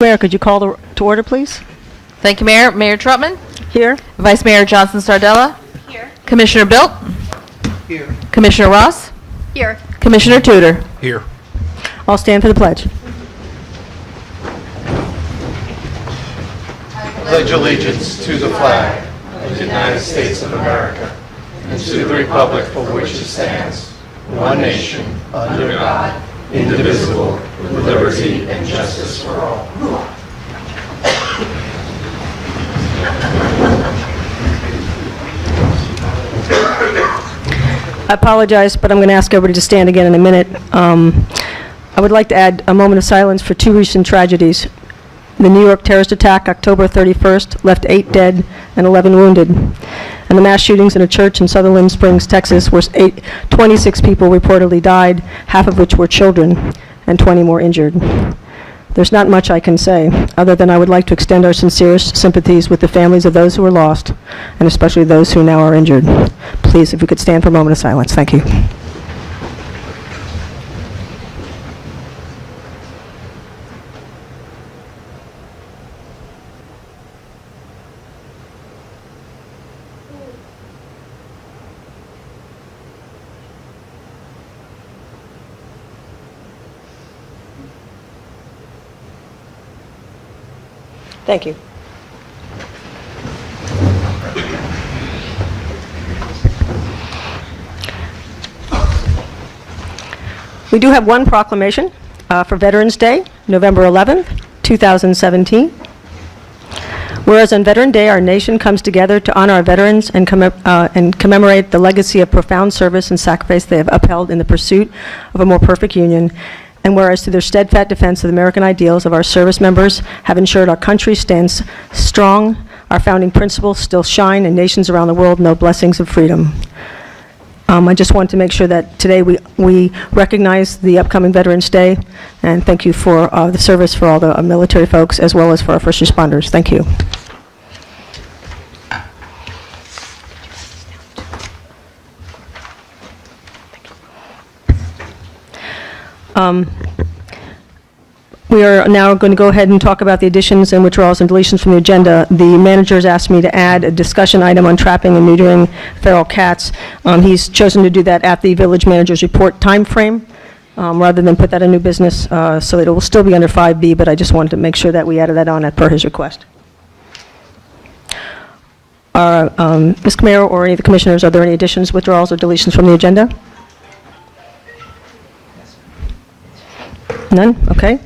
Mayor, could you call to order, please? Thank you, Mayor. Mayor Trutman. Here. Vice Mayor Johnson Sardella. Here. Commissioner Bilt. Here. Commissioner Ross. Here. Commissioner Tudor. Here. I'll stand for the pledge. Pledge allegiance to the flag of the United States of America and to the republic for which it stands, one nation, under God, indivisible, with liberty and justice for all. I apologize, but I'm going to ask everybody to stand again in a minute. I would like to add a moment of silence for two recent tragedies. The New York terrorist attack, October 31st, left 8 dead and 11 wounded. And the mass shootings in a church in Sutherland Springs, Texas, where 26 people reportedly died, half of which were children, and 20 more injured. There's not much I can say, other than I would like to extend our sincerest sympathies with the families of those who were lost, and especially those who now are injured. Please, if we could stand for a moment of silence. Thank you. Thank you. We do have one proclamation for Veterans Day, November 11th, 2017. Whereas on Veteran Day, our nation comes together to honor our veterans and commemorate the legacy of profound service and sacrifice they have upheld in the pursuit of a more perfect union. And whereas through their steadfast defense of the American ideals of our service members have ensured our country stands strong, our founding principles still shine, and nations around the world know blessings of freedom. I just want to make sure that today we recognize the upcoming Veterans Day, and thank you for the service for all the military folks as well as for our first responders. Thank you. We are now going to go ahead and talk about the additions and withdrawals and deletions from the agenda. The manager has asked me to add a discussion item on trapping and neutering feral cats. He's chosen to do that at the village manager's report time frame, rather than put that in new business, so that it will still be under 5B, but I just wanted to make sure that we added that on per his request. Mr. Mayor or any of the commissioners, are there any additions, withdrawals, or deletions from the agenda? None? Okay.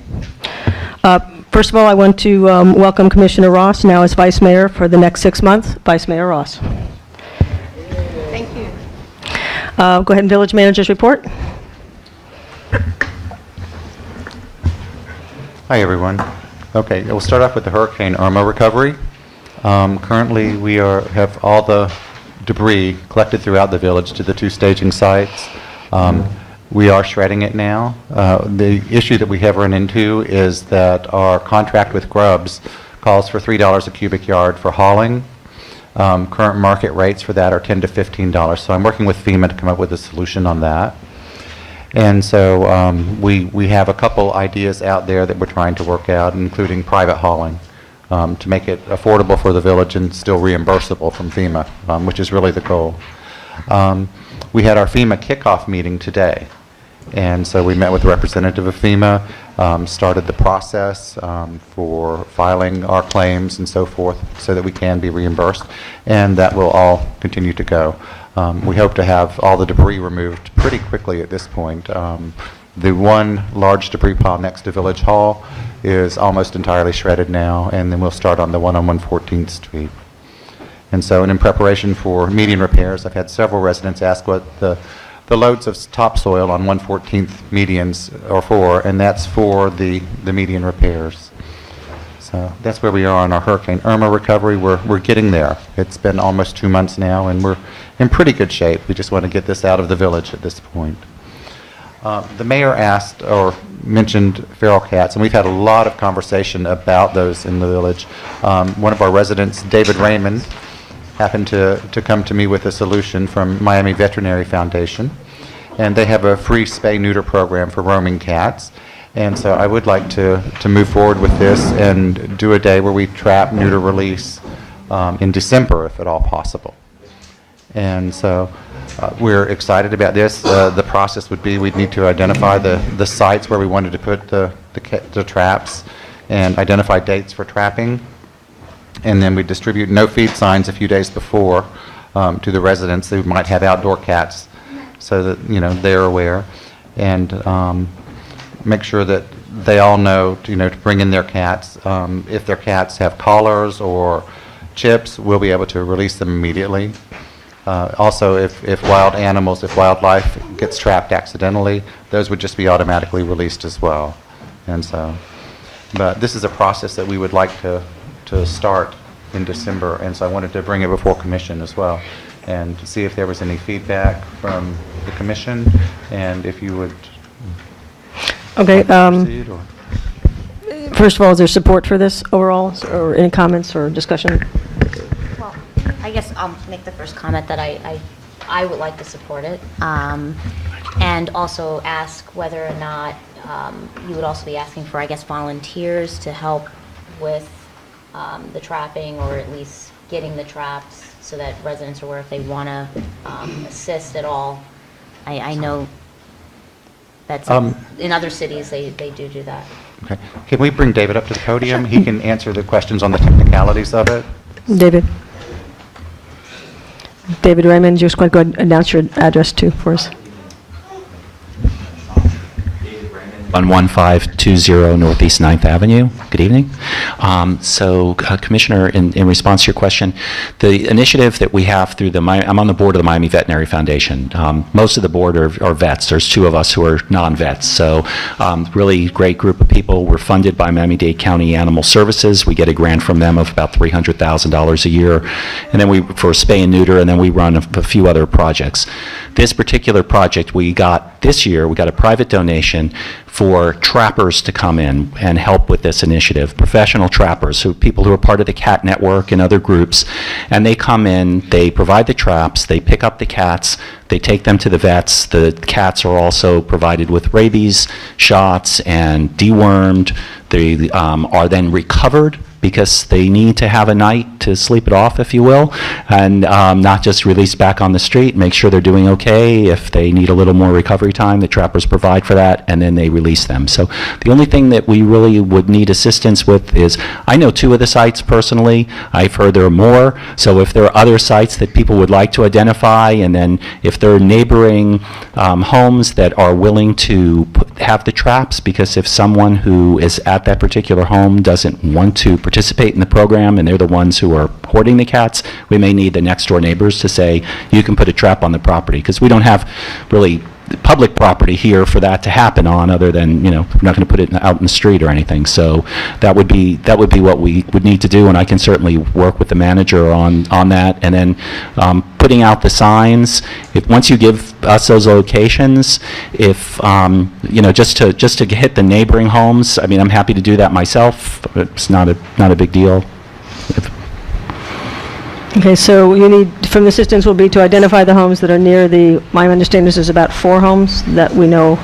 First of all, I want to welcome Commissioner Ross, now as Vice Mayor for the next 6 months. Vice Mayor Ross. Thank you. Go ahead and Village Manager's report. Hi, everyone. Okay, we'll start off with the Hurricane Irma recovery. Currently, we have all the debris collected throughout the village to the 2 staging sites. We are shredding it now. The issue that we have run into is that our contract with Grubbs calls for $3 a cubic yard for hauling. Current market rates for that are $10 to $15. So I'm working with FEMA to come up with a solution on that. And so we have a couple ideas out there that we're trying to work out, including private hauling, to make it affordable for the village and still reimbursable from FEMA, which is really the goal. We had our FEMA kickoff meeting today, and so we met with a representative of FEMA, started the process for filing our claims and so forth so that we can be reimbursed, and that will all continue to go. We hope to have all the debris removed pretty quickly at this point. The one large debris pile next to Village Hall is almost entirely shredded now, and then we'll start on the one on 114th Street. And so, in preparation for median repairs, I've had several residents ask what the loads of topsoil on 114th medians are for, and that's for the median repairs. So that's where we are on our Hurricane Irma recovery. We're getting there. It's been almost 2 months now, and we're in pretty good shape. We just want to get this out of the village at this point. The mayor asked or mentioned feral cats, and we've had a lot of conversation about those in the village. One of our residents, David Raymond, happened to come to me with a solution from Miami Veterinary Foundation, and they have a free spay-neuter program for roaming cats, And so I would like to move forward with this and do a day where we trap, neuter, release in December, if at all possible. And so we're excited about this. The process would be we'd need to identify the sites where we wanted to put the traps and identify dates for trapping. And then we distribute no feed signs a few days before to the residents who might have outdoor cats so that, they're aware. And make sure that they all know, to bring in their cats. If their cats have collars or chips, we'll be able to release them immediately. Also, if wildlife gets trapped accidentally, those would just be automatically released as well. And so, but this is a process that we would like to start in December, and so I wanted to bring it before commission as well, and to see if there was any feedback from the commission, and if you would Okay. proceed, or... First of all, is there support for this overall, or any comments or discussion? Well, I guess I'll make the first comment that I would like to support it, and also ask whether or not you would also be asking for, I guess, volunteers to help with the trapping, or at least getting the traps, so that residents are aware if they want to assist at all. I know that's in other cities they do that. Okay. Can we bring David up to the podium? He can answer the questions on the technicalities of it. David Raymond, just going to go ahead and announce your address too for us. 11520 Northeast 9th Avenue. Good evening. Commissioner, in response to your question, the initiative that we have through I'm on the board of the Miami Veterinary Foundation. Most of the board are vets. There's two of us who are non-vets. So really great group of people. We're funded by Miami-Dade County Animal Services. We get a grant from them of about $300,000 a year. And then for spay and neuter, and then we run a few other projects. This particular project this year, we got a private donation for trappers to come in and help with this initiative, professional trappers, people who are part of the cat network and other groups, and they come in, they provide the traps, they pick up the cats, they take them to the vets. The cats are also provided with rabies shots and dewormed. They are then recovered because they need to have a night to sleep it off, if you will, and not just released back on the street. Make sure they're doing okay. If they need a little more recovery time, the trappers provide for that, and then they release them. So the only thing that we really would need assistance with is, I know two of the sites personally. I've heard there are more. So if there are other sites that people would like to identify, and then if there are neighboring homes that are willing to have the traps, because if someone who is at that particular home doesn't want to participate in the program and they're the ones who are hoarding the cats, we may need the next door neighbors to say, you can put a trap on the property, because we don't have really public property here for that to happen on, other than, we're not going to put it out in the street or anything. So that would be what we would need to do, and I can certainly work with the manager on that. And then putting out the signs, once you give us those locations, if just to hit the neighboring homes, I mean, I'm happy to do that myself. It's not a big deal. Okay, so from the assistance will be to identify the homes that are near my understanding is about 4 homes that we know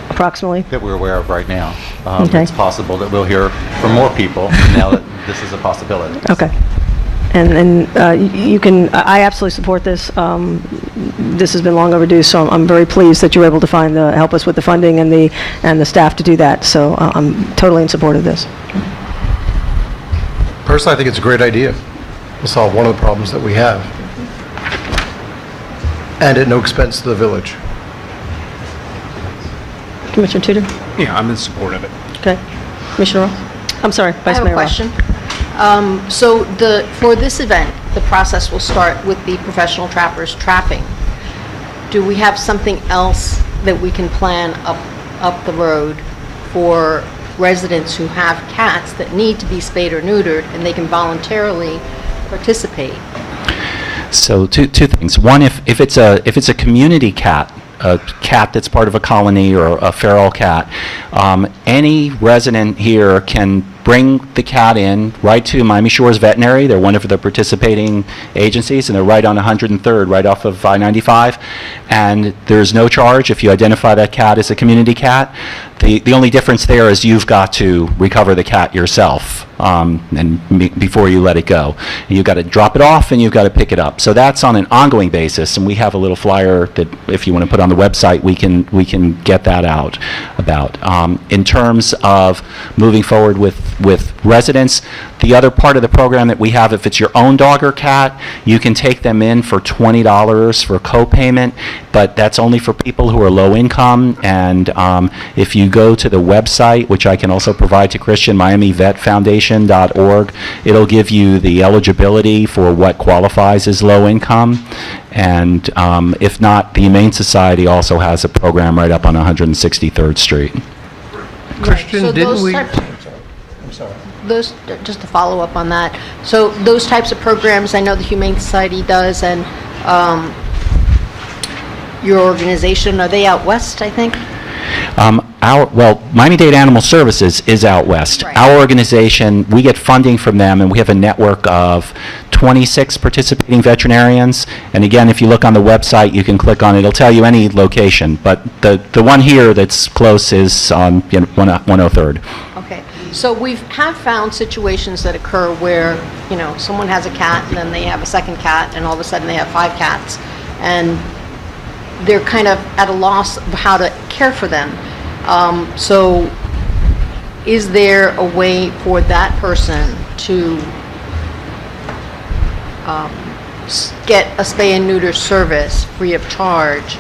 approximately. That we're aware of right now. Okay. It's possible that we'll hear from more people now that this is a possibility. Okay. And I absolutely support this. This has been long overdue, so I'm very pleased that you're able to help us with the funding and the staff to do that. So I'm totally in support of this. Personally, I think it's a great idea. It'll solve one of the problems that we have, and at no expense to the village. Commissioner Tudor? Yeah, I'm in support of it. Okay. Commissioner Ross? I'm sorry, Vice Mayor Ross. I have a question. So for this event, the process will start with the professional trappers trapping. Do we have something else that we can plan up the road for residents who have cats that need to be spayed or neutered, and they can voluntarily participate? So two things. One, if it's a community cat, a cat that's part of a colony or a feral cat, any resident here can bring the cat in right to Miami Shores Veterinary. They're one of the participating agencies, and they're right on 103rd, right off of I-95. And there's no charge if you identify that cat as a community cat. The only difference there is you've got to recover the cat yourself before you let it go. You've got to drop it off and you've got to pick it up. So that's on an ongoing basis, and we have a little flyer that if you want to put on the website, we can get that out about. In terms of moving forward with residents, the other part of the program that we have, if it's your own dog or cat, you can take them in for $20 for co-payment, but that's only for people who are low income. And if you go to the website, which I can also provide to Christian, MiamiVetFoundation.org, it'll give you the eligibility for what qualifies as low income. And if not, the Humane Society also has a program right up on 163rd Street. Christian, So didn't those we? types- I'm sorry. Those, just to follow up on that, so those types of programs, I know the Humane Society does, and your organization, are they out west, I think? Miami-Dade Animal Services is out west. Right. Our organization, we get funding from them, and we have a network of 26 participating veterinarians. And again, if you look on the website, you can click on it. It'll tell you any location. But the one here that's close is on 103rd. Okay, so have found situations that occur where, someone has a cat, and then they have a second cat, and all of a sudden they have 5 cats, and they're kind of at a loss of how to care for them. So is there a way for that person to get a spay and neuter service free of charge,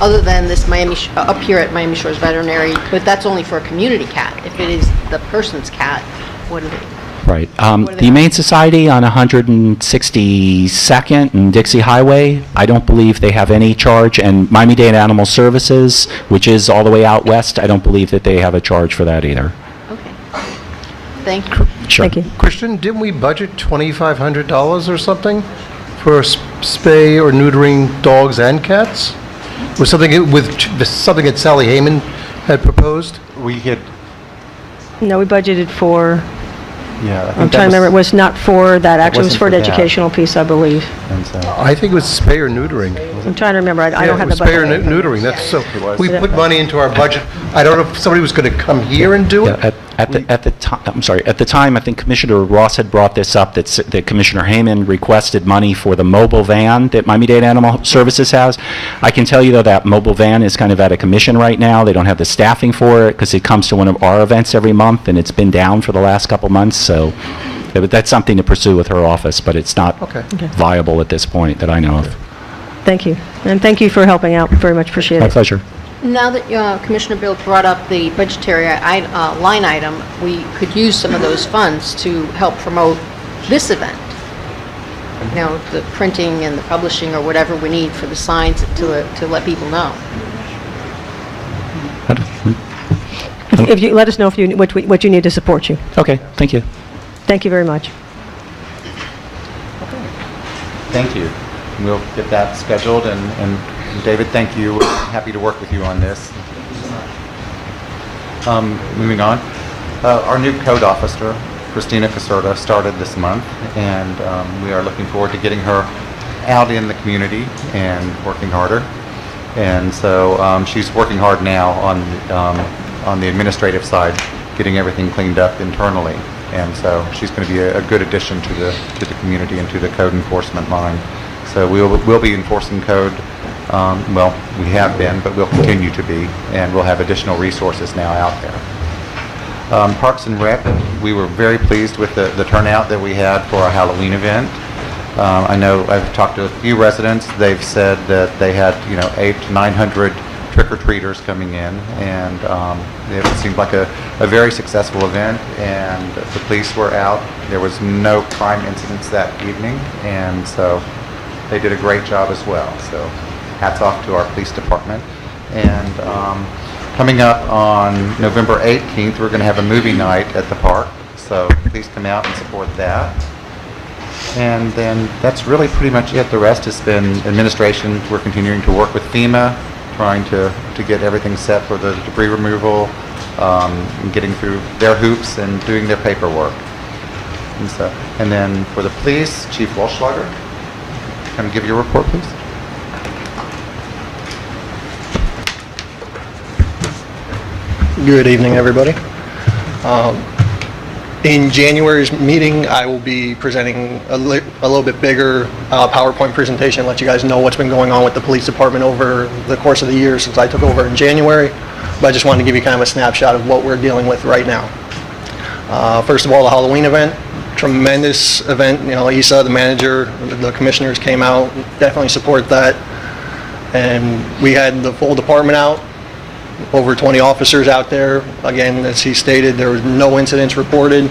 other than this up here at Miami Shores Veterinary, but that's only for a community cat? If it is the person's cat, what do they? Right. are The they- Humane Society on 162nd and Dixie Highway, I don't believe they have any charge. And Miami-Dade Animal Services, which is all the way out west, I don't believe that they have a charge for that either. Okay, thank you. Sure. Thank you. Christian, didn't we budget $2,500 or something for spay or neutering dogs and cats? Was something something that Sally Heyman had proposed? We had, No, we budgeted for, yeah. I think I'm that trying to remember, it was- was not for that, actually, it was wasn't for an for that. educational piece, I believe. and so- I think it was spay or neutering. I'm trying to remember, I don't have the Yeah, it was spay or budget. neutering. That's so. was. We put money into our budget. I don't know if somebody was going to come here and do it. Yeah, at the time, I think Commissioner Ross had brought this up, that Commissioner Hayman requested money for the mobile van that Miami-Dade Animal Services has. I can tell you, though, that mobile van is kind of at a commission right now. They don't have the staffing for it because it comes to one of our events every month, and it's been down for the last couple months. So that's something to pursue with her office, but it's not Okay. viable at this point that I know of. Thank you. And thank you for helping out, very much appreciate My it. pleasure. Now that Commissioner Bill brought up the budgetary line item, we could use some of those funds to help promote this event. The printing and the publishing or whatever we need for the signs to let people know. If you, let us know what you need to support you. Okay, thank you. Thank you very much. Thank you. We'll get that scheduled, and David, thank you. We're happy to work with you on this. Moving on, our new code officer, Christina Caserta, started this month, and we are looking forward to getting her out in the community and working harder. And so she's working hard now on the administrative side, getting everything cleaned up internally. And so she's going to be a good addition to the community and to the code enforcement line. So we'll be enforcing code. We have been, but we'll continue to be, and we'll have additional resources now out there. Parks and Rec, we were very pleased with the turnout that we had for our Halloween event. I know I've talked to a few residents. They've said that they had 800 to 900 trick-or-treaters coming in, and it seemed like a very successful event, and the police were out. There was no crime incidents that evening, and so they did a great job as well. So hats off to our police department. And coming up on November 18th, we're going to have a movie night at the park, so please come out and support that. And then that's really pretty much it. The rest has been administration. We're continuing to work with FEMA, trying to get everything set for the debris removal. getting through their hoops and doing their paperwork. And then for the police, Chief Walschlager, come give your report, please. Good evening, everybody. In January's meeting, I will be presenting a little bit bigger PowerPoint presentation, let you guys know what's been going on with the police department over the course of the year since I took over in January. But I just wanted to give you kind of a snapshot of what we're dealing with right now. First of all, the Halloween event, tremendous event. You know, Isa, the manager, the commissioners came out, definitely support that. And we had the full department out. Over 20 officers out there. Again, as he stated, there was no incidents reported,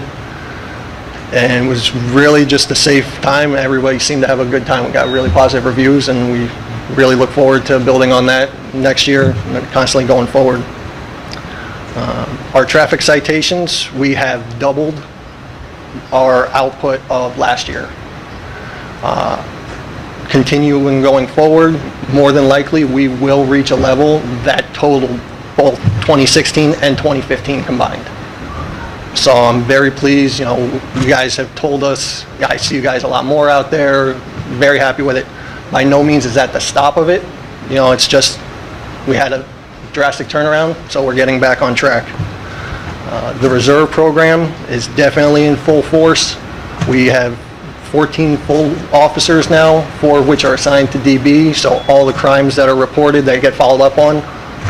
and it was really just a safe time. Everybody seemed to have a good time. We got really positive reviews, and we really look forward to building on that next year and constantly going forward. Our traffic citations, we have doubled our output of last year. Continuing going forward, more than likely, we will reach a level that totaled both 2016 and 2015 combined. So I'm very pleased. You know, you guys have told us, I see you guys a lot more out there, very happy with it. By no means is that the stop of it. You know, it's just, we had a drastic turnaround, so we're getting back on track. The reserve program is definitely in full force. We have 14 full officers now, 4 of which are assigned to DB, so all the crimes that are reported that get followed up on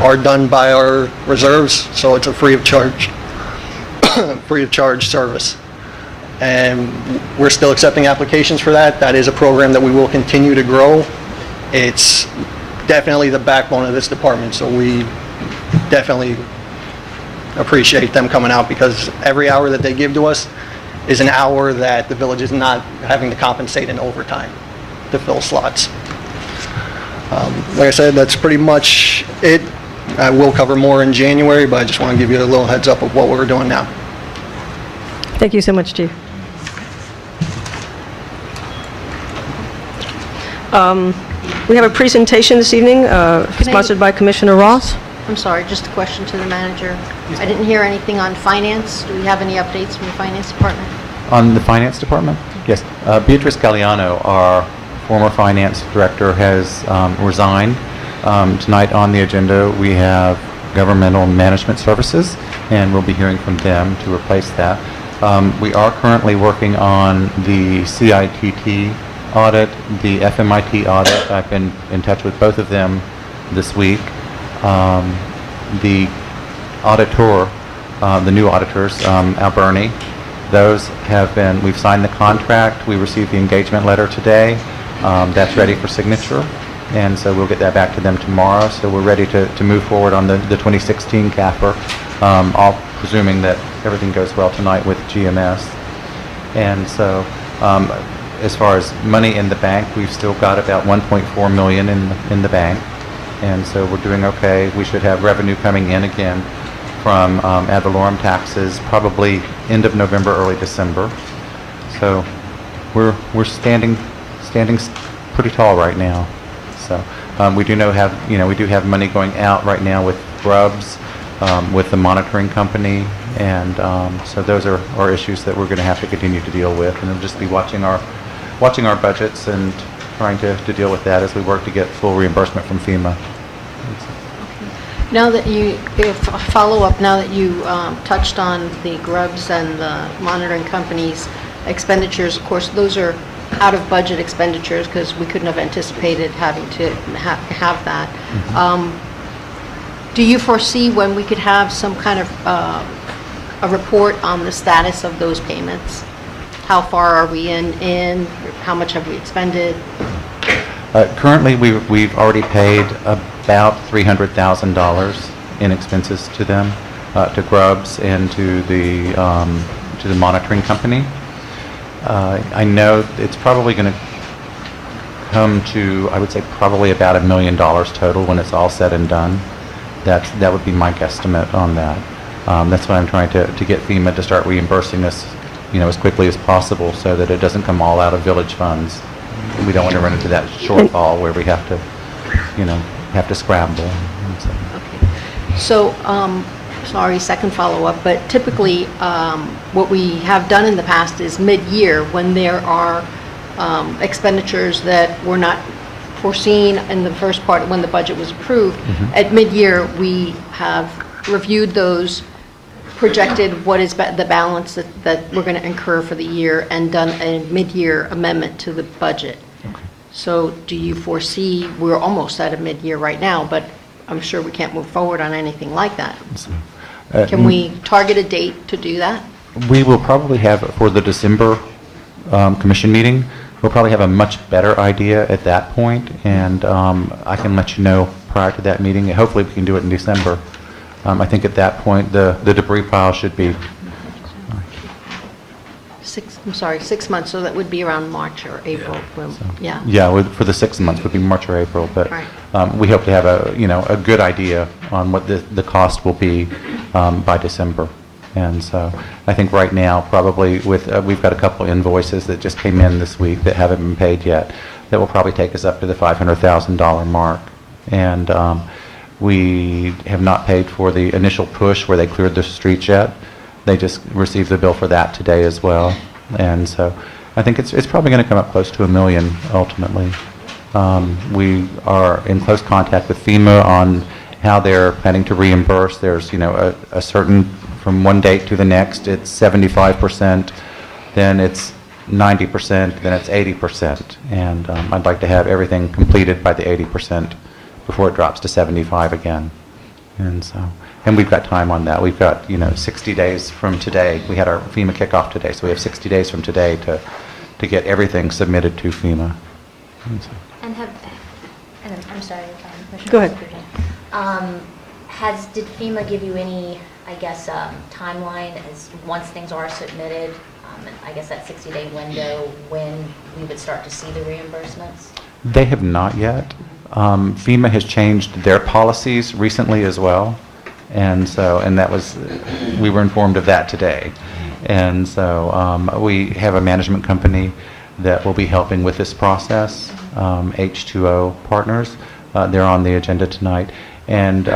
are done by our reserves, so it's a free of charge service. And we're still accepting applications for that. That is a program that we will continue to grow. It's definitely the backbone of this department, so we definitely appreciate them coming out, because every hour that they give to us is an hour that the village is not having to compensate in overtime to fill slots. Like I said, that's pretty much it. I will cover more in January, but I just want to give you a little heads up of what we're doing now. Thank you so much, Chief. We have a presentation this evening sponsored by Commissioner Ross. I'm sorry, just a question to the manager. I didn't hear anything on finance. Do we have any updates from the finance department? On the finance department? Yes. Beatrice Galliano, our former finance director, has resigned. Tonight on the agenda, we have governmental management services, and we'll be hearing from them to replace that. We are currently working on the CITT audit, the FMIT audit. I've been in touch with both of them this week. The auditor, the new auditors, Alberni, those have been, we've signed the contract. We received the engagement letter today. That's ready for signature, and so we'll get that back to them tomorrow. So we're ready to move forward on the 2016 CAFR, all presuming that everything goes well tonight with GMS. And so as far as money in the bank, we've still got about $1.4 million in the bank, and so we're doing okay. We should have revenue coming in again from ad valorem taxes probably end of November, early December. So we're standing pretty tall right now. So we do have money going out right now with Grubbs, with the monitoring company, and so those are issues that we're going to have to continue to deal with, and we'll just be watching our budgets and trying to deal with that as we work to get full reimbursement from FEMA. Now that you, follow-up, now that you touched on the Grubbs and the monitoring companies' expenditures, of course, those are out-of-budget expenditures because we couldn't have anticipated having to have that. Do you foresee when we could have some kind of a report on the status of those payments? How far are we in? How much have we expended? Currently, we've already paid about $300,000 in expenses to them, to Grubbs and to the monitoring company. I know it's probably going to come to, I would say, probably about $1 million total when it's all said and done. That would be my guesstimate on that. That's why I'm trying to get FEMA to start reimbursing us, as quickly as possible, so that it doesn't come all out of village funds. We don't want to run into that shortfall where we have to scramble. Okay. So sorry, second follow-up, but typically, what we have done in the past is mid-year, when there are expenditures that were not foreseen in the first part, when the budget was approved, at mid-year, we have reviewed those, projected what is the balance that we're going to incur for the year, and done a mid-year amendment to the budget. So do you foresee, we're almost at a mid-year right now, but I'm sure we can't move forward on anything like that. Can we target a date to do that? We will probably have, for the December commission meeting, we'll probably have a much better idea at that point, and I can let you know prior to that meeting. Hopefully we can do it in December. I think at that point, the debris pile should be... 6 months, so that would be around March or April. Yeah. Yeah, for the 6 months would be March or April, but Right. we hope to have a good idea on what the cost will be by December. And so I think right now, probably we've got a couple invoices that just came in this week that haven't been paid yet, that will probably take us up to the $500,000 mark. And we have not paid for the initial push where they cleared the streets yet. They just received the bill for that today as well. And so I think it's probably going to come up close to $1 million ultimately. We are in close contact with FEMA on how they're planning to reimburse. There's, a certain, from one date to the next, it's 75%, then it's 90%, then it's 80%. And I'd like to have everything completed by the 80% before it drops to 75 again. And we've got time on that. We've got, 60 days from today. We had our FEMA kickoff today, so we have 60 days from today to get everything submitted to FEMA. And I'm sorry. Go ahead. Did FEMA give you any, timeline as once things are submitted, and I guess that 60-day window when we would start to see the reimbursements? They have not yet. FEMA has changed their policies recently as well. And that was, we were informed of that today. And so we have a management company that will be helping with this process, H2O Partners. They're on the agenda tonight. And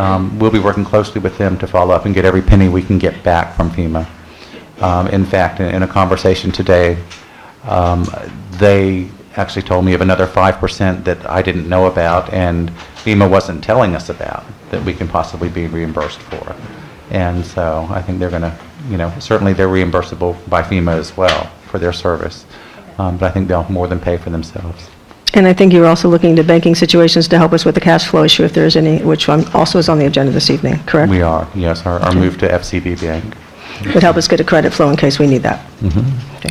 we'll be working closely with them to follow up and get every penny we can get back from FEMA. In fact, in a conversation today, they actually told me of another 5% that I didn't know about and FEMA wasn't telling us about that we can possibly be reimbursed for. And so I think they're going to, certainly they're reimbursable by FEMA as well for their service. But I think they'll more than pay for themselves. And I think you're also looking into banking situations to help us with the cash flow issue if there's any, which also is on the agenda this evening, correct? We are, yes. Our move to FCB Bank. Would help us get a credit flow in case we need that. Okay.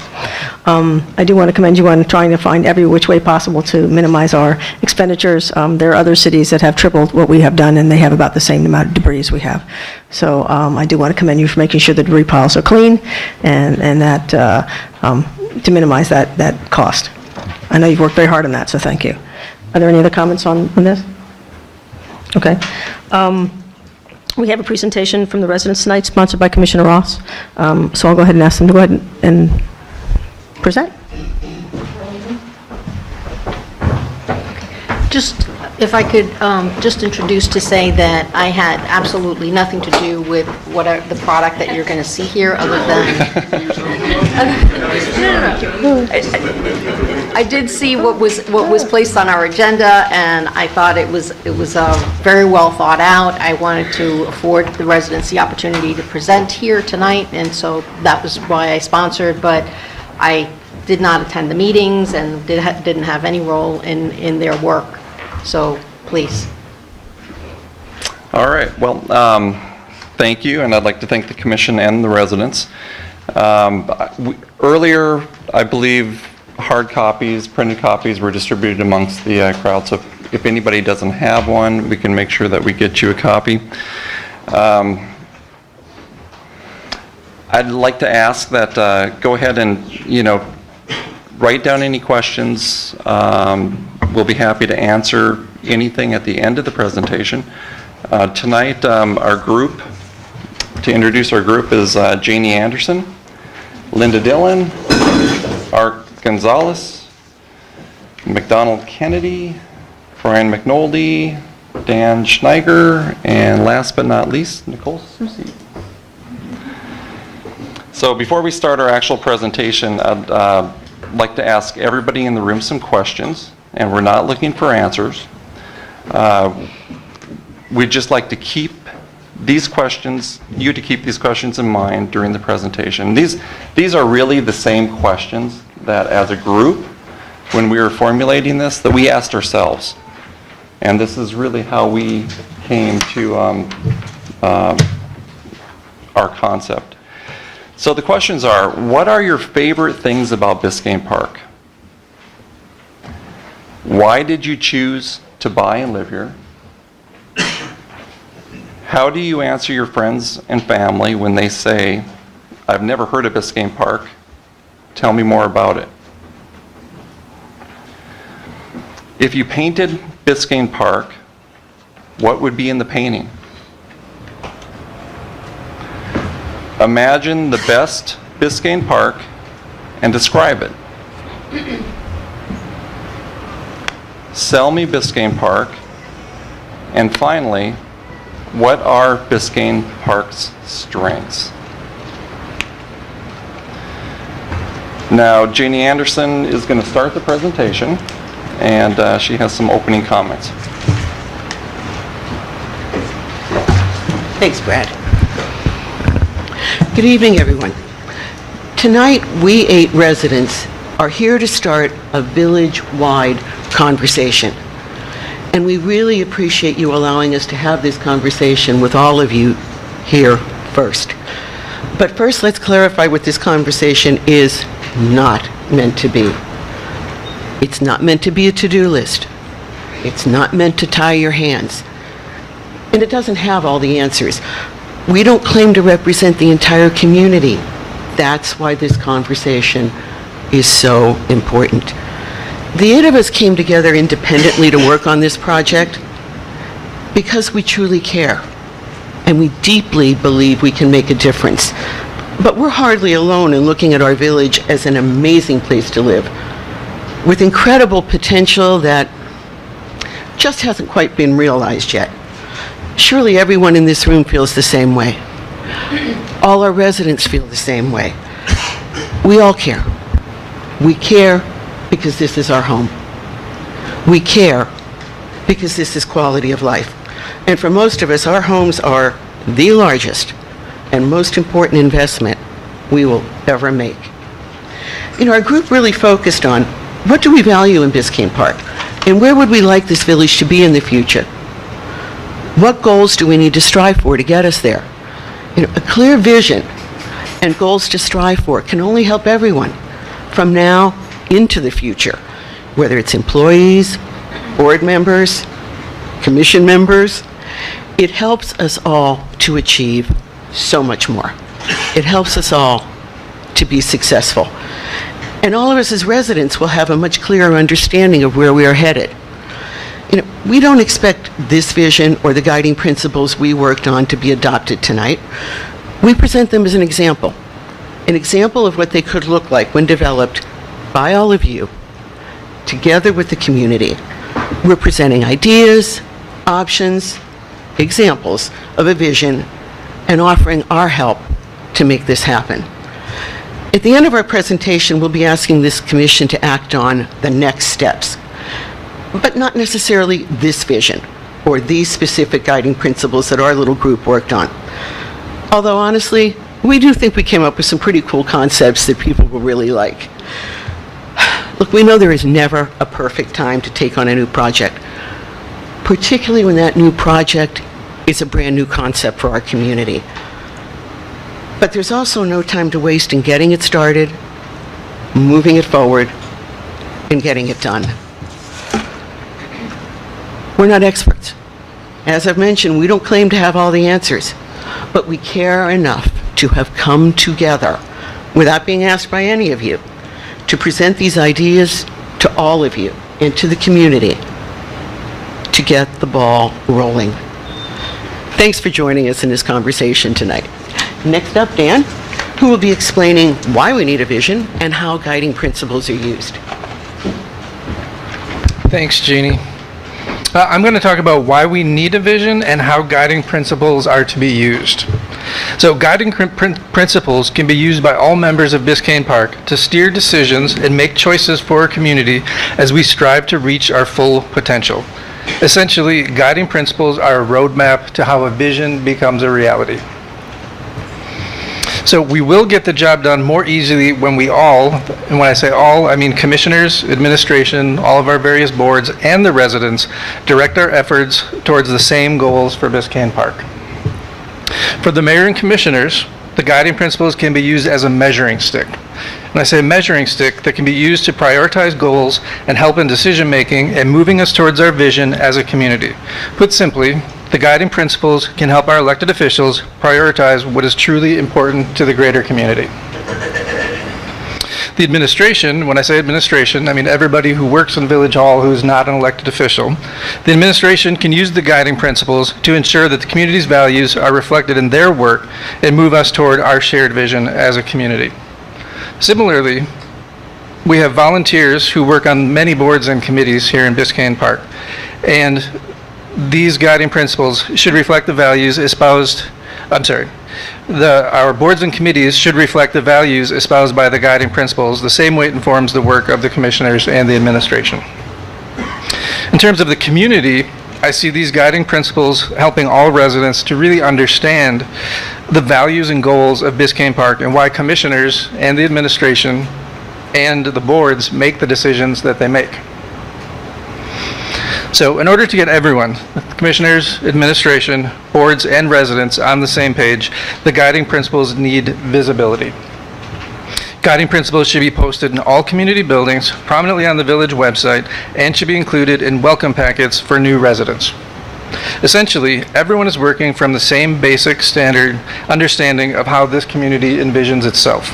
I do want to commend you on trying to find every which way possible to minimize our expenditures. There are other cities that have tripled what we have done, and they have about the same amount of debris as we have. So I do want to commend you for making sure the debris piles are clean and that to minimize that cost. I know you've worked very hard on that, so thank you. Are there any other comments on this? Okay. We have a presentation from the residents tonight, sponsored by Commissioner Ross. So I'll go ahead and ask them to go ahead and present. Just, if I could just introduce to say that I had absolutely nothing to do with the product that you're going to see here, other than... No. I did see what was placed on our agenda, and I thought it was very well thought out. I wanted to afford the residents the opportunity to present here tonight, and so that was why I sponsored, but I did not attend the meetings and didn't have any role in their work. So, please. All right. Well, thank you, and I'd like to thank the commission and the residents. Earlier, I believe hard copies, printed copies were distributed amongst the crowd, so if anybody doesn't have one, we can make sure that we get you a copy. I'd like to ask that go ahead and, write down any questions. We'll be happy to answer anything at the end of the presentation. Tonight, our group, to introduce our group, is Janie Anderson, Linda Dillon, Art Gonzalez, McDonald Kennedy, Brian McNulty, Dan Schneiger, and last but not least, Nicole Susi. So before we start our actual presentation, I'd like to ask everybody in the room some questions, and we're not looking for answers. We'd just like to keep these questions in mind during the presentation. These are really the same questions that as a group, when we were formulating this, that we asked ourselves. And this is really how we came to our concept. So the questions are, what are your favorite things about Biscayne Park? Why did you choose to buy and live here? How do you answer your friends and family when they say, I've never heard of Biscayne Park, tell me more about it? If you painted Biscayne Park, what would be in the painting? Imagine the best Biscayne Park and describe it. Sell me Biscayne Park. And finally, what are Biscayne Park's strengths? Now, Janie Anderson is going to start the presentation, and she has some opening comments. Thanks, Brad. Good evening, everyone. Tonight, we 8 residents are here to start a village-wide conversation. And we really appreciate you allowing us to have this conversation with all of you here first. But first, let's clarify what this conversation is not meant to be. It's not meant to be a to-do list. It's not meant to tie your hands. And it doesn't have all the answers. We don't claim to represent the entire community. That's why this conversation is so important. The 8 of us came together independently to work on this project because we truly care, and we deeply believe we can make a difference. But we're hardly alone in looking at our village as an amazing place to live, with incredible potential that just hasn't quite been realized yet. Surely everyone in this room feels the same way. All our residents feel the same way. We all care. We care because this is our home. We care because this is quality of life. And for most of us, our homes are the largest and most important investment we will ever make. You know, our group really focused on what do we value in Biscayne Park, and where would we like this village to be in the future? What goals do we need to strive for to get us there? You know, a clear vision and goals to strive for can only help everyone from now into the future, whether it's employees, board members, commission members. It helps us all to achieve so much more. It helps us all to be successful. And all of us as residents will have a much clearer understanding of where we are headed. You know, we don't expect this vision or the guiding principles we worked on to be adopted tonight. We present them as an example of what they could look like when developed by all of you, together with the community. We're presenting ideas, options, examples of a vision, and offering our help to make this happen. At the end of our presentation, we'll be asking this commission to act on the next steps, but not necessarily this vision or these specific guiding principles that our little group worked on. Although honestly, we do think we came up with some pretty cool concepts that people will really like. Look, we know there is never a perfect time to take on a new project, particularly when that new project is a brand new concept for our community. But there's also no time to waste in getting it started, moving it forward, and getting it done. We're not experts. As I've mentioned, we don't claim to have all the answers, but we care enough to have come together without being asked by any of you to present these ideas to all of you and to the community to get the ball rolling. Thanks for joining us in this conversation tonight. Next up, Dan, who will be explaining why we need a vision and how guiding principles are used. Thanks, Jeannie. I'm going to talk about why we need a vision and how guiding principles are to be used. So guiding principles can be used by all members of Biscayne Park to steer decisions and make choices for our community as we strive to reach our full potential. Essentially, guiding principles are a roadmap to how a vision becomes a reality. So we will get the job done more easily when we all, and when I say all, I mean commissioners, administration, all of our various boards, and the residents, direct our efforts towards the same goals for Biscayne Park. For the mayor and commissioners, the guiding principles can be used as a measuring stick. When I say measuring stick, that can be used to prioritize goals and help in decision making and moving us towards our vision as a community. Put simply, the guiding principles can help our elected officials prioritize what is truly important to the greater community. The administration, when I say administration, I mean everybody who works in Village Hall who is not an elected official. The administration can use the guiding principles to ensure that the community's values are reflected in their work and move us toward our shared vision as a community. Similarly, we have volunteers who work on many boards and committees here in Biscayne Park, and these guiding principles should reflect the values espoused, our boards and committees should reflect the values espoused by the guiding principles the same way it informs the work of the commissioners and the administration. In terms of the community, I see these guiding principles helping all residents to really understand the values and goals of Biscayne Park and why commissioners and the administration and the boards make the decisions that they make. So in order to get everyone, commissioners, administration, boards, and residents on the same page, the guiding principles need visibility. Guiding principles should be posted in all community buildings, prominently on the village website, and should be included in welcome packets for new residents. Essentially, everyone is working from the same basic standard understanding of how this community envisions itself.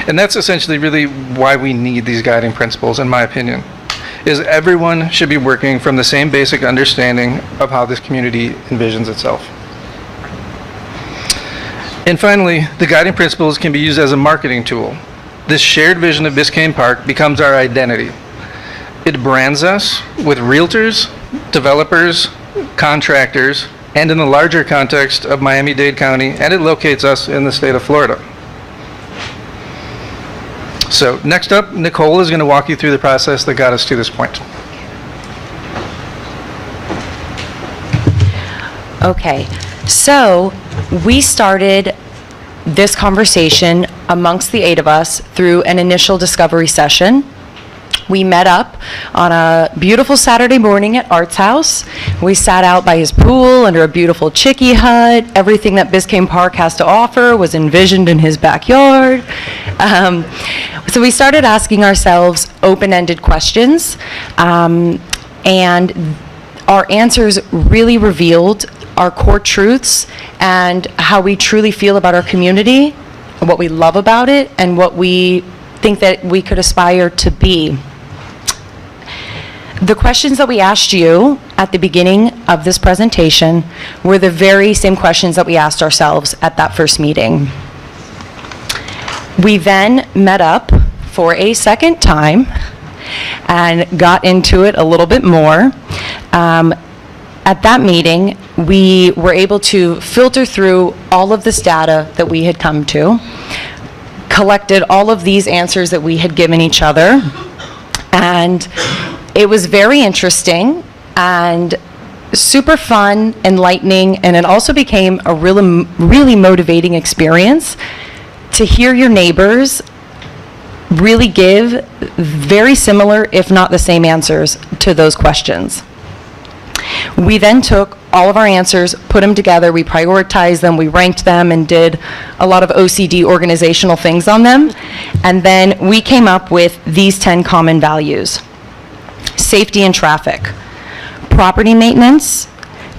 And that's essentially really why we need these guiding principles, in my opinion, is everyone should be working from the same basic understanding of how this community envisions itself. And finally, the guiding principles can be used as a marketing tool. This shared vision of Biscayne Park becomes our identity. It brands us with realtors, developers, contractors, and in the larger context of Miami-Dade County, and it locates us in the state of Florida. So next up, Nicole is going to walk you through the process that got us to this point. Okay, so we started this conversation amongst the 8 of us through an initial discovery session. We met up on a beautiful Saturday morning at Arts House. We sat out by his pool under a beautiful chicky hut. Everything that Biscayne Park has to offer was envisioned in his backyard. So we started asking ourselves open-ended questions, and our answers really revealed our core truths and how we truly feel about our community, what we love about it, and what we think that we could aspire to be. The questions that we asked you at the beginning of this presentation were the very same questions that we asked ourselves at that first meeting. We then met up for a second time and got into it a little bit more. At that meeting, we were able to filter through all of this data that we had come to, collected all of these answers that we had given each other, and it was very interesting and super fun, enlightening, and it also became a really motivating experience to hear your neighbors really give very similar, if not the same answers to those questions. We then took all of our answers, put them together, we prioritized them, we ranked them, and did a lot of OCD organizational things on them. And then we came up with these 10 common values: safety and traffic, property maintenance,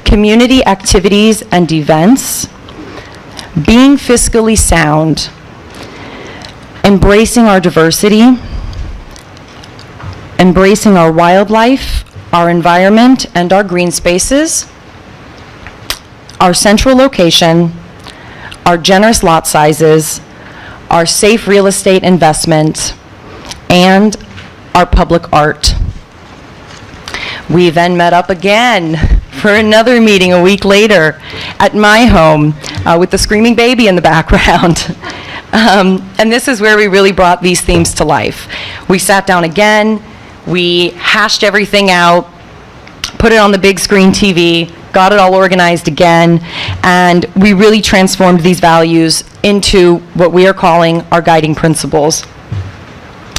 community activities and events, being fiscally sound, embracing our diversity, embracing our wildlife, our environment, and our green spaces, our central location, our generous lot sizes, our safe real estate investment, and our public art. We then met up again for another meeting a week later at my home with the screaming baby in the background. And this is where we really brought these themes to life. We sat down again, we hashed everything out, put it on the big screen TV, got it all organized again, and we really transformed these values into what we are calling our guiding principles.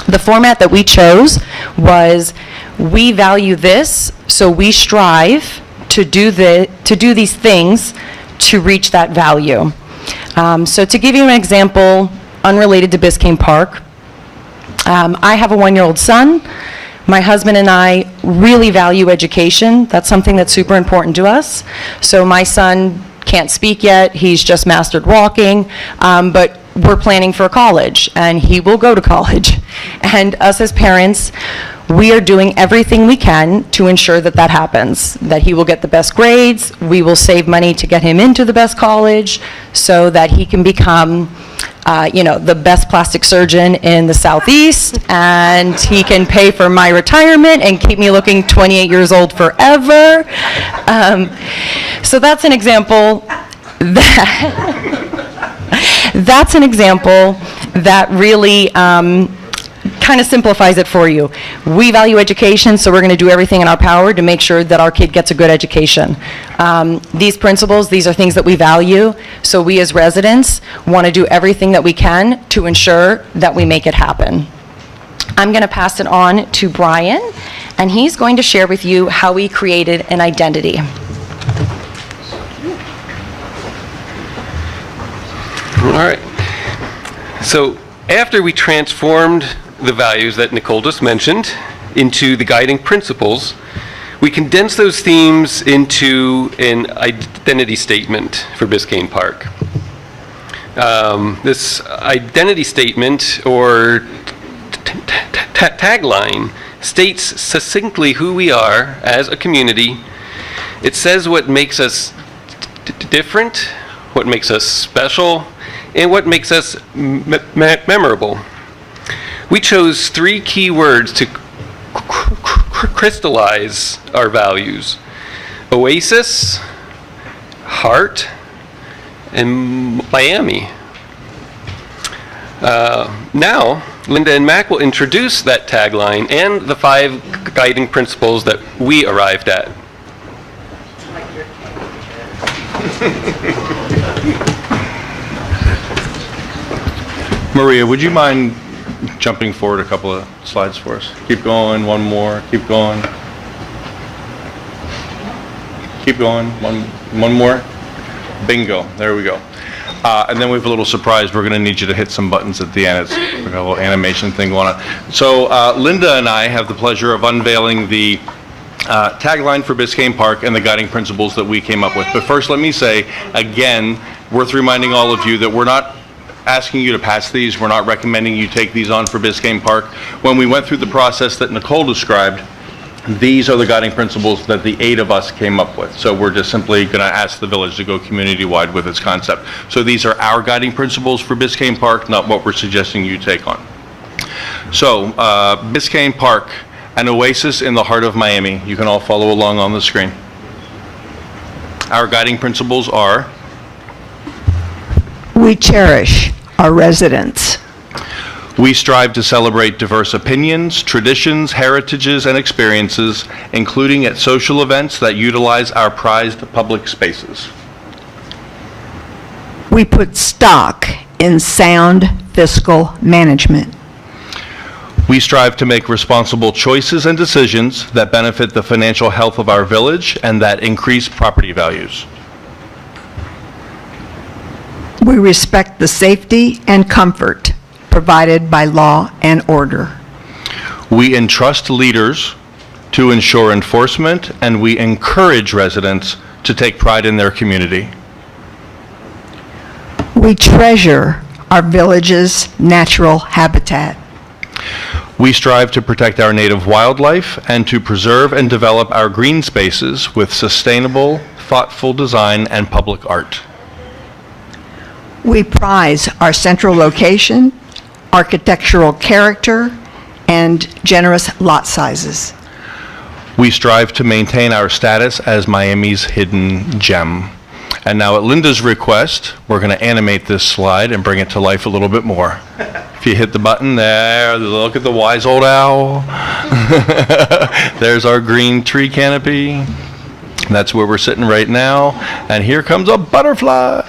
The format that we chose was, we value this, so we strive to do these things to reach that value. So to give you an example, unrelated to Biscayne Park, I have a 1-year-old son. My husband and I really value education. That's something that's super important to us. So my son can't speak yet. He's just mastered walking, but we're planning for college, and he will go to college. And us as parents, we are doing everything we can to ensure that that happens, that he will get the best grades. We will save money to get him into the best college so that he can become the best plastic surgeon in the Southeast, and he can pay for my retirement and keep me looking 28 years old forever. So that's an example that really kind of simplifies it for you. We value education, so we're going to do everything in our power to make sure that our kid gets a good education. These principles, these are things that we value, so we as residents want to do everything that we can to ensure that we make it happen. I'm going to pass it on to Brian, and he's going to share with you how we created an identity. All right. So after we transformed the values that Nicole just mentioned into the guiding principles, we condensed those themes into an identity statement for Biscayne Park. This identity statement, or tagline, states succinctly who we are as a community. It says what makes us different, what makes us special, and what makes us memorable. We chose 3 key words to crystallize our values: Oasis, Heart, and Miami. Now, Linda and Mac will introduce that tagline and the 5 guiding principles that we arrived at. Maria, would you mind jumping forward a couple of slides for us? Keep going, one more, keep going. Keep going, one more. Bingo, there we go. And then we have a little surprise. We're going to need you to hit some buttons at the end. We've got a little animation thing going on. So Linda and I have the pleasure of unveiling the tagline for Biscayne Park and the guiding principles that we came up with. But first, let me say, again, worth reminding all of you that we're not asking you to pass these. We're not recommending you take these on for Biscayne Park. When we went through the process that Nicole described, these are the guiding principles that the 8 of us came up with. So we're just simply going to ask the village to go community-wide with its concept. So these are our guiding principles for Biscayne Park, not what we're suggesting you take on. So Biscayne Park, an oasis in the heart of Miami. You can all follow along on the screen. Our guiding principles are: we cherish our residents. We strive to celebrate diverse opinions, traditions, heritages, and experiences, including at social events that utilize our prized public spaces. We put stock in sound fiscal management. We strive to make responsible choices and decisions that benefit the financial health of our village and that increase property values. We respect the safety and comfort provided by law and order. We entrust leaders to ensure enforcement, and we encourage residents to take pride in their community. We treasure our village's natural habitat. We strive to protect our native wildlife and to preserve and develop our green spaces with sustainable, thoughtful design and public art. We prize our central location, architectural character, and generous lot sizes. We strive to maintain our status as Miami's hidden gem. And now at Linda's request, we're going to animate this slide and bring it to life a little bit more. If you hit the button there, look at the wise old owl. There's our green tree canopy. That's where we're sitting right now. And here comes a butterfly.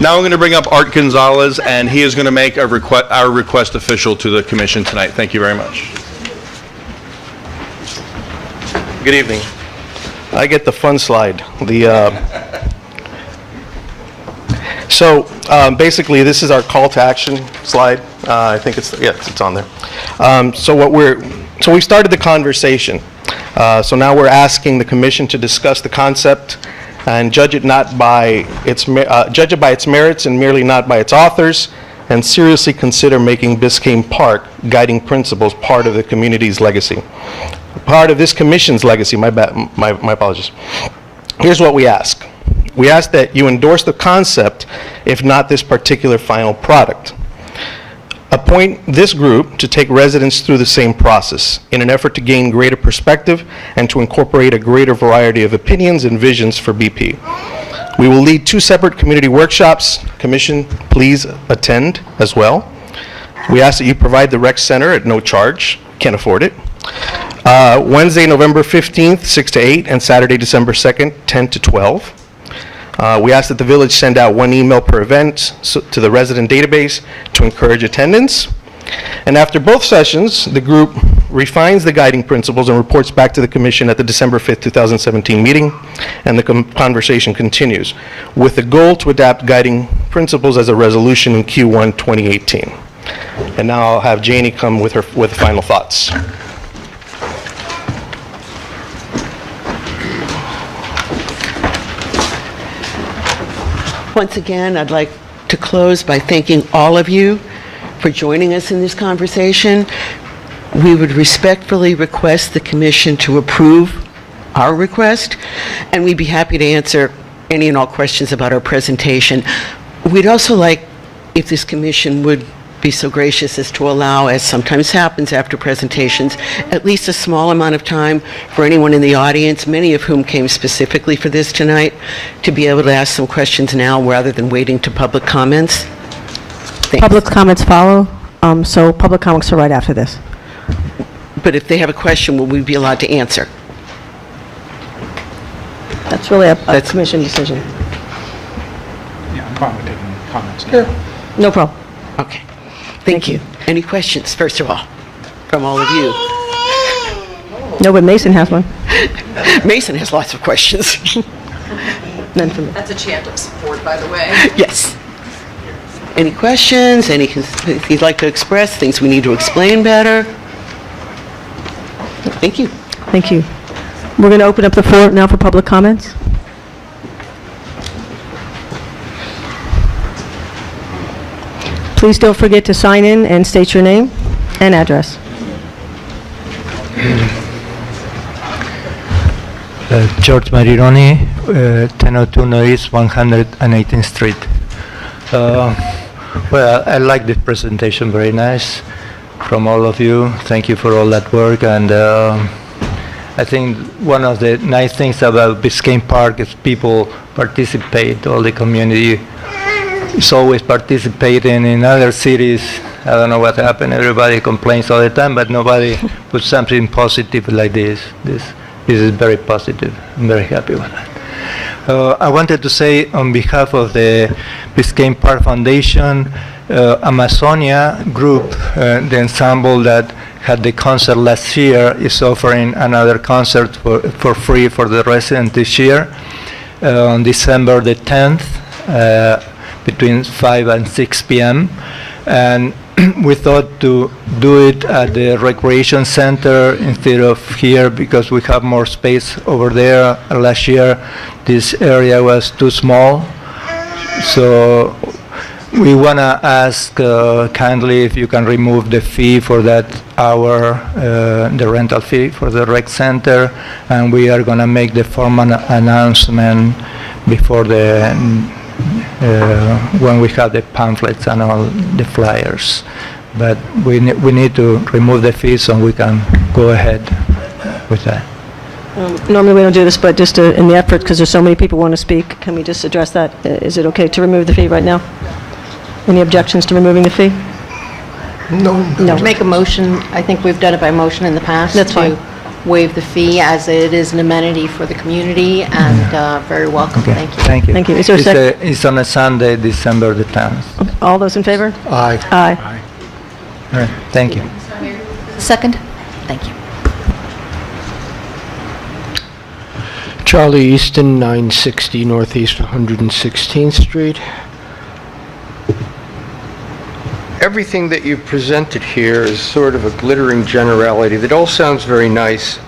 Now I'm going to bring up Art Gonzalez, and he is going to make our request official to the commission tonight. Thank you very much. Good evening. I get the fun slide. Basically, this is our call to action slide. I think it's on there. So we started the conversation. So now we're asking the commission to discuss the concept and judge it by its merits and merely not by its authors, and seriously consider making Biscayne Park guiding principles part of the community's legacy. Part of this commission's legacy, my apologies. Here's what we ask. We ask that you endorse the concept, if not this particular final product. Appoint this group to take residents through the same process in an effort to gain greater perspective and to incorporate a greater variety of opinions and visions for BP. We will lead 2 separate community workshops. Commission, please attend as well. We ask that you provide the rec center at no charge. Can't afford it. Wednesday, November 15th, 6 to 8, and Saturday, December 2nd, 10 to 12. We ask that the village send out 1 email per event to the resident database to encourage attendance. And after both sessions, the group refines the guiding principles and reports back to the commission at the December 5th, 2017 meeting, and the conversation continues, with the goal to adapt guiding principles as a resolution in Q1 2018. And now I'll have Janie come with final thoughts. Once again, I'd like to close by thanking all of you for joining us in this conversation. We would respectfully request the commission to approve our request, and we'd be happy to answer any and all questions about our presentation. We'd also like if this commission would be so gracious as to allow, as sometimes happens after presentations, at least a small amount of time for anyone in the audience, many of whom came specifically for this tonight, to be able to ask some questions now rather than waiting to public comments. Thanks. Public comments follow, so public comments are right after this. But if they have a question, will we be allowed to answer? That's really a commission decision. Yeah, I'm fine with taking comments. Sure. No problem. Okay. Thank you. Any questions, first of all, from all of you? No, but Mason has one. Mason has lots of questions. None for me. That's a chant of support, by the way. Yes. Any questions? Anything you'd like to express? Things we need to explain better? Thank you. Thank you. We're going to open up the floor now for public comments. Please don't forget to sign in and state your name and address. George Marironi, 1002 Northeast 118th Street. Well, I like this presentation, very nice from all of you. Thank you for all that work. And I think one of the nice things about Biscayne Park is people participate, all the community is always participating. In other cities, I don't know what happened, everybody complains all the time, but nobody puts something positive like this. This is very positive. I'm very happy with that. I wanted to say on behalf of the Biscayne Park Foundation, Amazonia group, the ensemble that had the concert last year, is offering another concert for free for the residents this year on December the 10th. Between 5 and 6 p.m. And we thought to do it at the recreation center instead of here because we have more space over there. Last year, this area was too small. So we want to ask kindly if you can remove the fee for that hour, the rental fee for the rec center, and we are going to make the formal announcement before the when we have the pamphlets and all the flyers. But we need to remove the fees so we can go ahead with that. Normally, we don't do this, but just in the effort, because there's so many people who want to speak, can we just address that? Is it okay to remove the fee right now? Any objections to removing the fee? No. Make a motion, I think we've done it by motion in the past. That's fine. To waive the fee as it is an amenity for the community and very welcome. Okay, Thank you. thank you. Thank you. Is there a second? It's on a Sunday, December the 10th. All those in favor? Aye. Aye. All right, thank you. Second? Thank you. Charlie Easton, 960 Northeast 116th Street. Everything that you presented here is sort of a glittering generality that all sounds very nice,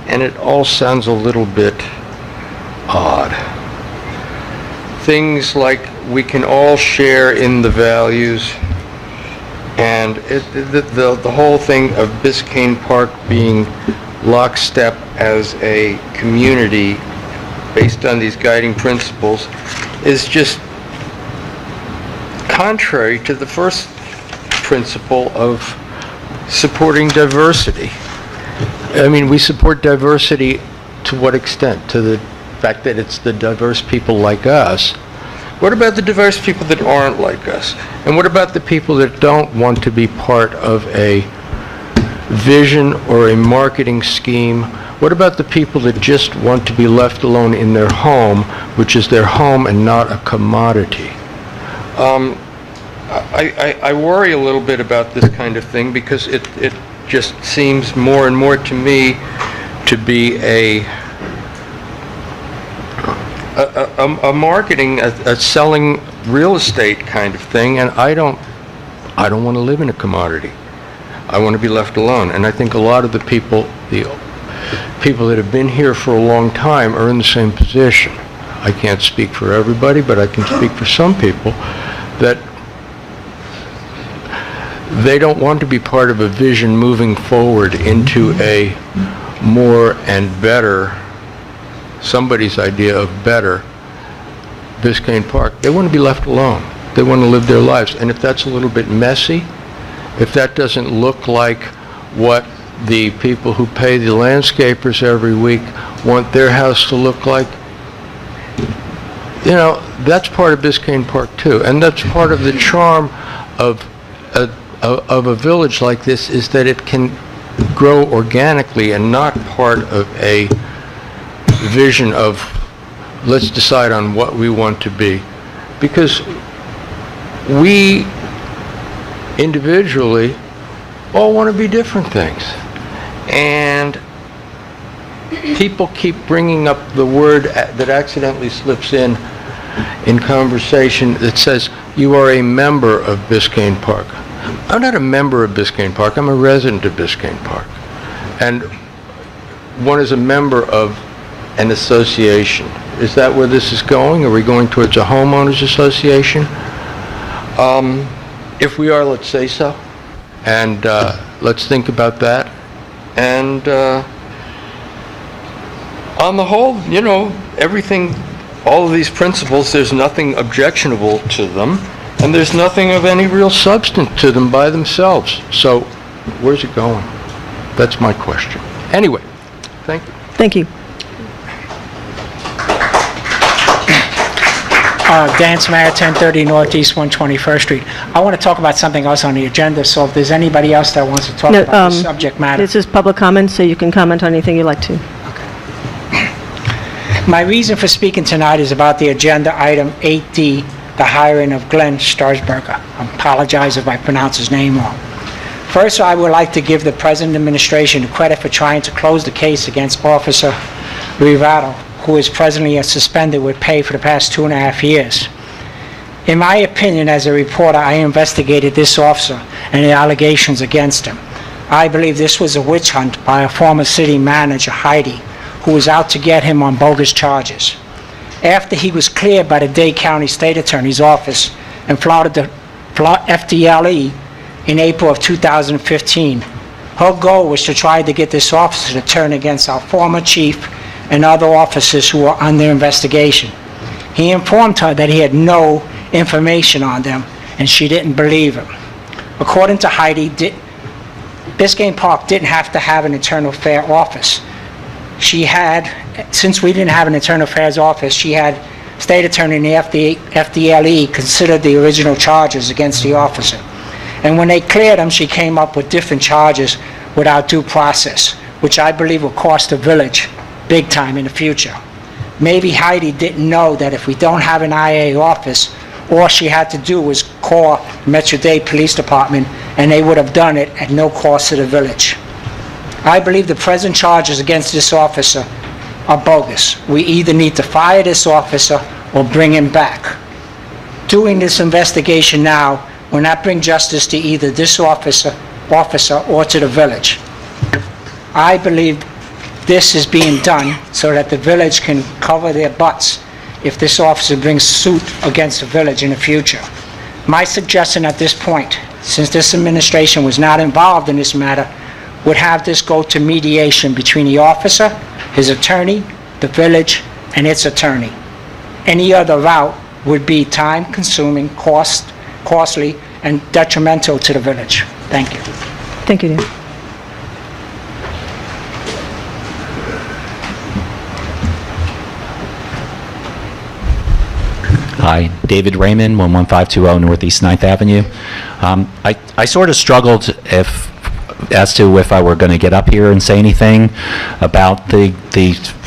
and it all sounds a little bit odd. Things like we can all share in the values, and the whole thing of Biscayne Park being lockstep as a community based on these guiding principles is just contrary to the first principle of supporting diversity. I mean, we support diversity to what extent? To the fact that it's the diverse people like us. What about the diverse people that aren't like us? And what about the people that don't want to be part of a vision or a marketing scheme? What about the people that just want to be left alone in their home, which is their home and not a commodity? I worry a little bit about this kind of thing because it just seems more and more to me to be a marketing, a selling real estate kind of thing, and I don't want to live in a commodity. I want to be left alone, and I think a lot of the people that have been here for a long time are in the same position. I can't speak for everybody, but I can speak for some people that they don't want to be part of a vision moving forward into a more and better, somebody's idea of better Biscayne Park. They want to be left alone. They want to live their lives. And if that's a little bit messy, if that doesn't look like what the people who pay the landscapers every week want their house to look like, you know, that's part of Biscayne Park too. And that's part of the charm of a village like this, is that it can grow organically and not part of a vision of let's decide on what we want to be. Because we individually all want to be different things. And people keep bringing up the word that accidentally slips in conversation that says you are a member of Biscayne Park. I'm not a member of Biscayne Park. I'm a resident of Biscayne Park. And one is a member of an association. Is that where this is going? Are we going towards a homeowners association? If we are, let's say so. And let's think about that. And on the whole, you know, everything, all of these principles, there's nothing objectionable to them. And there's nothing of any real substance to them by themselves. So where's it going? That's my question. Anyway, thank you. Thank you. Dan Smayer, 1030 Northeast 121st Street. I want to talk about something else on the agenda, so if there's anybody else that wants to talk about this subject matter. This is public comment, so you can comment on anything you like to. My reason for speaking tonight is about the agenda item 8D, the hiring of Glenn Starsberger. I apologize if I pronounce his name wrong. First, I would like to give the present administration credit for trying to close the case against Officer Rivado, who is presently suspended with pay for the past 2.5 years. In my opinion, as a reporter, I investigated this officer and the allegations against him. I believe this was a witch hunt by a former city manager, Heidi, who was out to get him on bogus charges. After he was cleared by the Dade County State Attorney's Office and flouted the FDLE in April of 2015, her goal was to try to get this officer to turn against our former chief and other officers who were under investigation. He informed her that he had no information on them, and she didn't believe him. According to Heidi, Biscayne Park didn't have to have an internal affairs office. She had, since we didn't have an internal affairs office, she had state attorney and the FDLE consider the original charges against the officer. And when they cleared them, she came up with different charges without due process, which I believe will cost the village big time in the future. Maybe Heidi didn't know that if we don't have an IA office, all she had to do was call Metro-Dade Police Department, and they would have done it at no cost to the village. I believe the present charges against this officer are bogus. We either need to fire this officer or bring him back. Doing this investigation now will not bring justice to either this officer or to the village. I believe this is being done so that the village can cover their butts if this officer brings suit against the village in the future. My suggestion at this point, since this administration was not involved in this matter, would have this go to mediation between the officer, his attorney, the village, and its attorney. Any other route would be time-consuming, costly, and detrimental to the village. Thank you. Thank you, Dan. Hi, David Raymond, 11520 Northeast 9th Avenue. I sort of struggled as to if I were going to get up here and say anything about the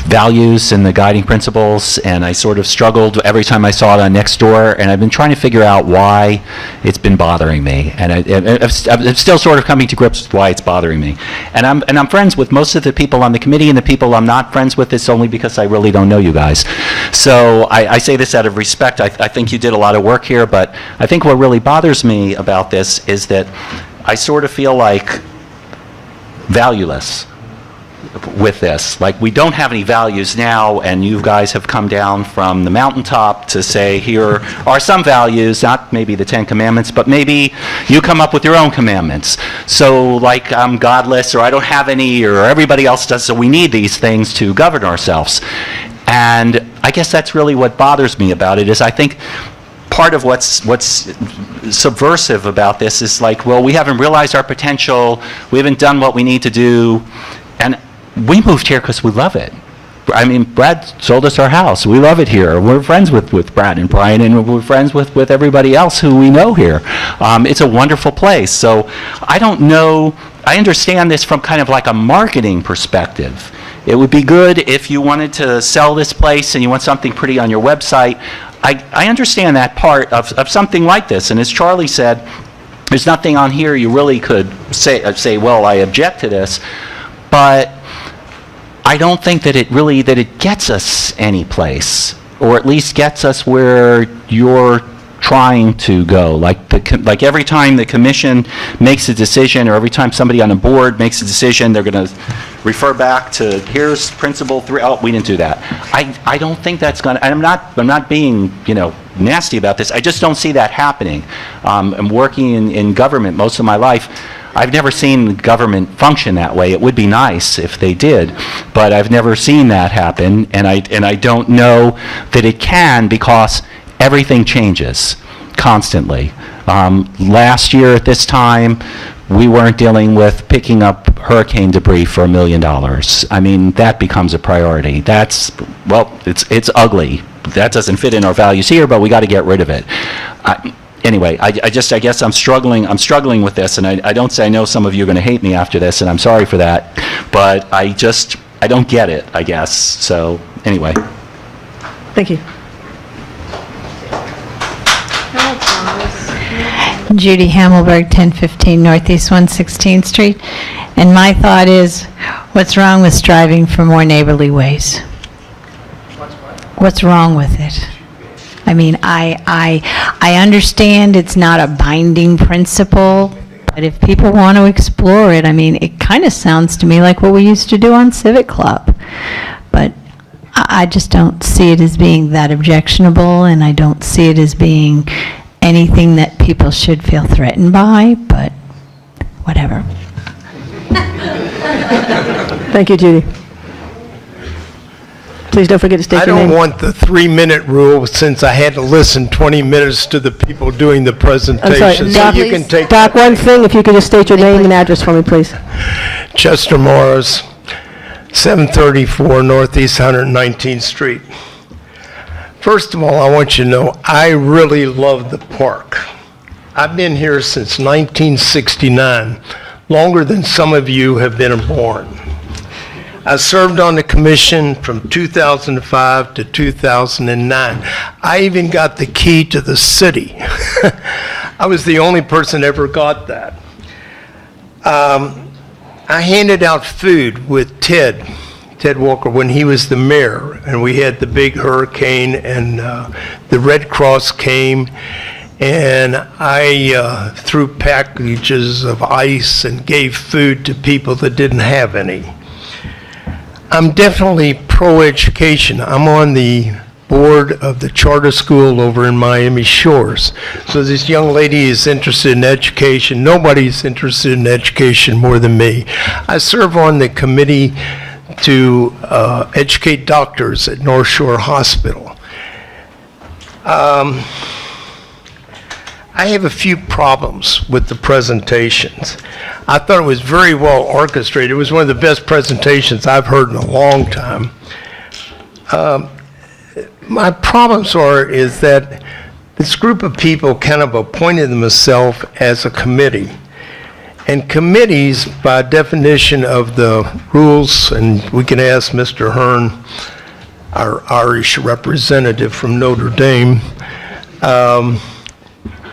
values and the guiding principles, and I sort of struggled every time I saw it on Nextdoor, and I've been trying to figure out why it's been bothering me, and I'm still sort of coming to grips with why it's bothering me. And I'm friends with most of the people on the committee, and the people I'm not friends with, it's only because I really don't know you guys. So I say this out of respect. I think you did a lot of work here, but I think what really bothers me about this is that I sort of feel like valueless with this. Like, we don't have any values now, and you guys have come down from the mountaintop to say, here are some values, not maybe the 10 Commandments, but maybe you come up with your own commandments. So, like, I'm godless, or I don't have any, or everybody else does, so we need these things to govern ourselves. And I guess that's really what bothers me about it, is I think part of what's subversive about this is like, well, we haven't realized our potential, we haven't done what we need to do, and we moved here because we love it. I mean, Brad sold us our house. We love it here. We're friends with Brad and Brian, and we're friends with everybody else who we know here. It's a wonderful place. So I don't know, I understand this from kind of like a marketing perspective. It would be good if you wanted to sell this place and you want something pretty on your website. I understand that part of something like this. And as Charlie said, there's nothing on here you really could say, well, I object to this. But I don't think that it gets us any place, or at least gets us where you're trying to go. Like every time the commission makes a decision, or every time somebody on the board makes a decision, they're going to refer back to, here's principle 3. Oh, we didn't do that. I don't think that's going to, and I'm not being, nasty about this. I just don't see that happening. I'm working in government most of my life. I've never seen government function that way. It would be nice if they did, but I've never seen that happen, and I don't know that it can, because everything changes constantly. Last year at this time, we weren't dealing with picking up hurricane debris for $1 million. I mean, that becomes a priority. It's ugly. That doesn't fit in our values here, but we got to get rid of it. Anyway, I guess I'm struggling with this, and I don't say I know some of you are going to hate me after this, and I'm sorry for that, but I don't get it, I guess. So, anyway. Thank you. Judy Hamelberg, 1015 Northeast 116th Street. And my thought is, what's wrong with striving for more neighborly ways? What's wrong with it? I mean, I understand it's not a binding principle, but if people want to explore it, I mean, it kind of sounds to me like what we used to do on Civic Club. But I just don't see it as being that objectionable, and I don't see it as being anything that people should feel threatened by, but whatever. Thank you, Judy. Please don't forget to state I your name. don't want the 3-minute rule since I had to listen 20 minutes to the people doing the I'm presentation. sorry, So you can take Doc, one thing, if you could just state your name and address for me, please. Chester Morris, 734 Northeast 119th Street. First of all, I want you to know, I really love the park. I've been here since 1969, longer than some of you have been born. I served on the commission from 2005 to 2009. I even got the key to the city. I was the only person ever got that. I handed out food with Ted Walker when he was the mayor, and we had the big hurricane, and the Red Cross came, and I threw packages of ice and gave food to people that didn't have any. I'm definitely pro-education. I'm on the board of the charter school over in Miami Shores. So this young lady is interested in education. Nobody's interested in education more than me. I serve on the committee to educate doctors at North Shore Hospital. I have a few problems with the presentations. I thought it was very well orchestrated. It was one of the best presentations I've heard in a long time. My problems is that this group of people kind of appointed themselves as a committee. And committees, by definition of the rules, and we can ask Mr. Hearn, our Irish representative from Notre Dame,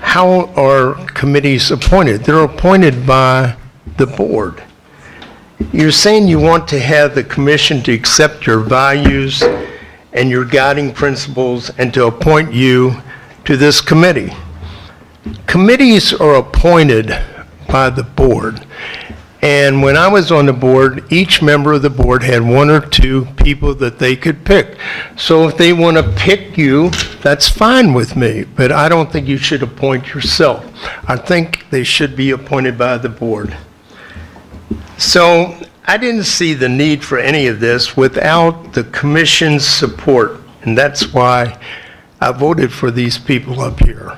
how are committees appointed? They're appointed by the board. You're saying you want to have the commission to accept your values and your guiding principles and to appoint you to this committee. Committees are appointed by the board. And when I was on the board, each member of the board had one or two people that they could pick. So if they want to pick you, that's fine with me, but I don't think you should appoint yourself. I think they should be appointed by the board. So I didn't see the need for any of this without the commission's support, and that's why I voted for these people up here.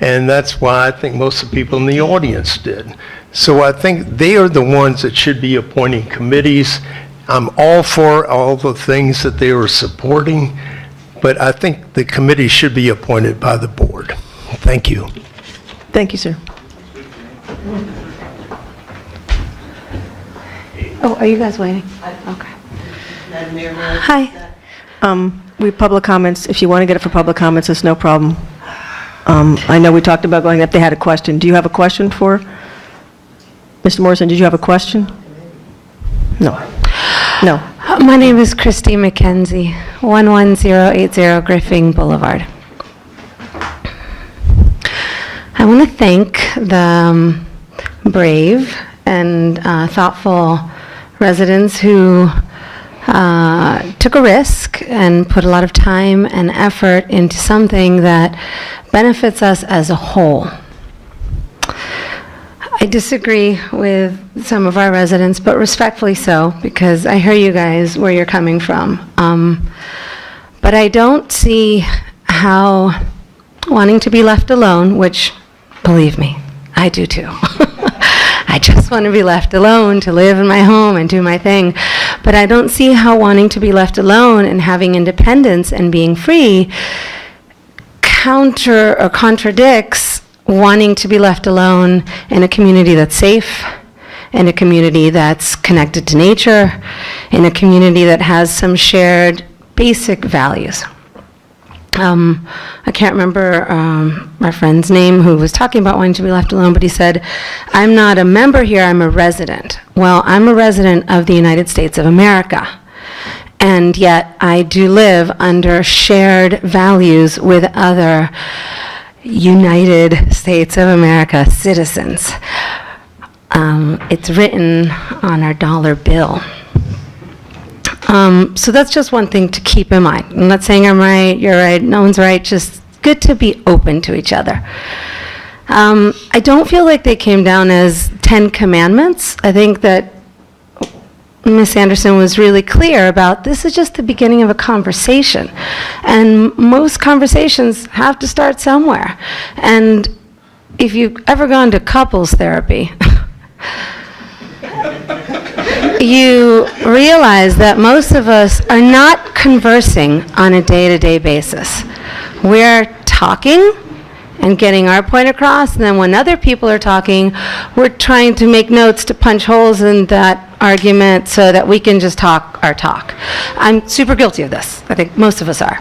And that's why I think most of the people in the audience did. So I think they are the ones that should be appointing committees. I'm all for all the things that they are supporting, but I think the committee should be appointed by the board. Thank you. Thank you, sir. Oh, are you guys waiting? Okay. Hi. We have public comments. If you want to get it for public comments, it's no problem. I know we talked about going if they had a question. Do you have a question for Mr. Morrison? Did you have a question? No. No. My name is Christy McKenzie, 11080 Griffin Boulevard. I want to thank the brave and thoughtful residents who took a risk and put a lot of time and effort into something that benefits us as a whole. I disagree with some of our residents, but respectfully so, because I hear you guys where you're coming from. But I don't see how wanting to be left alone, which, believe me, I do too. I just want to be left alone to live in my home and do my thing. But I don't see how wanting to be left alone and having independence and being free counter or contradicts wanting to be left alone in a community that's safe, in a community that's connected to nature, in a community that has some shared basic values. I can't remember our friend's name who was talking about wanting to be left alone, but he said, I'm not a member here, I'm a resident. Well, I'm a resident of the United States of America, and yet I do live under shared values with other United States of America citizens. It's written on our dollar bill. So that's just one thing to keep in mind. I'm not saying I'm right, you're right, no one's right, just good to be open to each other. I don't feel like they came down as 10 commandments. I think that Ms. Anderson was really clear about this is just the beginning of a conversation. And most conversations have to start somewhere. And if you've ever gone to couples therapy, you realize that most of us are not conversing on a day-to-day basis. We're talking and getting our point across, and then when other people are talking, we're trying to make notes to punch holes in that argument so that we can just talk our talk. I'm super guilty of this. I think most of us are.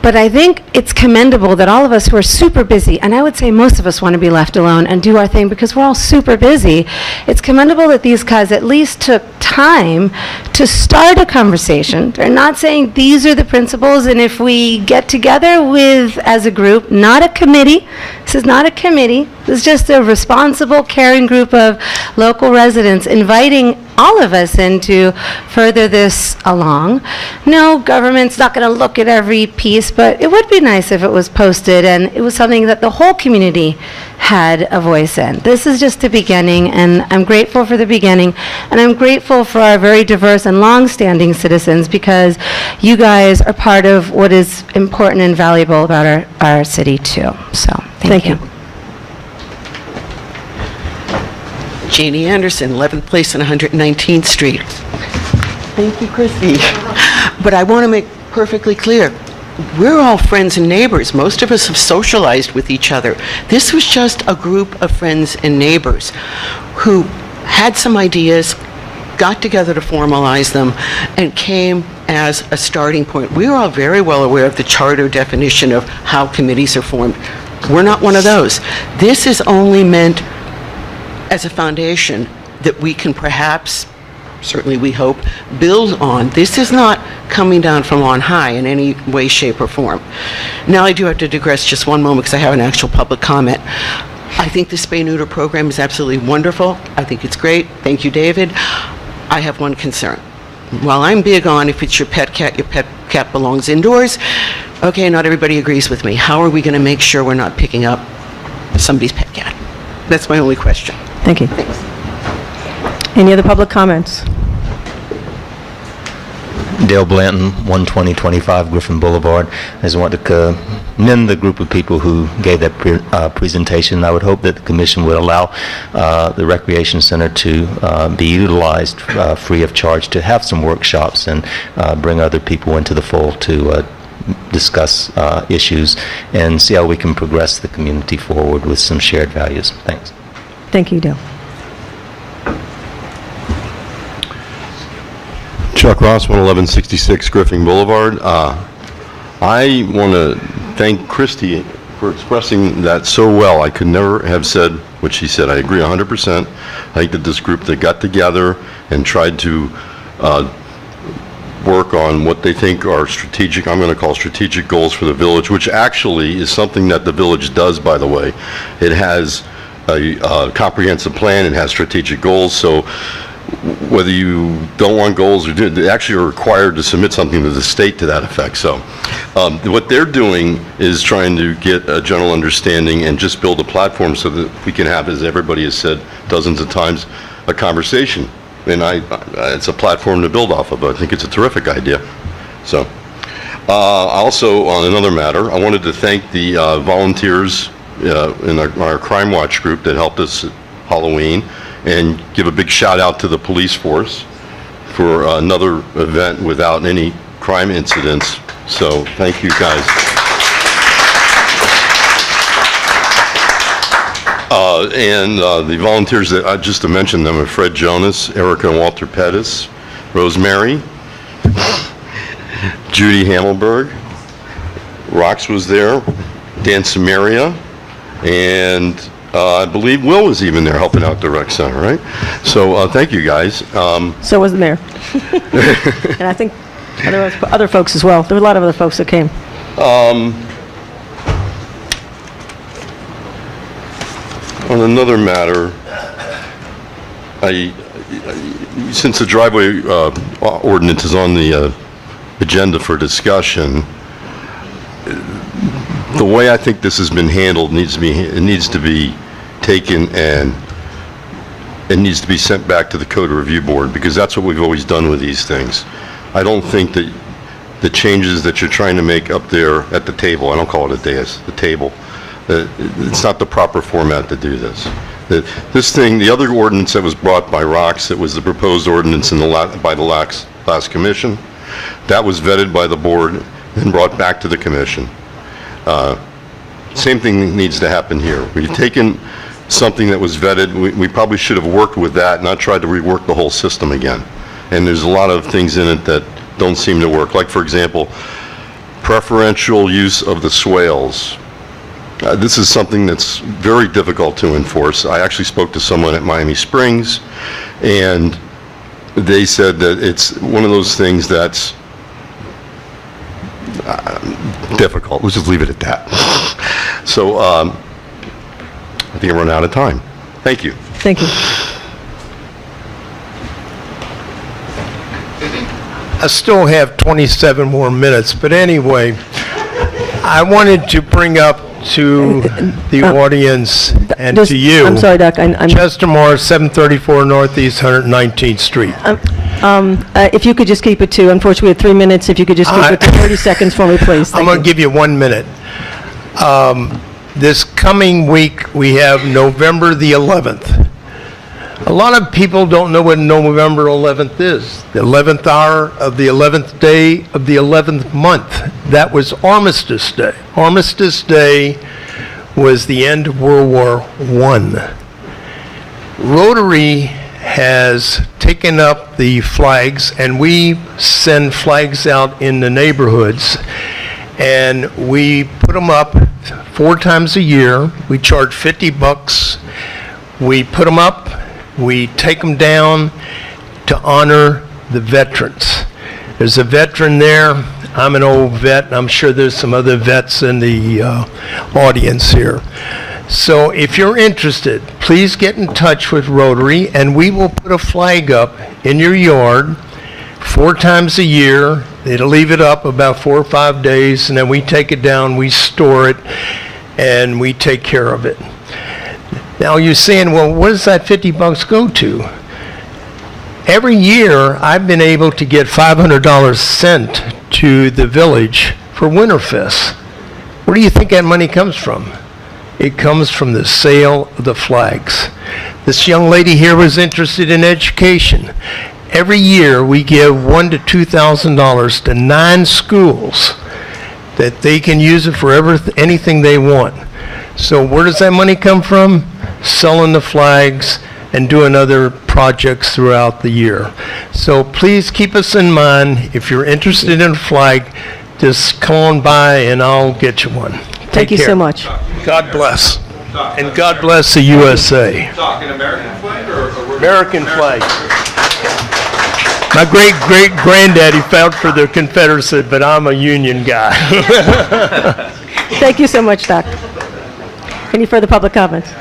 But I think it's commendable that all of us who are super busy, and I would say most of us want to be left alone and do our thing because we're all super busy. It's commendable that these guys at least took time to start a conversation. They're not saying these are the principles, and if we get together with, as a group, not a committee, this is not a committee, this is just a responsible, caring group of local residents inviting all of us in to further this along. No, government's not going to look at every piece, but it would be nice if it was posted and it was something that the whole community had a voice in. This is just the beginning, and I'm grateful for the beginning, and I'm grateful for our very diverse and long-standing citizens because you guys are part of what is important and valuable about our city too. So, thank you. Janie Anderson, 11th Place and 119th Street. Thank you, Christy. But I want to make perfectly clear, we're all friends and neighbors. Most of us have socialized with each other. This was just a group of friends and neighbors who had some ideas, got together to formalize them, and came as a starting point. We are all very well aware of the charter definition of how committees are formed. We're not one of those. This is only meant as a foundation that we can perhaps, certainly we hope, build on. This is not coming down from on high in any way, shape, or form. Now I do have to digress just one moment because I have an actual public comment. I think the spay-neuter program is absolutely wonderful. I think it's great. Thank you, David. I have one concern. While I'm big on if it's your pet cat belongs indoors, okay, not everybody agrees with me. How are we going to make sure we're not picking up somebody's pet cat? That's my only question. Thank you. Thanks. Any other public comments? Dale Blanton, 12025 Griffin Boulevard. I just want to commend the group of people who gave that presentation. I would hope that the commission would allow the recreation center to be utilized free of charge to have some workshops and bring other people into the fold to discuss issues and see how we can progress the community forward with some shared values. Thanks. Thank you, Dale. Chuck Ross, 1166 Griffin Boulevard. I want to thank Christy for expressing that so well. I could never have said what she said. I agree 100%. I think that this group that got together and tried to work on what they think are strategic, I'm going to call strategic goals for the village, which actually is something that the village does, by the way. It has a comprehensive plan, it has strategic goals, so whether you don't want goals or do, they actually are required to submit something to the state to that effect. So what they're doing is trying to get a general understanding and just build a platform so that we can have, as everybody has said dozens of times, a conversation. And it's a platform to build off of. I think it's a terrific idea. So also on another matter, I wanted to thank the volunteers in our Crime Watch group that helped us at Halloween, and give a big shout out to the police force for another event without any crime incidents. So thank you guys. And the volunteers that I just to mention them are Fred Jonas, Erica and Walter Pettis, Rosemary, Judy Hamelberg, Rox was there, Dan Samaria, and I believe Will was even there helping out the rec center, right? So thank you guys. So was the mayor. And I think there was other folks as well. There were a lot of other folks that came. On another matter, since the driveway ordinance is on the agenda for discussion, the way I think this has been handled needs to be taken and and needs to be sent back to the Code Review Board, because that's what we've always done with these things. I don't think that the changes that you're trying to make up there at the table, I don't call it a dais, the table, it's not the proper format to do this. This thing, the other ordinance that was brought by ROX, that was the proposed ordinance by the last commission, that was vetted by the board and brought back to the commission. Same thing needs to happen here. We've taken something that was vetted, we probably should have worked with that, not tried to rework the whole system again. And there's a lot of things in it that don't seem to work. Like, for example, preferential use of the swales. This is something that's very difficult to enforce. I actually spoke to someone at Miami Springs, and they said that it's one of those things that's difficult. Let's just leave it at that. So I think I run out of time. Thank you. Thank you. I still have 27 more minutes, but anyway, I wanted to bring up to the audience and to you. I'm sorry, Doc. Chester Morris, 734 Northeast 119th Street. If you could just keep it to, unfortunately, we have 3 minutes. If you could just keep it to 30 seconds for me, please. I'm going to give you 1 minute. This coming week, we have November the 11th. A lot of people don't know what November 11th is. The 11th hour of the 11th day of the 11th month. That was Armistice Day. Armistice Day was the end of World War I. Rotary has taken up the flags, and we send flags out in the neighborhoods, and we put them up 4 times a year. We charge $50. We put them up. We take them down to honor the veterans. There's a veteran there. I'm an old vet, and I'm sure there's some other vets in the audience here. So if you're interested, please get in touch with Rotary, and we will put a flag up in your yard 4 times a year. They'll leave it up about 4 or 5 days, and then we take it down, we store it, and we take care of it. Now you're saying, well, what does that $50 go to? Every year, I've been able to get $500 sent to the village for Winterfest. Where do you think that money comes from? It comes from the sale of the flags. This young lady here was interested in education. Every year, we give $1,000 to $2,000 to 9 schools that they can use it for anything they want. So where does that money come from? Selling the flags and doing other projects throughout the year. So please keep us in mind. If you're interested in a flag, just come on by and I'll get you one. Thank you so much. God bless. And God bless the USA. An American flag or American flag. My great-great-granddaddy fought for the Confederacy, but I'm a Union guy. Thank you so much, Doc. Any further public comments?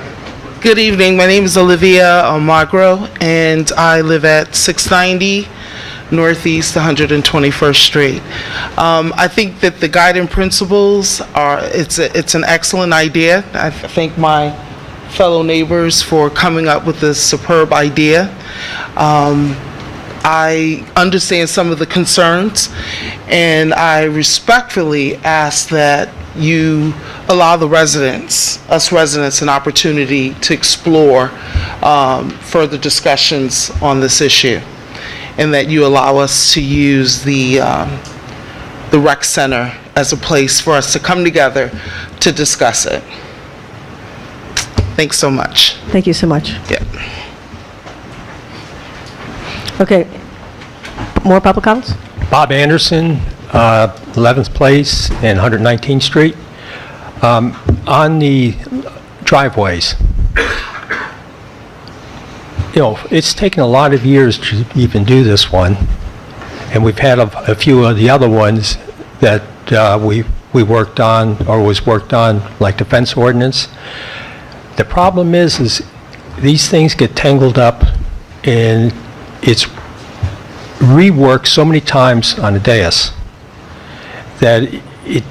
Good evening. My name is Olivia Magro, and I live at 690 Northeast 121st Street. I think that the guiding principles it's an excellent idea. I thank my fellow neighbors for coming up with this superb idea. I understand some of the concerns, and I respectfully ask that you allow the us residents, an opportunity to explore further discussions on this issue, and that you allow us to use the rec center as a place for us to come together to discuss it. Thanks so much. Thank you so much. Yeah. Okay. More public comments? Bob Anderson, 11th Place and 119th Street. On the driveways, it's taken a lot of years to even do this one, and we've had a few of the other ones that we worked on or was worked on, like the fence ordinance. The problem is these things get tangled up, and it's reworked so many times on a dais that it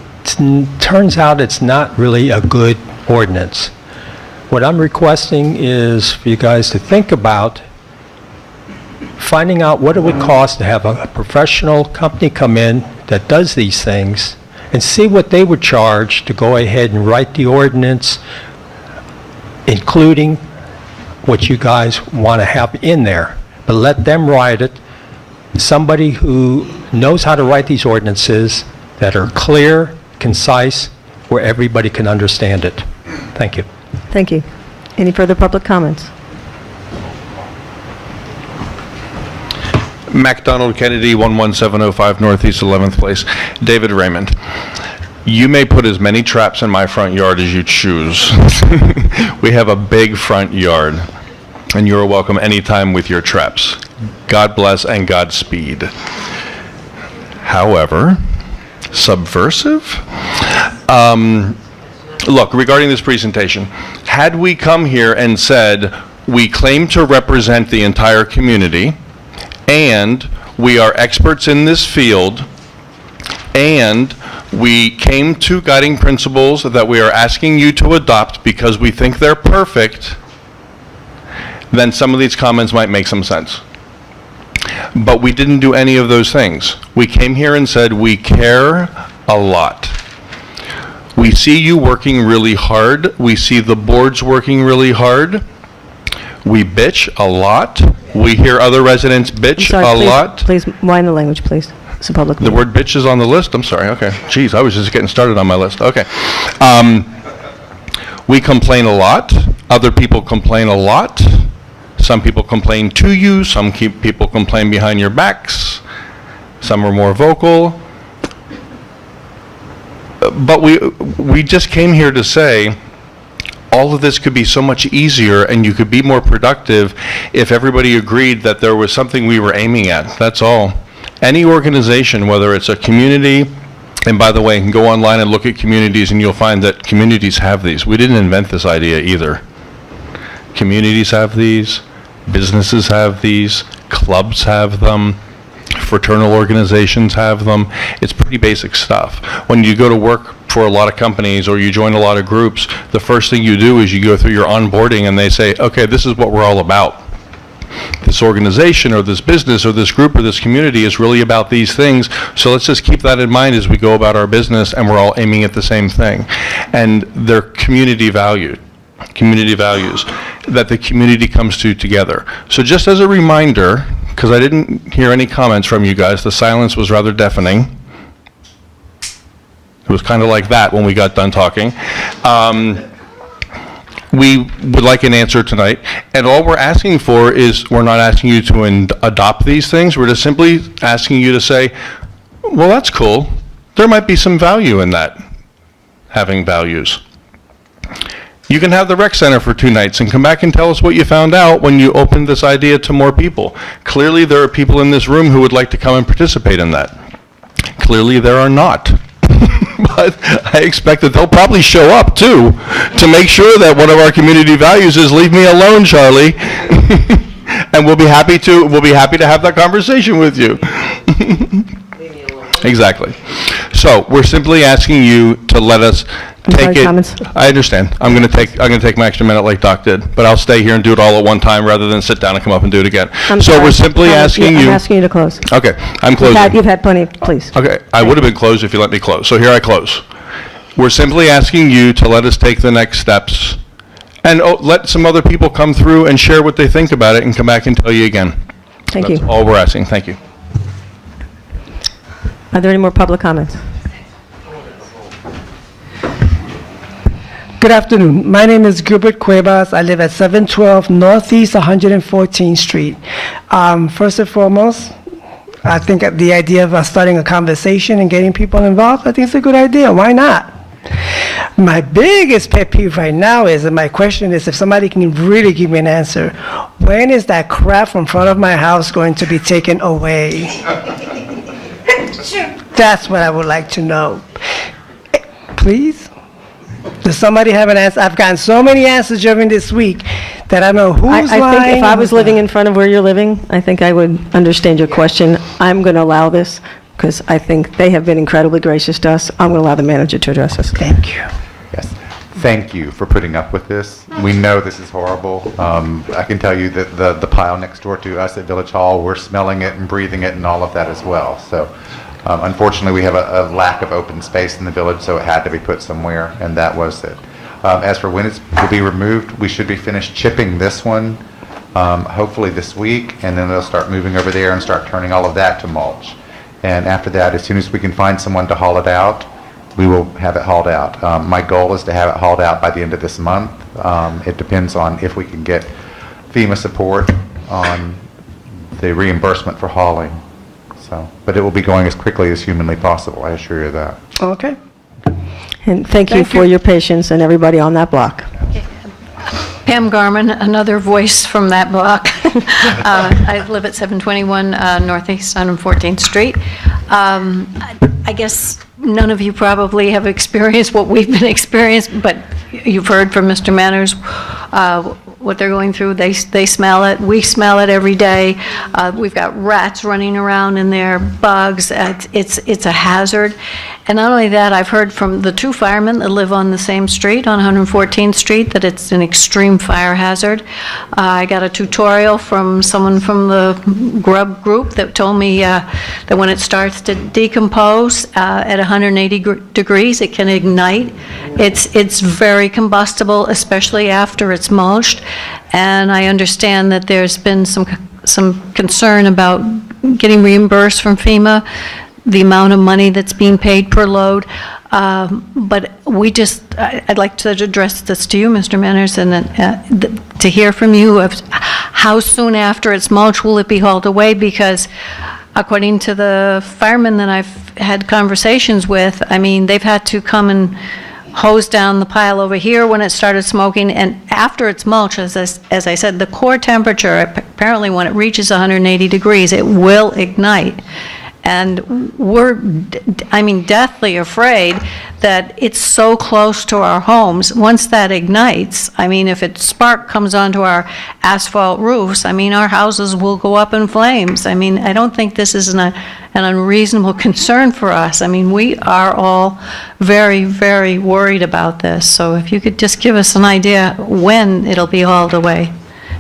turns out it's not really a good ordinance. What I'm requesting is for you guys to think about finding out what it would cost to have a professional company come in that does these things and see what they would charge to go ahead and write the ordinance, including what you guys want to have in there. But let them write it. Somebody who knows how to write these ordinances that are clear, concise, where everybody can understand it. Thank you. Thank you. Any further public comments? MacDonald Kennedy, 11705 Northeast 11th Place. David Raymond. You may put as many traps in my front yard as you choose. We have a big front yard, and you're welcome anytime with your traps. God bless and Godspeed. However, subversive? Look, regarding this presentation, had we come here and said, we claim to represent the entire community, and we are experts in this field, and we came to guiding principles that we are asking you to adopt because we think they're perfect, then some of these comments might make some sense. But we didn't do any of those things. We came here and said we care a lot. We see you working really hard. We see the boards working really hard. We bitch a lot. We hear other residents bitch a lot. Please, wind the language, please. It's a public The meeting. word bitch is on the list? I'm sorry, okay. Jeez, I was just getting started on my list, okay. We complain a lot. Other people complain a lot. Some people complain to you. Some people complain behind your backs. Some are more vocal. But we just came here to say, all of this could be so much easier and you could be more productive if everybody agreed that there was something we were aiming at. That's all. Any organization, whether it's a community, and by the way, you can go online and look at communities and you'll find that communities have these. We didn't invent this idea either. Communities have these, businesses have these, clubs have them, fraternal organizations have them. It's pretty basic stuff. When you go to work for a lot of companies or you join a lot of groups, the first thing you do is you go through your onboarding and they say, okay, this is what we're all about. This organization or this business or this group or this community is really about these things, so let's just keep that in mind as we go about our business, and we're all aiming at the same thing. And they're community values that the community comes to together. So just as a reminder, because I didn't hear any comments from you guys, the silence was rather deafening. It was kind of like that when we got done talking. We would like an answer tonight, and all we're asking for is, we're not asking you to adopt these things, we're just simply asking you to say, well, that's cool. There might be some value in that, having values. You can have the rec center for 2 nights and come back and tell us what you found out when you opened this idea to more people. Clearly there are people in this room who would like to come and participate in that. Clearly there are not. But I expect that they'll probably show up too, to make sure that one of our community values is leave me alone, Charlie. And we'll be happy to have that conversation with you. Exactly. So we're simply asking you to let us take it. Comments? I understand. I'm going to take my extra minute like Doc did, but I'll stay here and do it all at one time rather than sit down and come up and do it again. So we're simply asking you. I'm asking you to close. Okay, I'm closing. You've had plenty, please. Okay, I would have been closed if you let me close. So here I close. We're simply asking you to let us take the next steps and let some other people come through and share what they think about it and come back and tell you again. Thank you. That's all we're asking. Thank you. Are there any more public comments? Good afternoon. My name is Gilbert Cuevas. I live at 712 Northeast 114th Street. First and foremost, I think the idea of us starting a conversation and getting people involved, I think it's a good idea. Why not? My biggest pet peeve right now is, and my question is, if somebody can really give me an answer, when is that crap from front of my house going to be taken away? That's what I would like to know. Please? Does somebody have an answer? I've gotten so many answers during this week that I don't know who's lying. I think if I was living in front of where you're living, I think I would understand your question. I'm going to allow this because I think they have been incredibly gracious to us. I'm going to allow the manager to address us. Thank you. Yes. thank you for putting up with this. We know this is horrible. I can tell you that the pile next door to us at Village Hall, we're smelling it and breathing it and all of that as well. So unfortunately, we have a lack of open space in the village, so it had to be put somewhere, and that was it. As for when it will be removed, we should be finished chipping this one hopefully this week, and then they'll start moving over there and start turning all of that to mulch. And after that, as soon as we can find someone to haul it out, we will have it hauled out. My goal is to have it hauled out by the end of this month. It depends on if we can get FEMA support on the reimbursement for hauling. So, but it will be going as quickly as humanly possible, I assure you that. Okay. And thank you for your patience and everybody on that block. Pam Garman, another voice from that block. I live at 721 Northeast 114th Street. I guess none of you probably have experienced what we've been experiencing, but you've heard from Mr. Manners what they're going through. They smell it. We smell it every day. We've got rats running around in there, bugs. It's a hazard. And not only that, I've heard from the two firemen that live on the same street, on 114th Street, that it's an extreme fire hazard. I got a tutorial from someone from the Grub group that told me that when it starts to decompose at 180 degrees, it can ignite. It's very combustible, especially after it's mulched. And I understand that there's been some concern about getting reimbursed from FEMA, the amount of money that's being paid per load. But I'd like to address this to you, Mr. Manners, and to hear from you of how soon after it's mulched will it be hauled away, because according to the firemen that I've had conversations with, I mean, they've had to come and hose down the pile over here when it started smoking, and after it's mulched, as I said, the core temperature, apparently when it reaches 180 degrees, it will ignite. And we're, deathly afraid that it's so close to our homes. Once that ignites, if spark comes onto our asphalt roofs, our houses will go up in flames. I don't think this is an unreasonable concern for us. We are all very, very worried about this. So if you could just give us an idea when it'll be hauled away,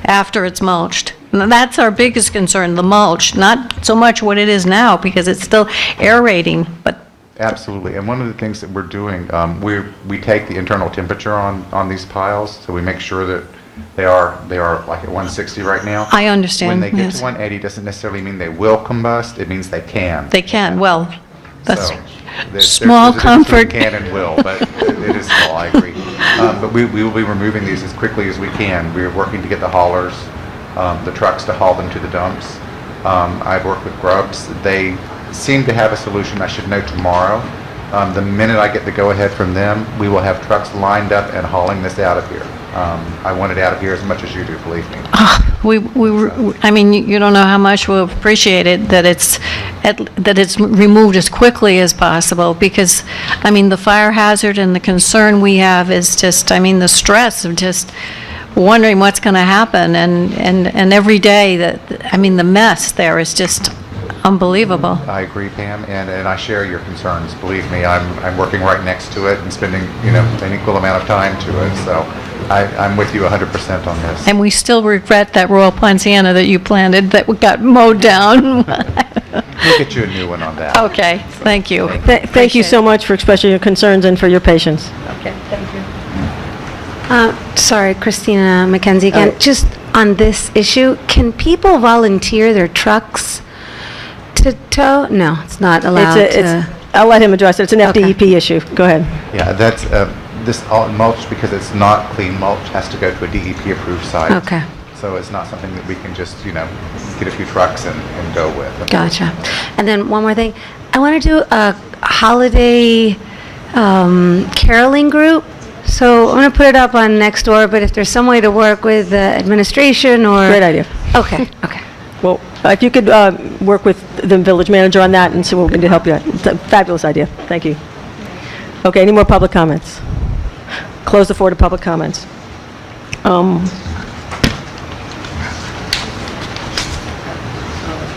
after it's mulched. And that's our biggest concern, the mulch, not so much what it is now, because it's still aerating, but... Absolutely, and one of the things that we're doing, we take the internal temperature on these piles, so we make sure that they are like at 160 right now. I understand, When they get yes. to 180, doesn't necessarily mean they will combust, it means they can. They can, well, that's So, small there's a difference between comfort. Can and will, but it is small, I agree. But we will be removing these as quickly as we can. We are working to get the haulers, the trucks to haul them to the dumps. I've worked with Grubs. They seem to have a solution. I should know tomorrow. The minute I get the go-ahead from them, we will have trucks lined up and hauling this out of here. I want it out of here as much as you do, believe me. You don't know how much we'll appreciate it that it's removed as quickly as possible, because the fire hazard and the concern we have is just the stress of just wondering what's going to happen, and every day the mess there is just unbelievable. I agree, Pam, and I share your concerns. Believe me, I'm working right next to it and spending an equal amount of time to it. So I'm with you 100% on this. And we still regret that Royal Poinciana that you planted that got mowed down. We'll get you a new one on that. Okay, thank you. Thank you so much for expressing your concerns and for your patience. Okay, thank you. Sorry, Christina McKenzie again. Just on this issue, can people volunteer their trucks to tow? No, it's not allowed I'll let him address it. It's an FDEP issue. Go ahead. Yeah, that's this mulch, because it's not clean mulch, has to go to a DEP-approved site. Okay. So it's not something that we can just, get a few trucks and go with. Gotcha. And then one more thing. I want to do a holiday caroling group. So I'm going to put it up on Nextdoor, but if there's some way to work with the administration or... Great idea. Okay. Well, if you could work with the village manager on that and see what we can do to help you out. It's a fabulous idea. Thank you. Okay, any more public comments? Close the floor to public comments.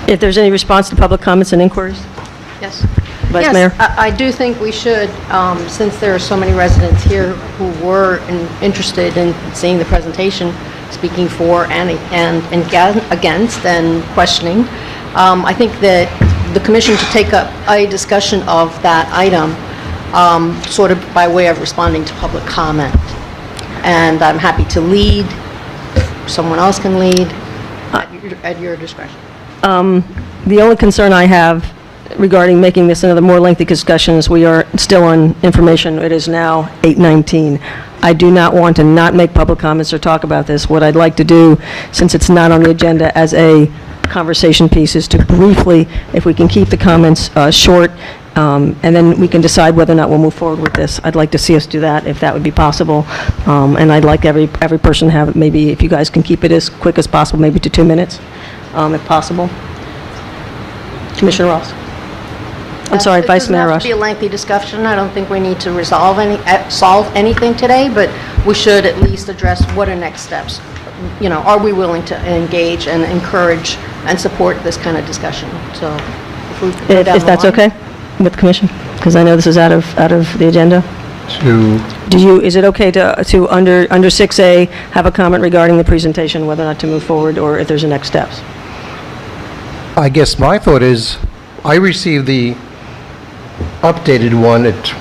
If there's any response to public comments and inquiries? Yes. Vice Mayor? Yes, I do think we should, since there are so many residents here who were interested in seeing the presentation, speaking for and against and questioning. I think that the commission should take up a discussion of that item, sort of by way of responding to public comment. And I'm happy to lead. Someone else can lead at your discretion. The only concern I have regarding making this another more lengthy discussion is we are still on information. It is now 8:19. I do not want to not make public comments or talk about this. What I'd like to do, since it's not on the agenda as a conversation piece, is to briefly, if we can keep the comments short, and then we can decide whether or not we'll move forward with this. I'd like to see us do that, if that would be possible. And I'd like every person to have, maybe if you guys can keep it as quick as possible, maybe to 2 minutes, if possible. Commissioner Ross. I'm sorry, Vice Mayor Rush. It doesn't have to be a lengthy discussion. I don't think we need to solve anything today, but we should at least address what are next steps. You know, are we willing to engage and encourage and support this kind of discussion? So if we go down If the that's line. okay with the commission, because I know this is out of the agenda. Is it okay to under 6A, have a comment regarding the presentation, whether or not to move forward, or if there's a next steps? I guess my thought is, I received the updated one at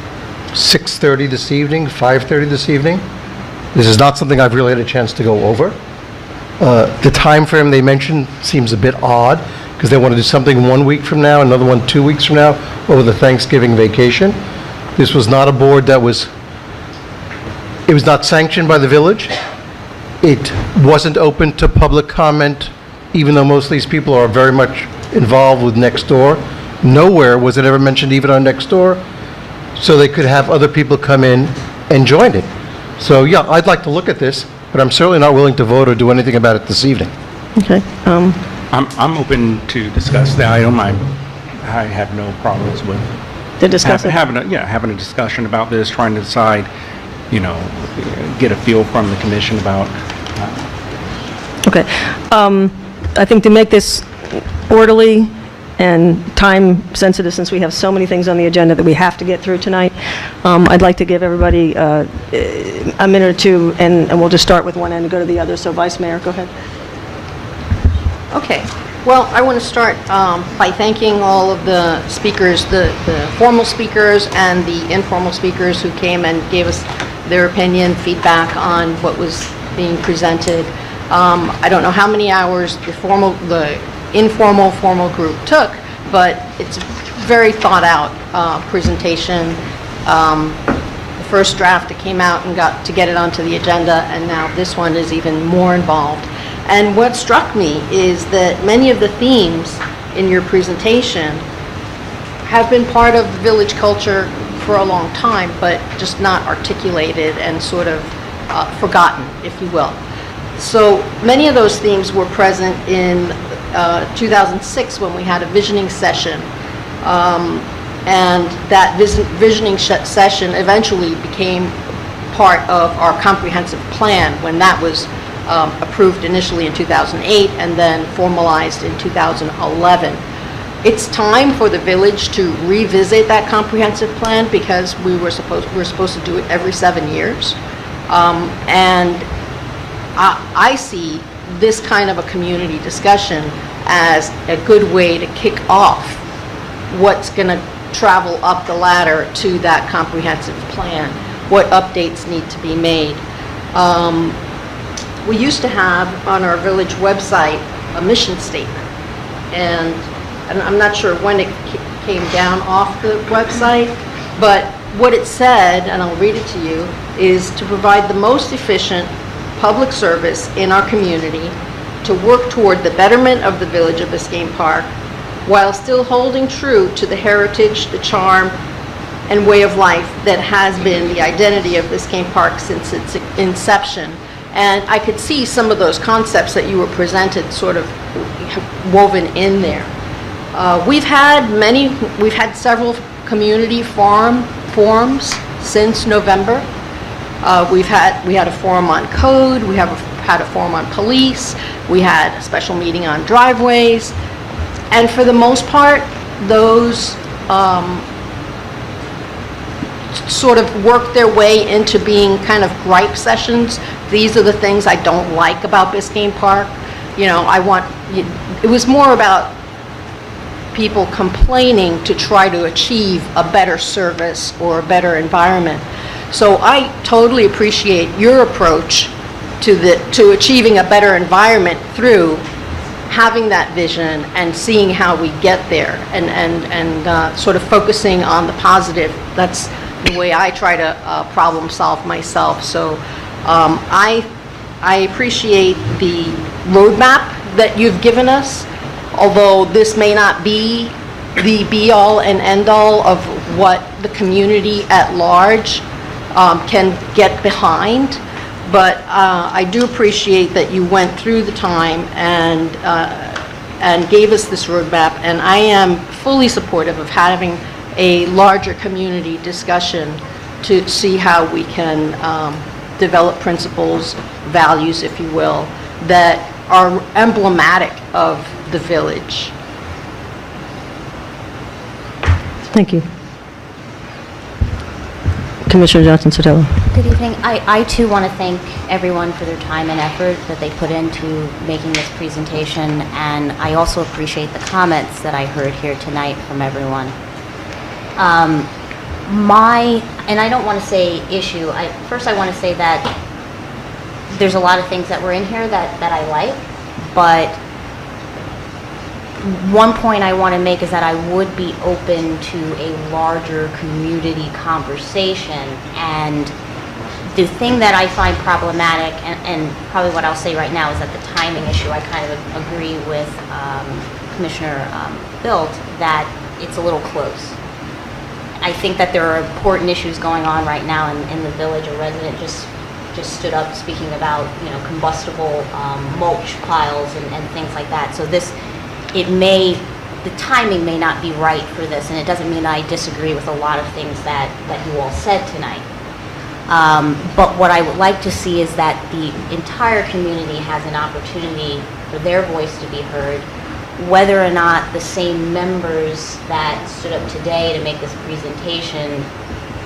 6:30 this evening, 5:30 this evening. This is not something I've really had a chance to go over. The time frame they mentioned seems a bit odd, because they want to do something 1 week from now, another one 2 weeks from now, over the Thanksgiving vacation. This was not a board that was, it was not sanctioned by the village. It wasn't open to public comment, even though most of these people are very much involved with Nextdoor. Nowhere was it ever mentioned even on Nextdoor, so they could have other people come in and join it. So yeah, I'd like to look at this, but I'm certainly not willing to vote or do anything about it this evening. Okay. I'm open to discuss the item. I have no problems with To discuss it? having a discussion about this, trying to decide, get a feel from the commission about. Okay. I think to make this orderly and time-sensitive, since we have so many things on the agenda that we have to get through tonight, I'd like to give everybody a minute or two, and we'll just start with one end and go to the other. So Vice Mayor, go ahead. Okay. Well, I want to start by thanking all of the speakers, the formal speakers and the informal speakers who came and gave us their opinion, feedback on what was being presented. I don't know how many hours the informal, formal group took, but it's a very thought-out presentation. The first draft that came out and got to get it onto the agenda, and now this one is even more involved. And what struck me is that many of the themes in your presentation have been part of village culture for a long time, but just not articulated and sort of forgotten, if you will. So many of those themes were present in 2006 when we had a visioning session. And that visioning session eventually became part of our comprehensive plan when that was approved initially in 2008 and then formalized in 2011. It's time for the village to revisit that comprehensive plan because we're supposed to do it every 7 years. And I see this kind of a community discussion as a good way to kick off what's going to travel up the ladder to that comprehensive plan, what updates need to be made. We used to have on our village website a mission statement, and I'm not sure when it came down off the website, but what it said, and I'll read it to you, is to provide the most efficient public service in our community, to work toward the betterment of the village of Biscayne Park, while still holding true to the heritage, the charm, and way of life that has been the identity of Biscayne Park since its inception. And I could see some of those concepts that you were presented sort of woven in there. We've had several community forums since November. We had a forum on code, we had a forum on police, we had a special meeting on driveways, and for the most part, those sort of work their way into being kind of gripe sessions. These are the things I don't like about Biscayne Park. You know, it was more about people complaining to try to achieve a better service or a better environment. So I totally appreciate your approach to achieving a better environment through having that vision and seeing how we get there, and sort of focusing on the positive. That's the way I try to problem solve myself. So I appreciate the roadmap that you've given us, although this may not be the be-all and end-all of what the community at large can get behind. But I do appreciate that you went through the time and gave us this roadmap, and I am fully supportive of having a larger community discussion to see how we can develop principles, values, if you will, that are emblematic of the village. Thank you. Commissioner Johnson-Sotelo. Good evening. I too want to thank everyone for their time and effort that they put into making this presentation, and I also appreciate the comments that I heard here tonight from everyone. And I don't want to say issue, first I want to say that there's a lot of things that were in here that I like, but one point I want to make is that I would be open to a larger community conversation. And the thing that I find problematic, and probably what I'll say right now, is that the timing issue, I kind of agree with Commissioner Bilt that it's a little close. I think that there are important issues going on right now in the village. A resident just stood up speaking about, you know, combustible mulch piles and things like that. So the timing may not be right for this, and it doesn't mean I disagree with a lot of things that you all said tonight. But what I would like to see is that the entire community has an opportunity for their voice to be heard, whether or not the same members that stood up today to make this presentation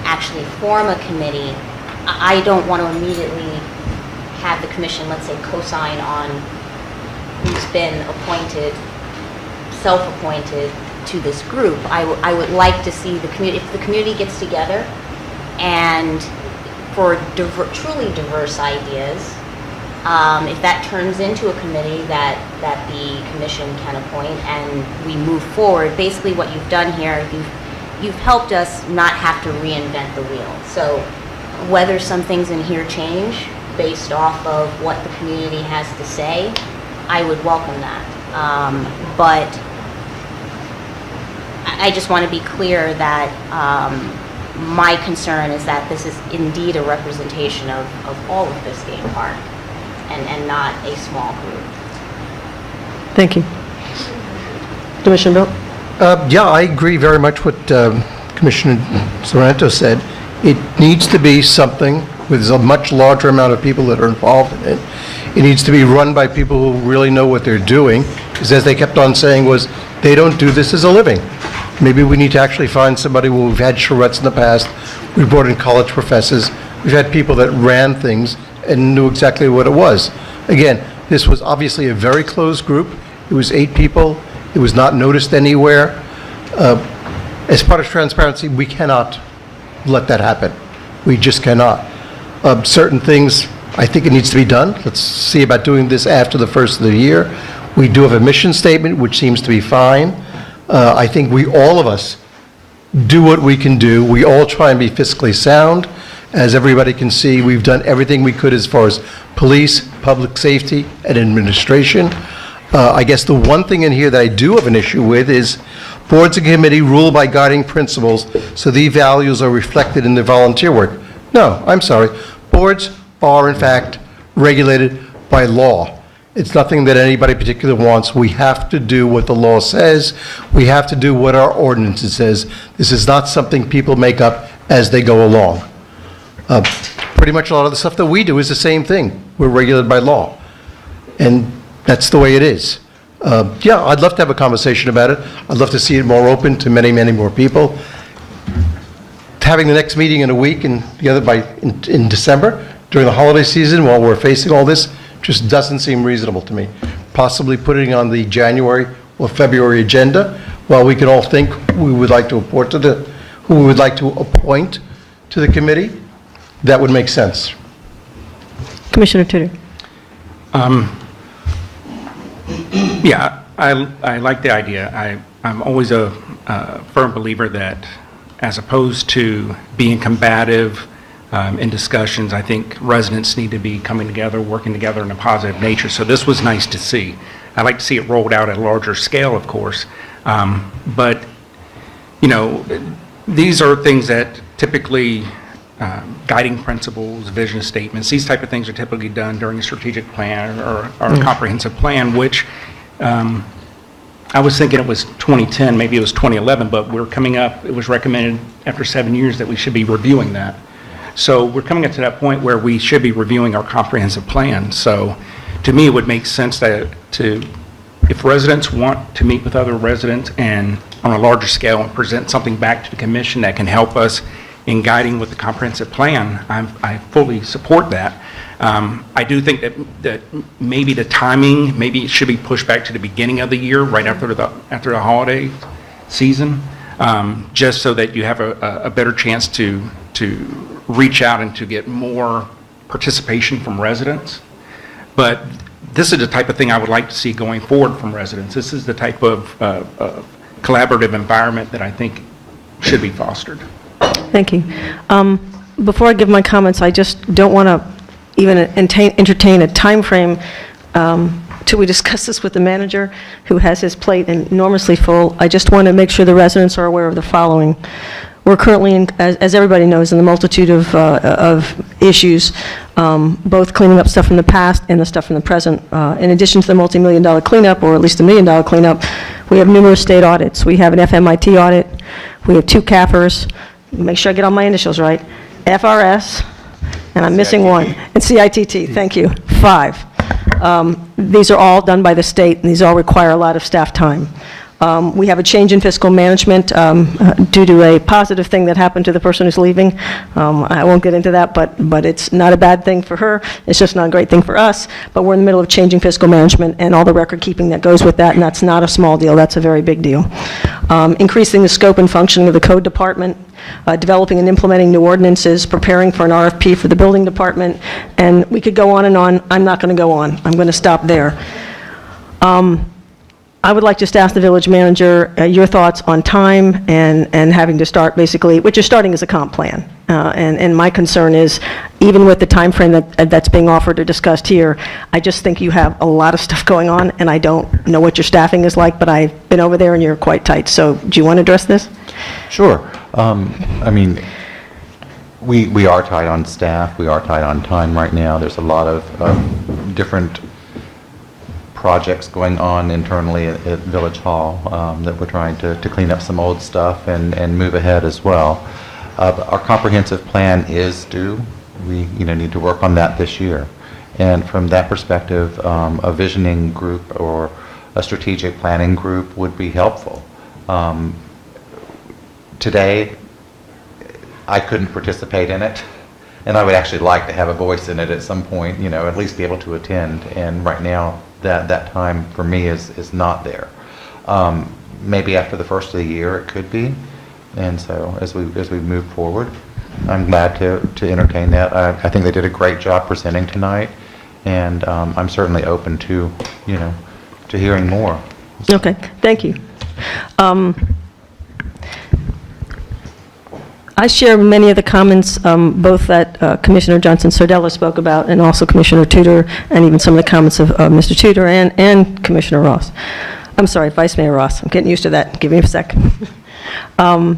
actually form a committee. I don't want to immediately have the commission, let's say, co-sign on who's been appointed, self-appointed to this group. I would like to see the community, if the community gets together and for truly diverse ideas, if that turns into a committee that the commission can appoint and we move forward, basically what you've done here, you've helped us not have to reinvent the wheel. So whether some things in here change based off of what the community has to say, I would welcome that. But I just want to be clear that my concern is that this is indeed a representation of all of Biscayne Park and not a small group. Thank you. Commissioner Bilt? Yeah, I agree very much what Commissioner Sorrento said. It needs to be something with a much larger amount of people that are involved in it. It needs to be run by people who really know what they're doing, because as they kept on saying was, they don't do this as a living. Maybe we need to actually find somebody. We've had charrettes in the past. We brought in college professors. We've had people that ran things and knew exactly what it was. Again, this was obviously a very closed group. It was 8 people. It was not noticed anywhere. As part of transparency, we cannot let that happen. We just cannot. Certain things, I think it needs to be done. Let's see about doing this after the first of the year. We do have a mission statement, which seems to be fine. I think all of us do what we can do. We all try and be fiscally sound. As everybody can see, we've done everything we could as far as police, public safety, and administration. I guess the one thing in here that I do have an issue with is boards and committee rule by guiding principles, so these values are reflected in their volunteer work. No, I'm sorry. Boards are, in fact, regulated by law. It's nothing that anybody particularly wants. We have to do what the law says. We have to do what our ordinance says. This is not something people make up as they go along. Pretty much a lot of the stuff that we do is the same thing. We're regulated by law. And that's the way it is. Yeah, I'd love to have a conversation about it. I'd love to see it more open to many, many more people. To having the next meeting in a week and together in December, during the holiday season, while we're facing all this, just doesn't seem reasonable to me. Possibly putting on the January or February agenda, while we can all think we would like to report to who we would like to appoint to the committee, that would make sense. Commissioner Tudor. Yeah, I like the idea. I'm always a firm believer that as opposed to being combative in discussions, I think residents need to be coming together, working together in a positive nature. So this was nice to see. I'd like to see it rolled out at a larger scale, of course. But, you know, these are things that typically guiding principles, vision statements, these type of things are typically done during a strategic plan or a comprehensive plan, which I was thinking it was 2010, maybe it was 2011, but we're coming up, it was recommended after 7 years that we should be reviewing that. So we're coming up to that point where we should be reviewing our comprehensive plan. So to me, it would make sense that if residents want to meet with other residents and on a larger scale and present something back to the commission that can help us in guiding with the comprehensive plan, I fully support that. I do think that maybe the timing, maybe it should be pushed back to the beginning of the year, right after the holiday season, just so that you have a better chance to reach out and to get more participation from residents. But this is the type of thing I would like to see going forward from residents. This is the type of collaborative environment that I think should be fostered. Thank you. Before I give my comments, I just don't want to even entertain a time frame till we discuss this with the manager, who has his plate enormously full. I just want to make sure the residents are aware of the following. We're currently, as everybody knows, in the multitude of issues, both cleaning up stuff from the past and the stuff from the present. In addition to the multi-million-dollar cleanup, or at least $1 million cleanup, we have numerous state audits. We have an FMIT audit. We have 2 CAFRs. Make sure I get all my initials right. FRS, and I'm missing one. And CITT, thank you. 5. These are all done by the state, and these all require a lot of staff time. We have a change in fiscal management due to a positive thing that happened to the person who's leaving. I won't get into that, but it's not a bad thing for her. It's just not a great thing for us. But we're in the middle of changing fiscal management and all the record keeping that goes with that, and that's not a small deal. That's a very big deal. Increasing the scope and functioning of the code department, developing and implementing new ordinances, preparing for an RFP for the building department, and we could go on and on. I'm not going to go on. I'm going to stop there. I would like just to ask the village manager your thoughts on time and having to start basically, what you're starting is a comp plan. And my concern is, even with the time frame that's being offered or discussed here, I just think you have a lot of stuff going on, and I don't know what your staffing is like, but I've been over there and you're quite tight. So do you want to address this? Sure. I mean, we are tight on staff. We are tight on time right now. There's a lot of different projects going on internally at Village Hall that we're trying to clean up some old stuff and move ahead as well. Our comprehensive plan is due. We need to work on that this year. And from that perspective, a visioning group or a strategic planning group would be helpful. Today, I couldn't participate in it, and I would actually like to have a voice in it at some point, at least be able to attend. And right now, that time for me is not there. Maybe after the first of the year it could be, and so as we move forward, I'm glad to entertain that. I think they did a great job presenting tonight, and I'm certainly open to to hearing more. Okay, thank you. I share many of the comments, both that Commissioner Johnson-Sardella spoke about, and also Commissioner Tudor, and even some of the comments of Mr. Tudor and Commissioner Ross. I'm sorry, Vice Mayor Ross. I'm getting used to that. Give me a sec. My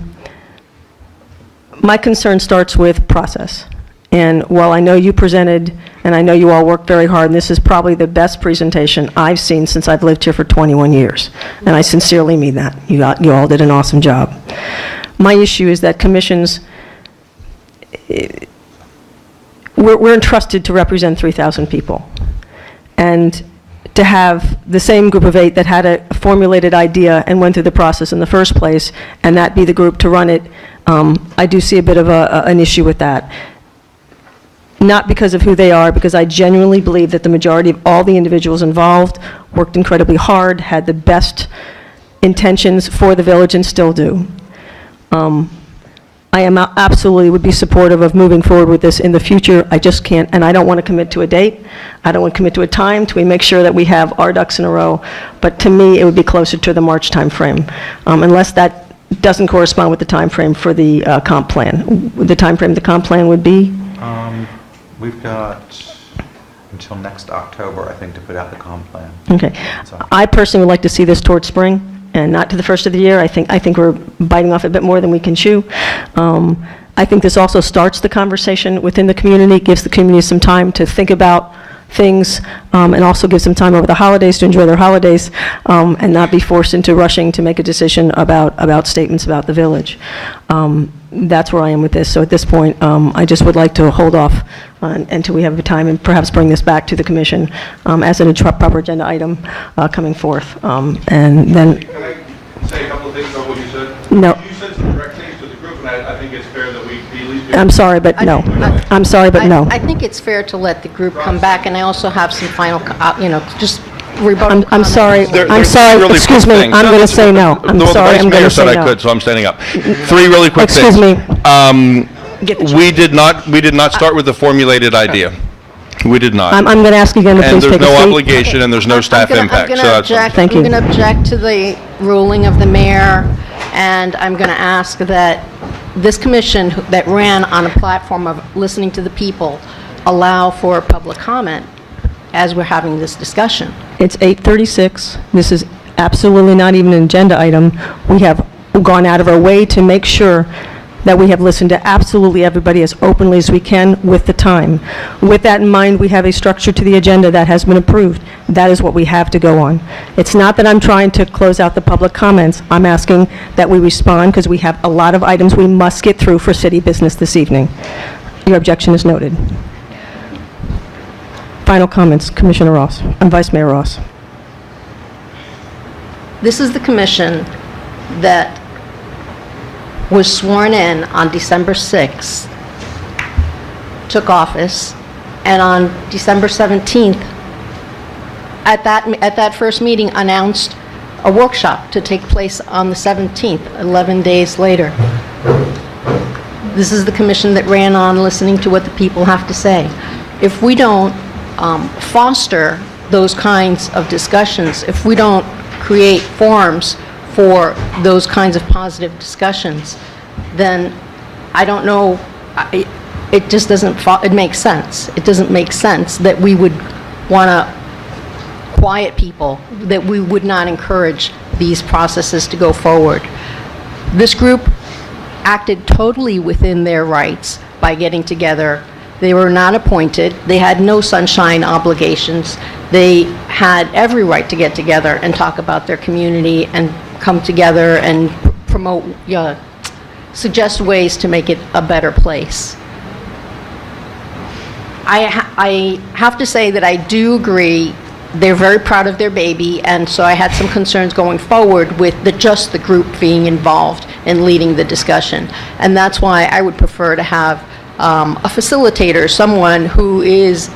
concern starts with process. And while I know you presented, and I know you all worked very hard, and this is probably the best presentation I've seen since I've lived here for 21 years. And I sincerely mean that. You all did an awesome job. My issue is that commissions, we're entrusted to represent 3,000 people. And to have the same group of 8 that had a formulated idea and went through the process in the first place, and that be the group to run it, I do see a bit of an issue with that. Not because of who they are, because I genuinely believe that the majority of all the individuals involved worked incredibly hard, had the best intentions for the village, and still do. I am absolutely would be supportive of moving forward with this in the future. I just can't, and I don't want to commit to a date. I don't want to commit to a time till we make sure that we have our ducks in a row. But to me, it would be closer to the March timeframe, unless that doesn't correspond with the timeframe for the comp plan. The timeframe the comp plan would be? We've got until next October, I think, to put out the comp plan. Okay. I personally would like to see this towards spring, and not to the first of the year. I think we're biting off a bit more than we can chew. I think this also starts the conversation within the community, gives the community some time to think about things, and also gives them time over the holidays to enjoy their holidays, and not be forced into rushing to make a decision about statements about the village. That's where I am with this. So at this point, I just would like to hold off until we have the time, and perhaps bring this back to the commission as a proper agenda item coming forth. And then... Can I say a couple of things about what you said? No. You said some direct things to the group, and I think it's fair that we at least... I'm sorry, but no. I'm sorry, but no. I think it's fair to let the group come back, and I also have some final, just rebuttal. I'm sorry. I'm sorry. Excuse me. I'm going to say no. I'm sorry. I'm going to say no. The vice mayor said I could, so I'm standing up. 3 really quick things. Excuse me. We did not start with a formulated idea. We did not. I'm going to ask you again to please take a seat. And there's no obligation, and there's no staff impact. So that's Thank you. I'm going to object to the ruling of the mayor, and I'm going to ask that this commission that ran on a platform of listening to the people allow for public comment as we're having this discussion. It's 8:36. This is absolutely not even an agenda item. We have gone out of our way to make sure that we have listened to absolutely everybody as openly as we can with the time. With that in mind, we have a structure to the agenda that has been approved. That is what we have to go on. It's not that I'm trying to close out the public comments. I'm asking that we respond because we have a lot of items we must get through for city business this evening. Your objection is noted. Final comments, Commissioner Ross, and Vice Mayor Ross. This is the commission that was sworn in on December 6th, took office, and on December 17th, at that first meeting, announced a workshop to take place on the 17th, 11 days later. This is the commission that ran on listening to what the people have to say. If we don't foster those kinds of discussions, if we don't create forums for those kinds of positive discussions, then I don't know, it just doesn't, it makes sense. It doesn't make sense that we would want to quiet people, that we would not encourage these processes to go forward. This group acted totally within their rights by getting together. They were not appointed. They had no sunshine obligations. They had every right to get together and talk about their community and come together and promote, suggest ways to make it a better place. I have to say that I do agree they're very proud of their baby, and so I had some concerns going forward with just the group being involved in leading the discussion. And that's why I would prefer to have a facilitator, someone who is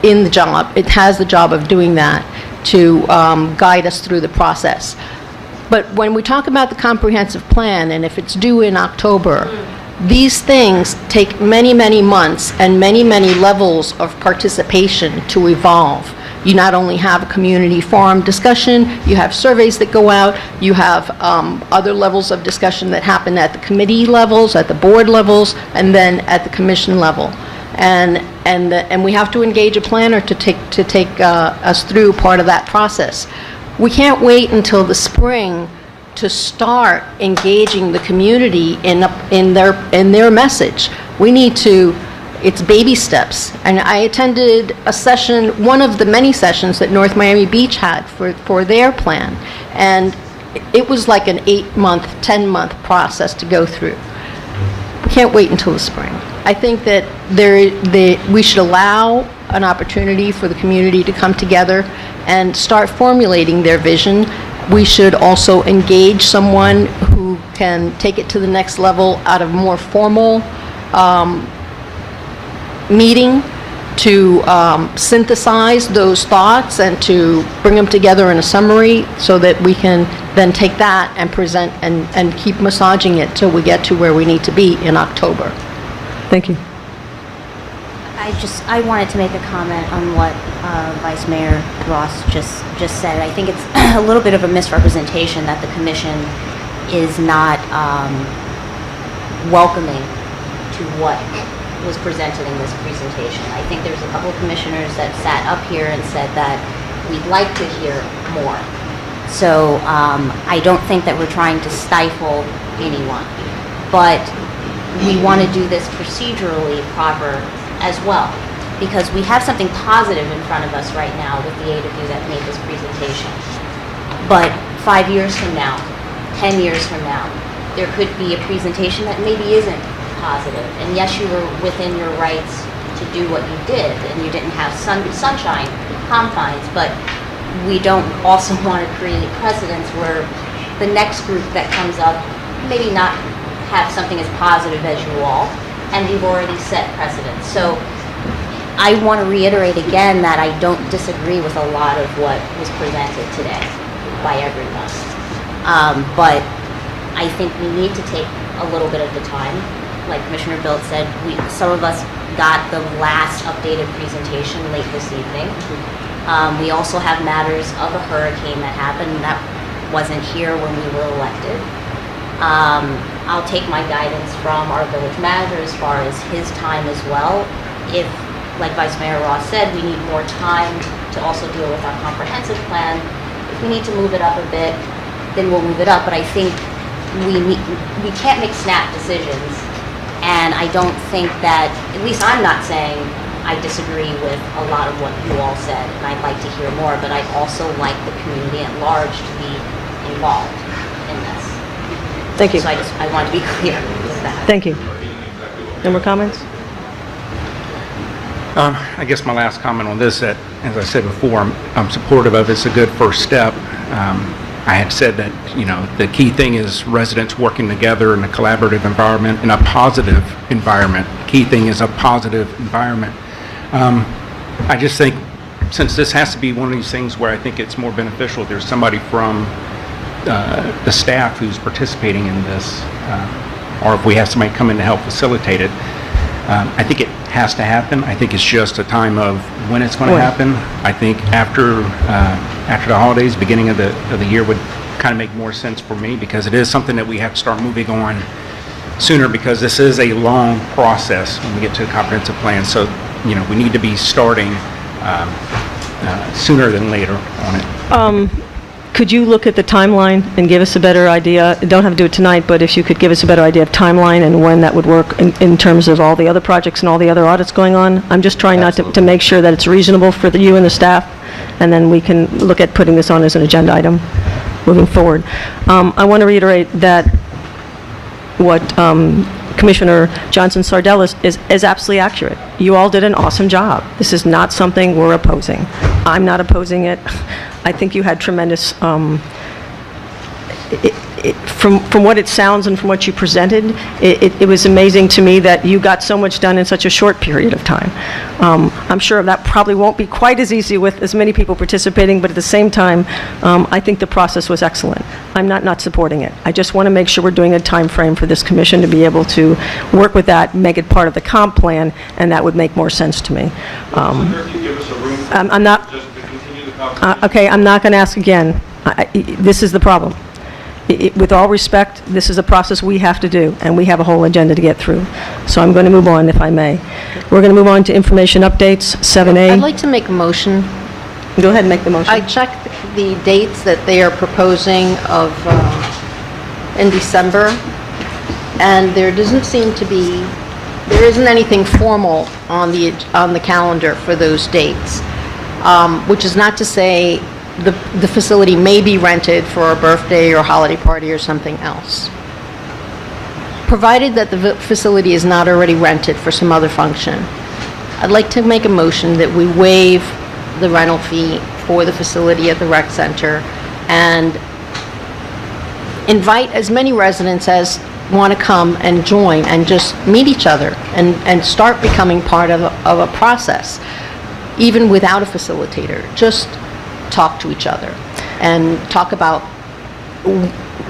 in the job, it has the job of doing that, to guide us through the process. But when we talk about the comprehensive plan, and if it's due in October, these things take many, many months and many, many levels of participation to evolve. You not only have a community forum discussion, you have surveys that go out, you have other levels of discussion that happen at the committee levels, at the board levels, and then at the commission level. And we have to engage a planner to take us through part of that process. We can't wait until the spring to start engaging the community in their message. We need to. It's baby steps. And I attended a session, one of the many sessions that North Miami Beach had for their plan. And it was like an 8-month, 10-month process to go through. We can't wait until the spring. I think that we should allow an opportunity for the community to come together and start formulating their vision. We should also engage someone who can take it to the next level at a more formal meeting to synthesize those thoughts and to bring them together in a summary so that we can then take that and present and keep massaging it till we get to where we need to be in October. Thank you. I wanted to make a comment on what Vice Mayor Ross just said. I think it's a little bit of a misrepresentation that the commission is not welcoming to what was presented in this presentation. I think there's a couple of commissioners that sat up here and said that we'd like to hear more. So I don't think that we're trying to stifle anyone, but we want to do this procedurally proper as well, because we have something positive in front of us right now with the eight of you that made this presentation. But 5 years from now, 10 years from now, there could be a presentation that maybe isn't positive. And yes, you were within your rights to do what you did, and you didn't have sunshine confines, but we don't also want to create precedents where the next group that comes up maybe not have something as positive as you all, and we've already set precedents. So I want to reiterate again that I don't disagree with a lot of what was presented today by everyone. But I think we need to take a little bit of the time. Like Commissioner Bilt said, some of us got the last updated presentation late this evening. We also have matters of a hurricane that happened that wasn't here when we were elected. I'll take my guidance from our village manager as far as his time as well. If, like Vice Mayor Ross said, we need more time to also deal with our comprehensive plan. If we need to move it up a bit, then we'll move it up. But I think we can't make snap decisions. And I don't think that, at least I'm not saying I disagree with a lot of what you all said, and I'd like to hear more, but I'd also like the community at large to be involved in this. Thank you. So I want to be clear with that. Thank you. No more comments? I guess my last comment on this, that, as I said before, I'm supportive of. It's a good first step. I had said that, the key thing is residents working together in a collaborative environment, in a positive environment. Key thing is a positive environment. I just think, since this has to be one of these things where I think it's more beneficial, there's somebody from the staff who's participating in this, or if we have somebody come in to help facilitate it. I think it has to happen. I think it's just a time of when it's going to happen. I think after the holidays, beginning of the year would kind of make more sense for me, because it is something that we have to start moving on sooner, because this is a long process when we get to a comprehensive plan. So, we need to be starting sooner than later on it. Could you look at the timeline and give us a better idea? Don't have to do it tonight, but if you could give us a better idea of timeline and when that would work in terms of all the other projects and all the other audits going on? I'm just trying not to make sure that it's reasonable for you and the staff, and then we can look at putting this on as an agenda item moving forward. I want to reiterate that what Commissioner Johnson Sardell is absolutely accurate. You all did an awesome job. This is not something we're opposing. I'm not opposing it. I think you had tremendous, from what it sounds and from what you presented, it was amazing to me that you got so much done in such a short period of time. I'm sure that probably won't be quite as easy with as many people participating, but at the same time, I think the process was excellent. I'm not supporting it. I just want to make sure we're doing a time frame for this commission to be able to work with that, make it part of the comp plan, and that would make more sense to me. I'm not. Okay, I'm not going to ask again. This is the problem. With all respect, this is a process we have to do, and we have a whole agenda to get through. So I'm going to move on, if I may. We're going to move on to information updates, 7A. I'd like to make a motion. Go ahead and make the motion. I checked the dates that they are proposing of in December, and there doesn't seem to be, there isn't anything formal on the calendar for those dates, which is not to say the facility may be rented for a birthday or holiday party or something else. Provided that the facility is not already rented for some other function, I'd like to make a motion that we waive the rental fee for the facility at the rec center and invite as many residents as want to come and join and just meet each other and start becoming part of a process, even without a facilitator. Just talk to each other and talk about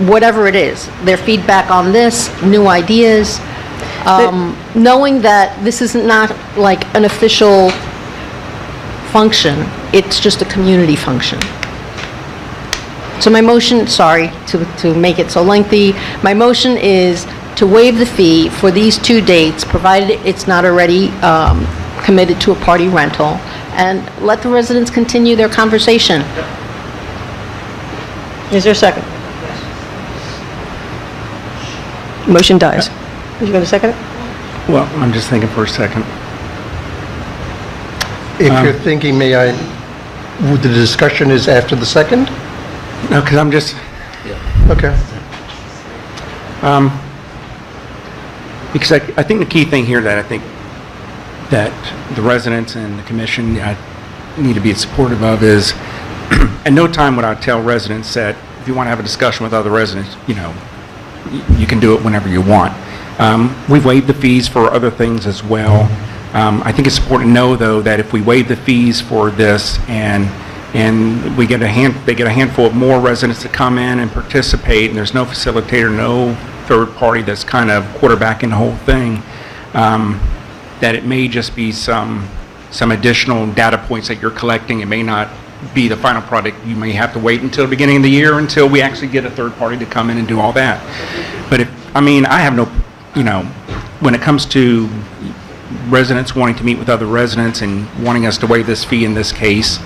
whatever it is, their feedback on this, new ideas, knowing that this is not like an official function, it's just a community function. So my motion, sorry to make it so lengthy, my motion is to waive the fee for these 2 dates, provided it's not already committed to a party rental, and let the residents continue their conversation. Is there a second? Motion dies. Are you going to second it? Well, I'm just thinking for a second. If you're thinking, may I, the discussion is after the second? No, because I'm just... Okay. Because I think the key thing here that I think that the residents and the commission need to be supportive of is, at no time would I tell residents that if you want to have a discussion with other residents, you can do it whenever you want. We've waived the fees for other things as well. I think it's important to know, though, that if we waive the fees for this and we get they get a handful of more residents to come in and participate, and there's no facilitator, no third party that's kind of quarterbacking the whole thing, that it may just be some additional data points that you're collecting. It may not be the final product. You may have to wait until the beginning of the year until we actually get a third party to come in and do all that. But I have no, when it comes to residents wanting to meet with other residents and wanting us to waive this fee in this case,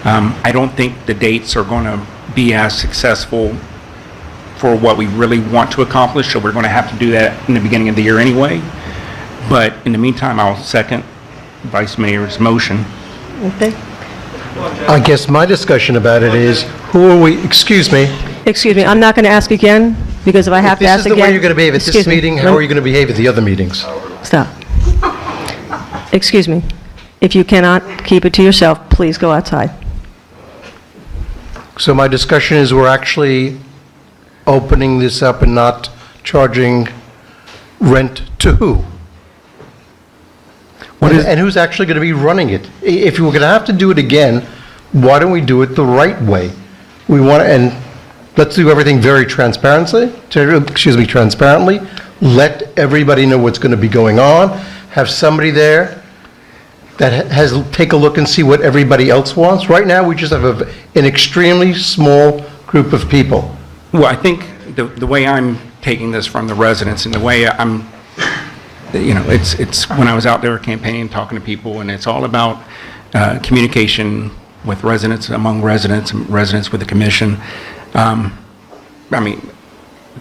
I don't think the dates are going to be as successful for what we really want to accomplish, so we're going to have to do that in the beginning of the year anyway. But in the meantime, I'll second Vice Mayor's motion. Okay. I guess my discussion about it is, who are we, excuse me, I'm not going to ask again, because if I have to ask again... This is the way you're going to behave at this meeting, how are you going to behave at the other meetings? Stop. Excuse me. If you cannot keep it to yourself, please go outside. So my discussion is, we're actually opening this up and not charging rent to who? And who's actually going to be running it? If we're going to have to do it again, why don't we do it the right way? And let's do everything very transparently. Let everybody know what's going to be going on. Have somebody there that take a look and see what everybody else wants. Right now, we just have an extremely small group of people. Well, I think the way I'm taking this from the residents and the way I'm, it's when I was out there campaigning, talking to people, and it's all about communication with residents, among residents, and residents with the commission.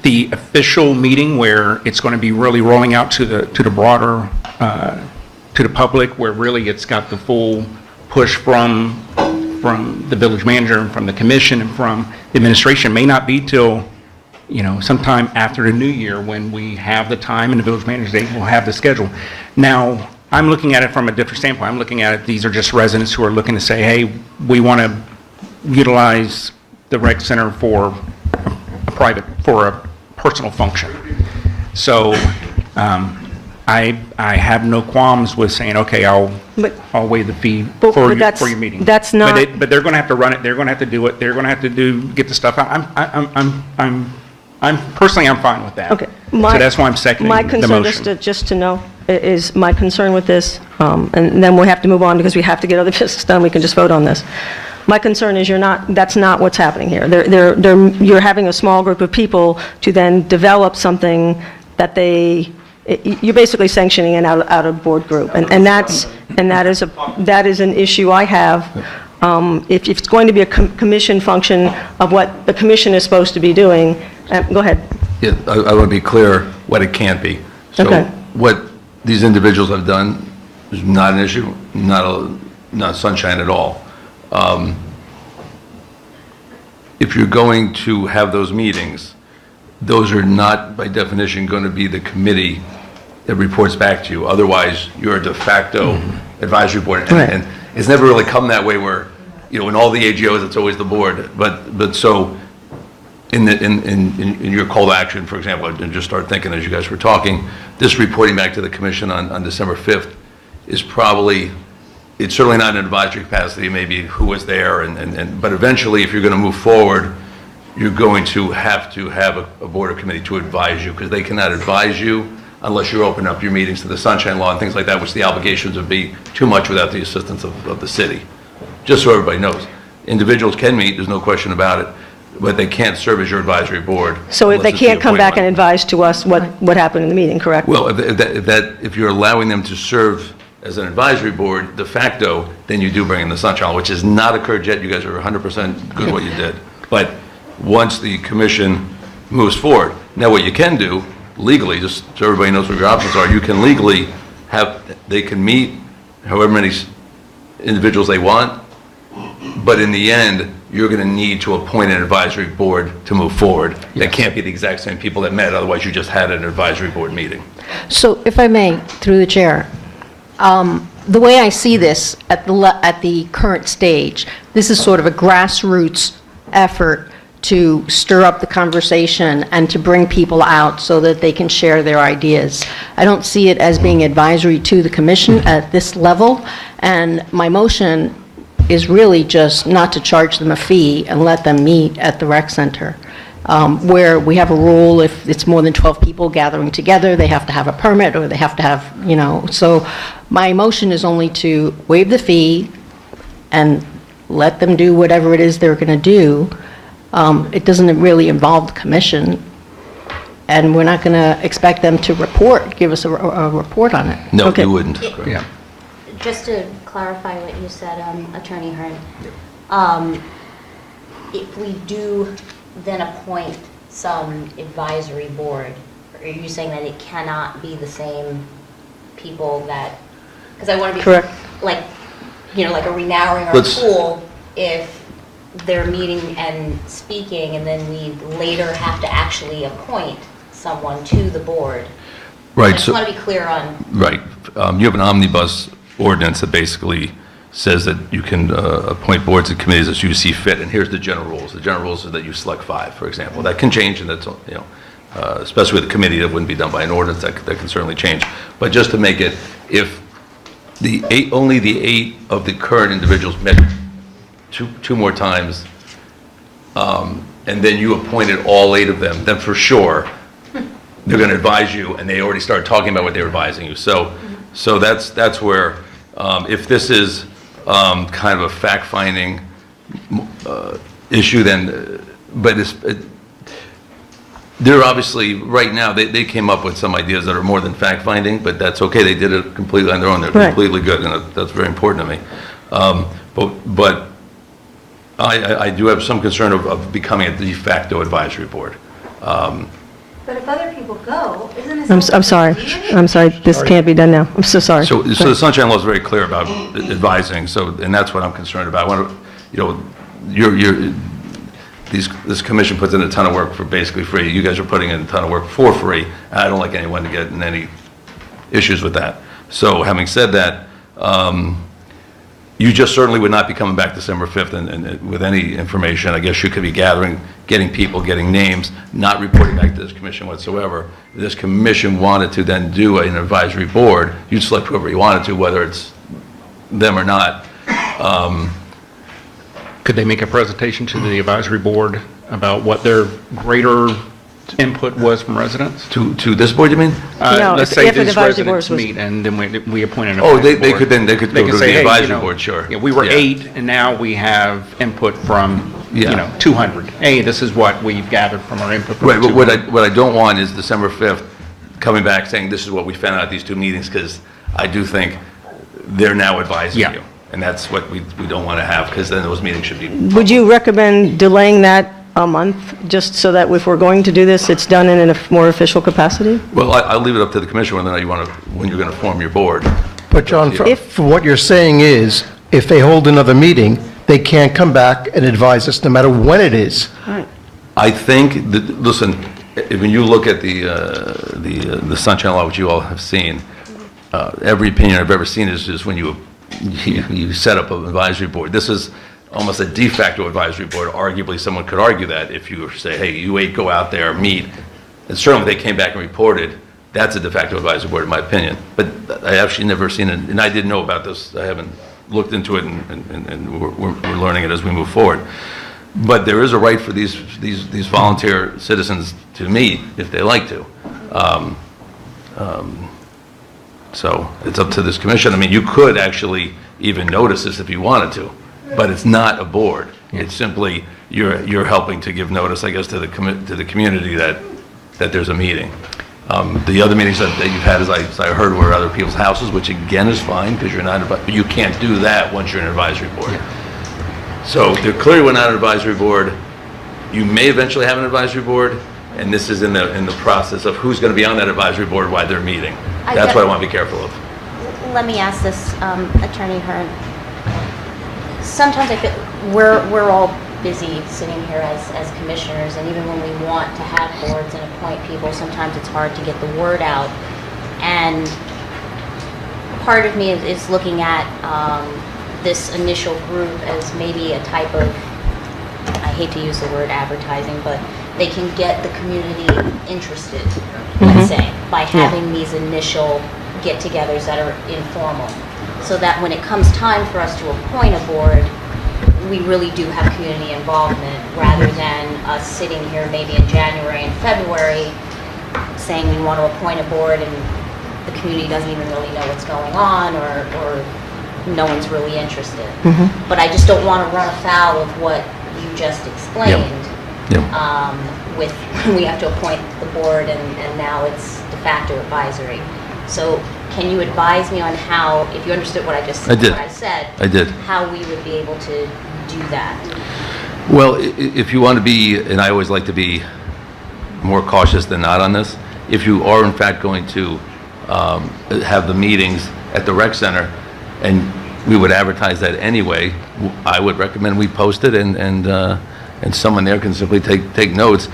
The official meeting where it's going to be really rolling out to the broader, to the public, where really it's got the full push from the village manager and from the commission and from the administration, may not be till sometime after the new year, when we have the time and the village manager will have the schedule. Now, I'm looking at it from a different standpoint. I'm looking at it, these are just residents who are looking to say, hey, we want to utilize the rec center for a personal function. So I have no qualms with saying, okay, I'll waive the fee for your meeting. That's not... But they're going to have to run it. They're going to have to do it. They're going to have to get the stuff out. I'm personally, I'm fine with that. Okay. So that's why I'm seconding the motion. Just to know, is my concern with this, and then we'll have to move on because we have to get other business done. We can just vote on this. My concern is that's not what's happening here. You're having a small group of people to then develop something that you're basically sanctioning an out-of-board group. And that is an issue I have. If it's going to be a commission function of what the commission is supposed to be doing, go ahead. Yeah, I want to be clear what it can't be. So Okay. what these individuals have done is not an issue, not sunshine at all. If you're going to have those meetings, those are not by definition going to be the committee that reports back to you. Otherwise, you're a de facto advisory board. And, Right. and it's never really come that way where, in all the AGOs, it's always the board. But so in your call to action, for example, I just started thinking as you guys were talking, this reporting back to the commission on December 5th is probably, it's certainly not an advisory capacity, maybe who was there, but eventually, if you're going to move forward, you're going to have a board or committee to advise you, because they cannot advise you unless you open up your meetings to the Sunshine Law and things like that, which the obligations would be too much without the assistance of the city. Just so everybody knows. Individuals can meet, there's no question about it, but they can't serve as your advisory board. So if they unless it's the can't come back and appointment. advise to us what happened in the meeting, correct? Well, if you're allowing them to serve as an advisory board de facto, then you do bring in the Sunshine Law, which has not occurred yet. You guys are 100% good what you did. But once the commission moves forward, now what you can do legally, just so everybody knows what your options are, you can legally they can meet however many individuals they want, but in the end, you're going to need to appoint an advisory board to move forward. That can't be the exact same people that met, otherwise you just had an advisory board meeting. So if I may, through the chair, the way I see this at the current stage, this is sort of a grassroots effort to stir up the conversation and to bring people out so that they can share their ideas. I don't see it as being advisory to the commission at this level, and my motion is really just not to charge them a fee and let them meet at the rec center, where we have a rule, if it's more than 12 people gathering together, they have to have a permit, or they have to have, so my motion is only to waive the fee and let them do whatever it is they're going to do. It doesn't really involve the commission, and we're not going to expect them to give us a report on it. No, Okay. you wouldn't. Yeah. Just to clarify what you said, Attorney Hearn, if we do then appoint some advisory board, are you saying that it cannot be the same people that, because I want to be Correct. like, like a re-narrowing our Let's- pool if they're meeting and speaking, and then we later have to actually appoint someone to the board. Right. I just want to be clear on. Right. You have an omnibus ordinance that basically says that you can appoint boards and committees as you see fit, and here's the general rules. The general rules are that you select 5, for example. That can change, and that's, especially with a committee, that wouldn't be done by an ordinance, that can certainly change. But just to make it, if only the 8 of the current individuals met two more times, and then you appointed all 8 of them, then for sure, they're going to advise you, and they already started talking about what they were advising you. So that's where, if this is kind of a fact-finding issue, then, but they're obviously, right now, they came up with some ideas that are more than fact-finding, but that's okay, they did it completely on their own, they're Right. completely good, and that's very important to me. But I do have some concern of becoming a de facto advisory board. But if other people go, isn't it? I'm sorry. I'm sorry. This can't be done now. I'm so sorry. So the Sunshine Law is very clear about advising, and that's what I'm concerned about. I want to, this commission puts in a ton of work for basically free. You guys are putting in a ton of work for free. And I don't like anyone to get in any issues with that. So having said that, you just certainly would not be coming back December 5th and with any information. I guess you could be getting people, getting names, not reporting back to this commission whatsoever. If this commission wanted to then do an advisory board, you'd select whoever you wanted to, whether it's them or not. Could they make a presentation to the advisory board about what their greater input was from residents? To this board, you mean? No, Let's say if an these advisory board residents was- meet, and then we appoint an Oh, advisory they board. could go to say, the hey, advisory board, sure. Yeah, we were Yeah. 8, and now we have input from, Yeah. 200. Hey, this is what we've gathered from our input from Right, but 200. what I don't want is December 5th coming back saying, this is what we found out at these 2 meetings, because I do think they're now advising Yeah. you. And that's what we don't want to have, because then those meetings should be. Would you recommend delaying that a month, just so that if we're going to do this, it's done in a more official capacity? Well, I'll leave it up to the commission whether or not when you're going to form your board. But John, If- for what you're saying is, if they hold another meeting, they can't come back and advise us no matter when it is. I think, that listen, when you look at the Sunshine Law, which you all have seen, every opinion I've ever seen is just when you set up an advisory board. This is almost a de facto advisory board. Arguably, someone could argue that if you say, hey, you 8 go out there, meet, and certainly if they came back and reported, that's a de facto advisory board, in my opinion. But I actually never seen it, and I didn't know about this. I haven't looked into it, and we're learning it as we move forward. But there is a right for these volunteer citizens to meet if they like to. So it's up to this commission. I mean, you could actually even notice this if you wanted to, but it's not a board. It's simply you're helping to give notice, I guess, to the community that there's a meeting. The other meetings that you've had, as I heard, were other people's houses, which again is fine because you're not. But you can't do that once you're an advisory board. So they're clearly we're not an advisory board. You may eventually have an advisory board, and this is in the process of who's going to be on that advisory board while they're meeting. That's what I want to be careful of. Let me ask this, Attorney Hearn. Sometimes I feel we're all busy sitting here as commissioners, and even when we want to have boards and appoint people, sometimes it's hard to get the word out. And part of me is looking at this initial group as maybe a type of, I hate to use the word advertising, but they can get the community interested, let's say, by having these initial get-togethers that are informal, so that when it comes time for us to appoint a board, we really do have community involvement, rather than us sitting here maybe in January and February saying we want to appoint a board and the community doesn't even really know what's going on, or no one's really interested. But I just don't want to run afoul of what you just explained. With we have to appoint the board and now it's de facto advisory. So can you advise me on how, if you understood what I just said, I did. How we would be able to do that? Well, if you want to be, and I always like to be more cautious than not on this, if you are in fact going to have the meetings at the rec center, and we would advertise that anyway, I would recommend we post it and someone there can simply take notes.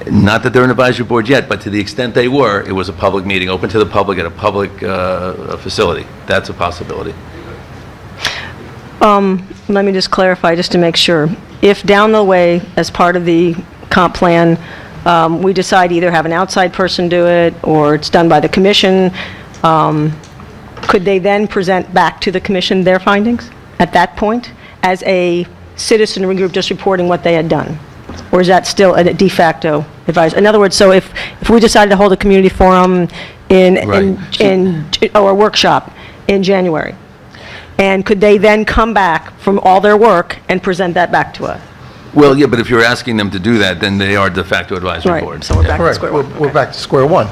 Not that they're an advisory board yet, but to the extent they were, it was a public meeting, open to the public at a public facility. That's a possibility. Let me just clarify, just to make sure. If down the way, as part of the comp plan, we decide either have an outside person do it, or it's done by the commission, could they then present back to the commission their findings at that point, as a citizenry group just reporting what they had done? Or is that still a de facto advice? In other words, so if we decided to hold a community forum or a workshop in January, and could they then come back from all their work and present that back to us? Well, yeah, but if you're asking them to do that, then they are de facto advisory board. So we're back to square one. We're back to square one.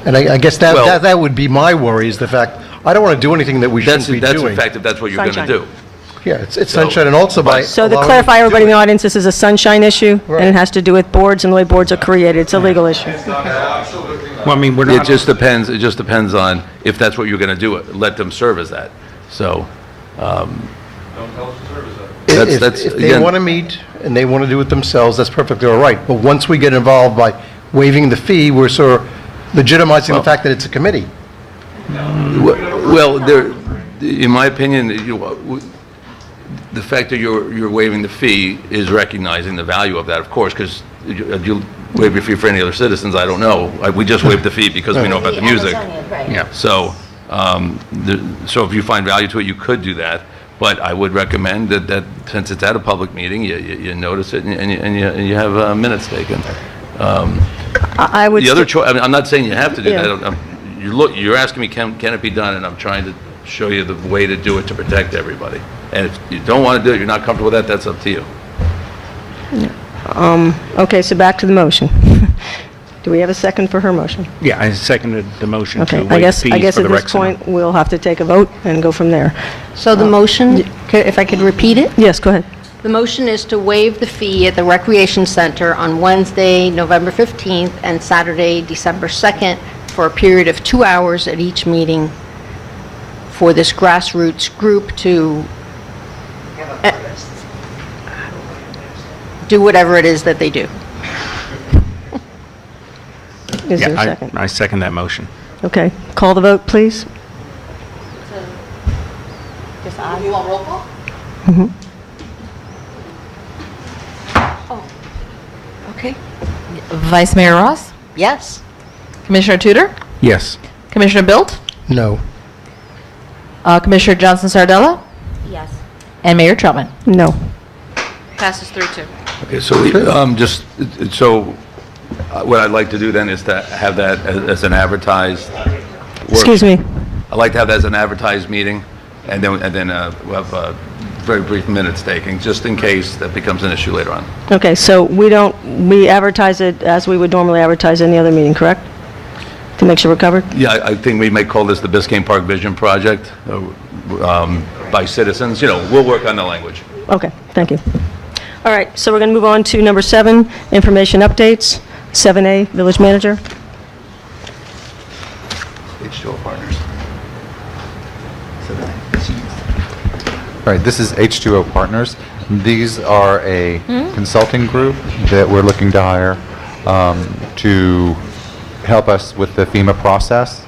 And I guess that would be my worry, is the fact, I don't want to do anything that we shouldn't be doing. That's in fact if that's what you're going to do. Yeah, it's sunshine, and also by So to clarify, everybody in the audience, this is a sunshine issue, and it has to do with boards and the way boards are created. It's a legal issue. Well, I mean, we're not. It just depends on if that's what you're going to do. Let them serve as that. So. Don't tell us to serve as that. If they want to meet and they want to do it themselves, that's perfectly all right. But once we get involved by waiving the fee, we're sort of legitimizing the fact that it's a committee. Well, in my opinion, the fact that you're waiving the fee is recognizing the value of that, of course, because you waive your fee for any other citizens, I don't know. We just waived the fee because we know about the music. Right. So, so if you find value to it, you could do that. But I would recommend that since it's at a public meeting, you notice it and you have minutes taken. I would. The other choice. I mean, I'm not saying you have to do that. You're asking me, can it be done, and I'm trying to show you the way to do it to protect everybody. And if you don't want to do it, you're not comfortable with that, that's up to you. Okay, so back to the motion. Do we have a second for her motion? Yeah, I seconded the motion to Okay, waive fees for the rec center. I guess at this point, we'll have to take a vote and go from there. So the motion, if I could repeat it? Yes, go ahead. The motion is to waive the fee at the Recreation Center on Wednesday, November 15th, and Saturday, December 2nd, for a period of 2 hours at each meeting for this grassroots group to do whatever it is that they do. Is there a Yeah, second? I second that motion. Okay, call the vote, please. Just aye. You want roll call? Mhm. Okay. Vice Mayor Ross? Yes. Commissioner Tudor? Yes. Commissioner Bilt? No. Commissioner Johnson Sardella? Yes. And Mayor Trotman? No. Passes 3-2. Okay, so what I'd like to do then is to have that as an advertised. Excuse me. I'd like to have that as an advertised meeting, and then we'll have a very brief minutes taking, just in case that becomes an issue later on. Okay, so we advertise it as we would normally advertise any other meeting, correct? To make sure we're covered? Yeah, I think we may call this the Biscayne Park Vision Project by citizens. We'll work on the language. Okay, thank you. All right, so we're going to move on to number 7, information updates. 7A, Village Manager. H2O Partners. All right, this is H2O Partners. These are a consulting group that we're looking to hire to help us with the FEMA process.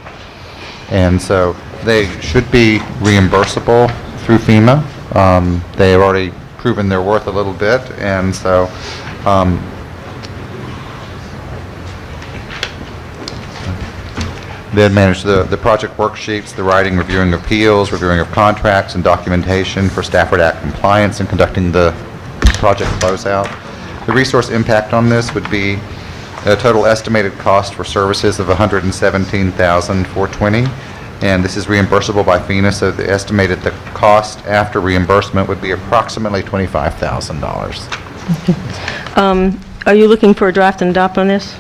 And so they should be reimbursable through FEMA. They have already proven their worth a little bit, and so they manage the project worksheets, the writing, reviewing appeals, reviewing of contracts, and documentation for Stafford Act compliance and conducting the project closeout. The resource impact on this would be a total estimated cost for services of $117,420, and this is reimbursable by FEMA, so the estimated cost after reimbursement would be approximately $25,000. Are you looking for a draft and adopt on this?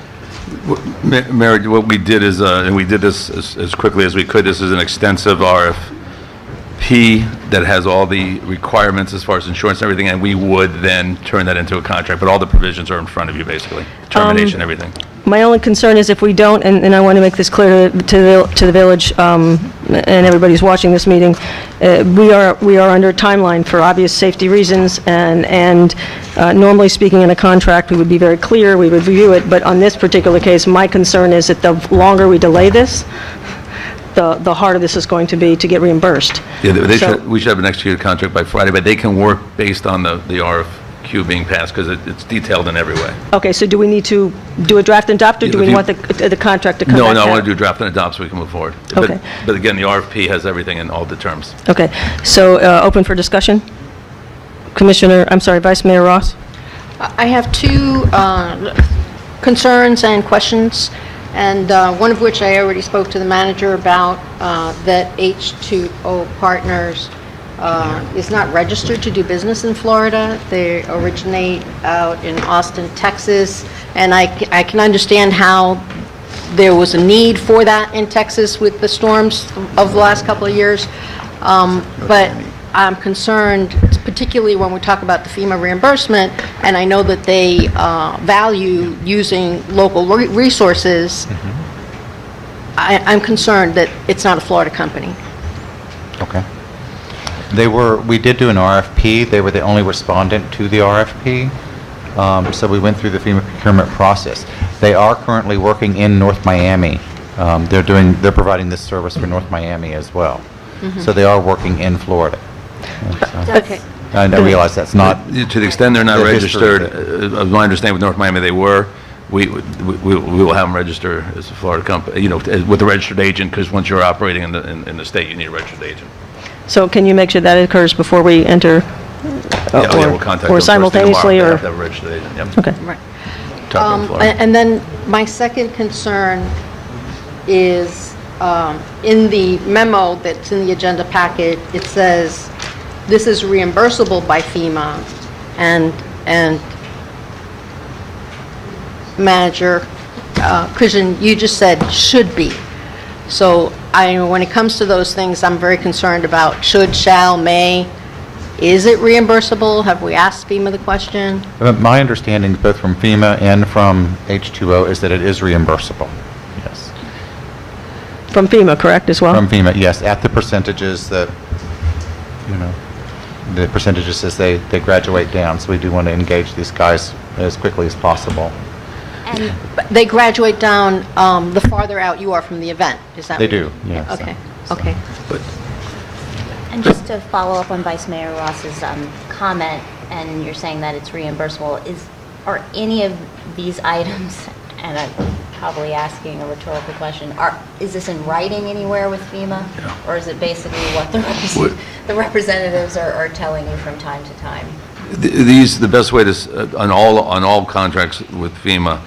Mary, what we did is, and we did this as quickly as we could, this is an extensive RFP that has all the requirements as far as insurance and everything, and we would then turn that into a contract, but all the provisions are in front of you, basically. Termination, everything. My only concern is if we don't, and I want to make this clear to the village, and everybody's watching this meeting, we are under a timeline for obvious safety reasons, and normally speaking in a contract, we would be very clear, we would review it, but on this particular case, my concern is that the longer we delay this, the harder this is going to be to get reimbursed. Yeah, we should have an executed contract by Friday, but they can work based on the RFQ being passed, because it's detailed in every way. Okay, so do we need to do a draft and adopt, or do we want the contract to come back? No, I out? want to do draft and adopt so we can move forward. Okay. But again, the RFP has everything in all the terms. Okay, so open for discussion? Vice Mayor Ross? I have two concerns and questions, and one of which I already spoke to the manager about, that H2O Partners is not registered to do business in Florida. They originate out in Austin, Texas, and I can understand how there was a need for that in Texas with the storms of the last couple of years, but I'm concerned, particularly when we talk about the FEMA reimbursement, and I know that they value using local resources. I'm concerned that it's not a Florida company. Okay. We did do an RFP. They were the only respondent to the RFP. So we went through the FEMA procurement process. They are currently working in North Miami. They're providing this service for North Miami as well. So they are working in Florida. Okay. I realize that's not. To the extent they're not the history registered, of it. as I understand with North Miami, they were. We will have them register as a Florida company, with a registered agent, because once you're operating in the state, you need a registered agent. So can you make sure that occurs before we enter? We'll contact them or first thing simultaneously, tomorrow. or? They have to have a registered agent, yep. Okay. Right. Talk to them in Florida. And then my second concern is in the memo that's in the agenda packet, it says this is reimbursable by FEMA, and Manager Christian, you just said should be. So when it comes to those things, I'm very concerned about should, shall, may. Is it reimbursable? Have we asked FEMA the question? My understanding, both from FEMA and from H2O, is that it is reimbursable. Yes. From FEMA, correct, as well? From FEMA, yes, at the percentages that, the percentages as they graduate down. So we do want to engage these guys as quickly as possible. They graduate down the farther out you are from the event, is that? They what you- do, yes. Okay, okay. And just to follow up on Vice Mayor Ross's comment, and you're saying that it's reimbursable, are any of these items, and I'm probably asking a rhetorical question, is this in writing anywhere with FEMA? Or is it basically what the representatives are telling you from time to time? The best way to, on all contracts with FEMA,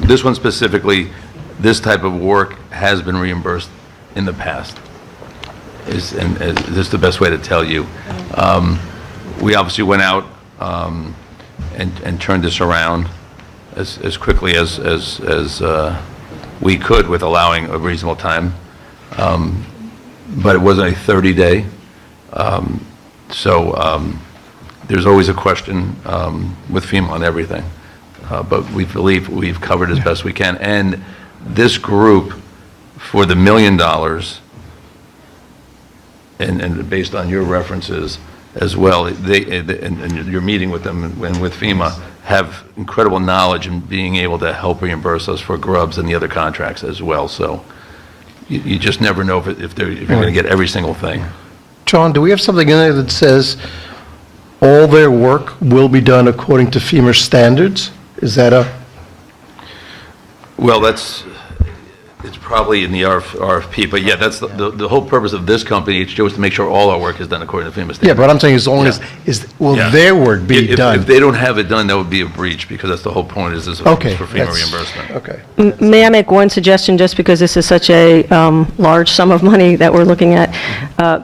this one specifically, this type of work has been reimbursed in the past. This is the best way to tell you. We obviously went out and turned this around as quickly as we could with allowing a reasonable time. But it wasn't a 30-day. So there's always a question with FEMA on everything. But we believe we've covered as best we can. And this group, for the $1 million, and based on your references as well, and you're meeting with them and with FEMA, have incredible knowledge in being able to help reimburse us for grubs and the other contracts as well. So you just never know if you're going to get every single thing. John, do we have something in there that says all their work will be done according to FEMA standards? Is that Well, it's probably in the RFP, but yeah, that's the whole purpose of this company, it's just to make sure all our work is done according to FEMA standards. Yeah, but I'm saying as long as, will their work be done? If they don't have it done, that would be a breach, because that's the whole point, is this Okay, for FEMA that's- reimbursement. Okay. May I make one suggestion, just because this is such a large sum of money that we're looking at?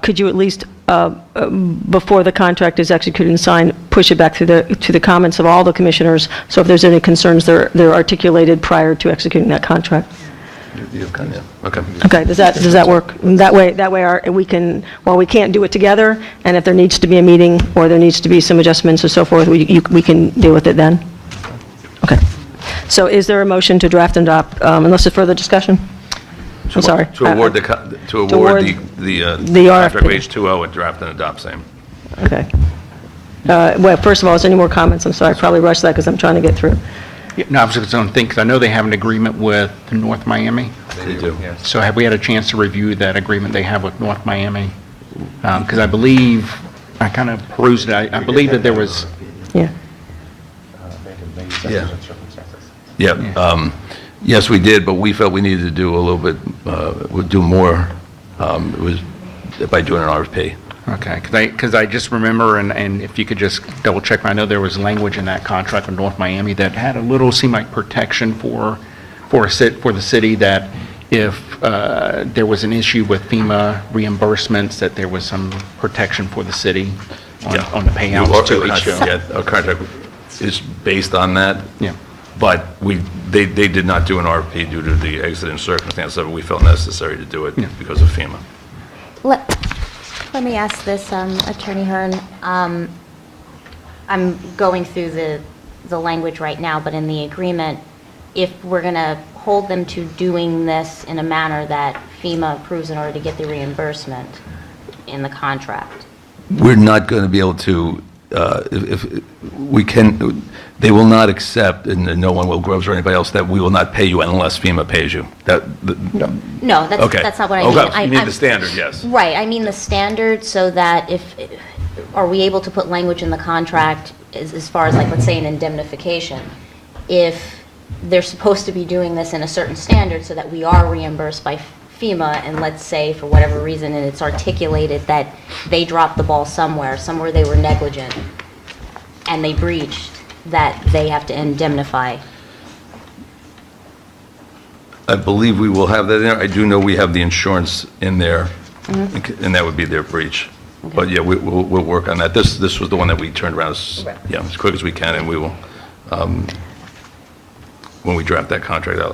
Could you at least, before the contract is executed and signed, push it back to the comments of all the commissioners, so if there's any concerns, they're articulated prior to executing that contract? Okay. Okay, does that work? That way we can, while we can't do it together, and if there needs to be a meeting or there needs to be some adjustments or so forth, we can deal with it then? Okay. So is there a motion to draft and adopt, unless there's further discussion? I'm sorry. To award the the contract RFP. with H2O and draft and adopt same. Okay. Well, first of all, is there any more comments? I'm sorry, I probably rushed that because I'm trying to get through. Yeah, no, I was just going to think, because I know they have an agreement with North Miami. They do, yes. So have we had a chance to review that agreement they have with North Miami? Because I believe, I kind of perused it, I believe that there was... Yeah. Yeah. Yes, we did, but we felt we needed to do a little bit, do more, it was by doing an RFP. Okay, because I just remember, and if you could just double check, I know there was language in that contract with North Miami that had a little, seemed like protection for the city, that if there was an issue with FEMA reimbursements, that there was some protection for the city on the payouts to H2O. Yeah, our contract is based on that. Yeah. But they did not do an RFP due to the exigent circumstances of it. We felt necessary to do it because of FEMA. Let me ask this, Attorney Hearn. I'm going through the language right now, but in the agreement, if we're going to hold them to doing this in a manner that FEMA approves in order to get the reimbursement in the contract. We're not going to be able to, if we can, they will not accept, and no one will, Groves or anybody else, that we will not pay you unless FEMA pays you. No, that's not what I mean. Okay, you mean the standard, yes. Right, I mean the standard, so that are we able to put language in the contract as far as, like, let's say an indemnification, if they're supposed to be doing this in a certain standard so that we are reimbursed by FEMA, and let's say for whatever reason, and it's articulated that they dropped the ball somewhere they were negligent, and they breached, that they have to indemnify. I believe we will have that in there. I do know we have the insurance in there, and that would be their breach. Okay. But yeah, we'll work on that. This was the one that we turned around as quick as we can, and we will, when we draft that contract out,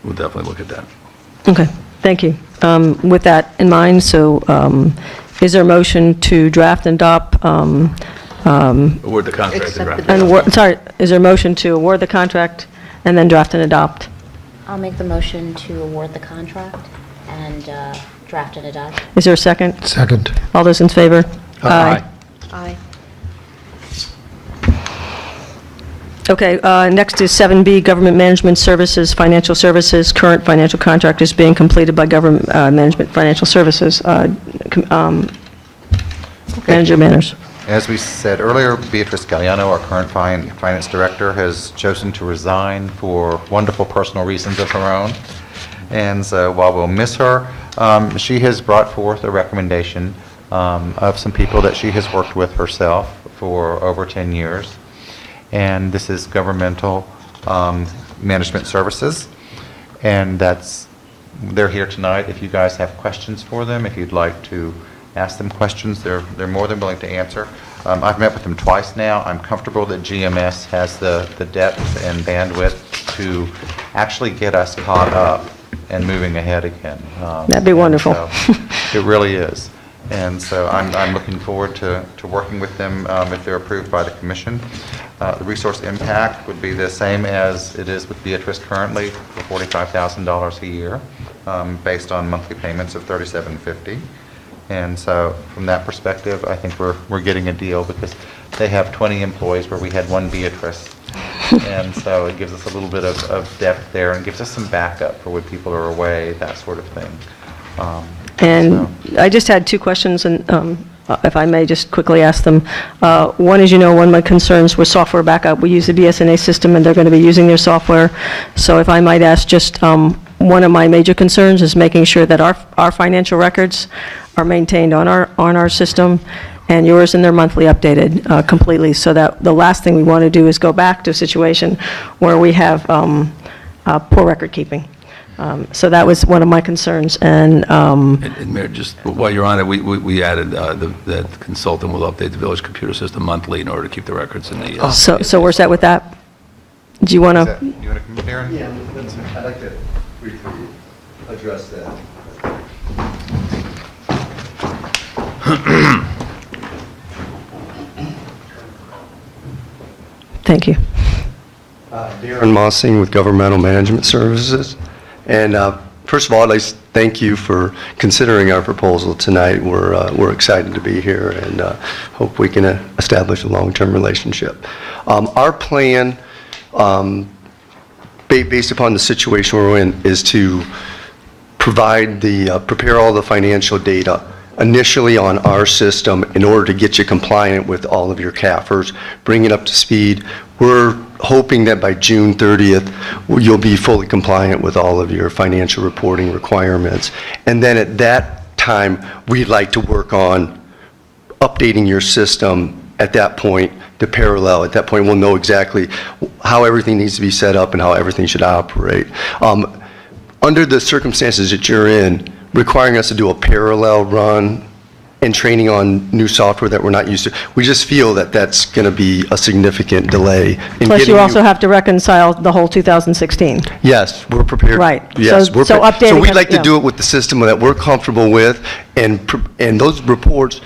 we'll definitely look at that. Okay, thank you. With that in mind, so is there a motion to draft and adopt? Award the contract and draft. Is there a motion to award the contract and then draft and adopt? I'll make the motion to award the contract and draft and adopt. Is there a second? Second. All those in favor? Aye. Aye. Okay, next is 7B, Government Management Services, Financial Services. Current financial contract is being completed by Government Management Financial Services. Manager Manners. As we said earlier, Beatrice Galliano, our current finance director, has chosen to resign for wonderful personal reasons of her own. And so while we'll miss her, she has brought forth a recommendation of some people that she has worked with herself for over 10 years. And this is Governmental Management Services. And they're here tonight. If you guys have questions for them, if you'd like to ask them questions, they're more than willing to answer. I've met with them twice now. I'm comfortable that GMS has the depth and bandwidth to actually get us caught up and moving ahead again. That'd be wonderful. So it really is. And so I'm looking forward to working with them if they're approved by the commission. The resource impact would be the same as it is with Beatrice currently, for $45,000 a year, based on monthly payments of $37.50. And so from that perspective, I think we're getting a deal because they have 20 employees where we had one Beatrice. And so it gives us a little bit of depth there and gives us some backup for when people are away, that sort of thing. I just had two questions, and if I may just quickly ask them. One is, one of my concerns was software backup. We use the BSNA system, and they're going to be using their software. So if I might ask, just one of my major concerns is making sure that our financial records are maintained on our system, and yours, and they're monthly updated completely, so that the last thing we want to do is go back to a situation where we have poor record keeping. So that was one of my concerns. And Mayor, just while you're on it, we added that the consultant will update the village computer system monthly in order to keep the records in the... So where's that with that? Do you want to... You want to come up, Darren? Yeah, I'd like to briefly address that. Thank you. Darren Mossing with Governmental Management Services. And first of all, I'd like to thank you for considering our proposal tonight. We're excited to be here and hope we can establish a long-term relationship. Our plan, based upon the situation we're in, is to prepare all the financial data initially on our system in order to get you compliant with all of your CAFRs, bring it up to speed. We're hoping that by June 30th, you'll be fully compliant with all of your financial reporting requirements. And then at that time, we'd like to work on updating your system at that point to parallel. At that point, we'll know exactly how everything needs to be set up and how everything should operate. Under the circumstances that you're in, requiring us to do a parallel run and training on new software that we're not used to, we just feel that that's going to be a significant delay. Plus, you also have to reconcile the whole 2016. Yes, we're prepared. Right. Yes, So updating... So we'd like to do it with the system that we're comfortable with, and those reports,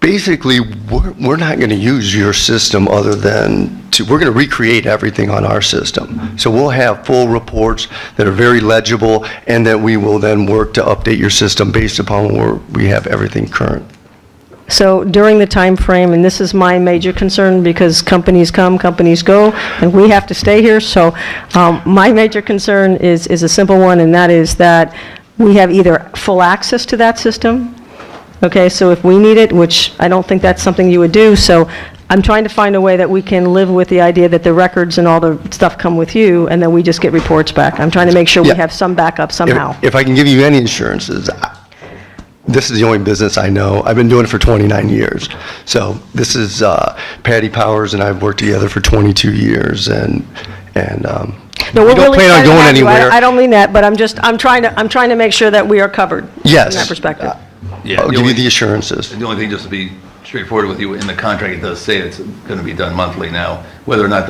basically, we're not going to use your system other than we're going to recreate everything on our system. So we'll have full reports that are very legible, and that we will then work to update your system based upon where we have everything current. So during the time frame, and this is my major concern because companies come, companies go, and we have to stay here. So my major concern is a simple one, and that is that we have either full access to that system. Okay, so if we need it, which I don't think that's something you would do, so I'm trying to find a way that we can live with the idea that the records and all the stuff come with you, and then we just get reports back. I'm trying to make sure we have some backup somehow. If I can give you any assurances, this is the only business I know. I've been doing it for 29 years. So this is Patty Powers and I've worked together for 22 years, and No, we're we don't really plan on trying to going have you. anywhere. I don't mean that, but I'm trying to make sure that we are covered. Yes. From that perspective. Yeah, I'll give you the assurances. The only thing, just to be straightforward with you, in the contract, it does say it's going to be done monthly now. Whether or not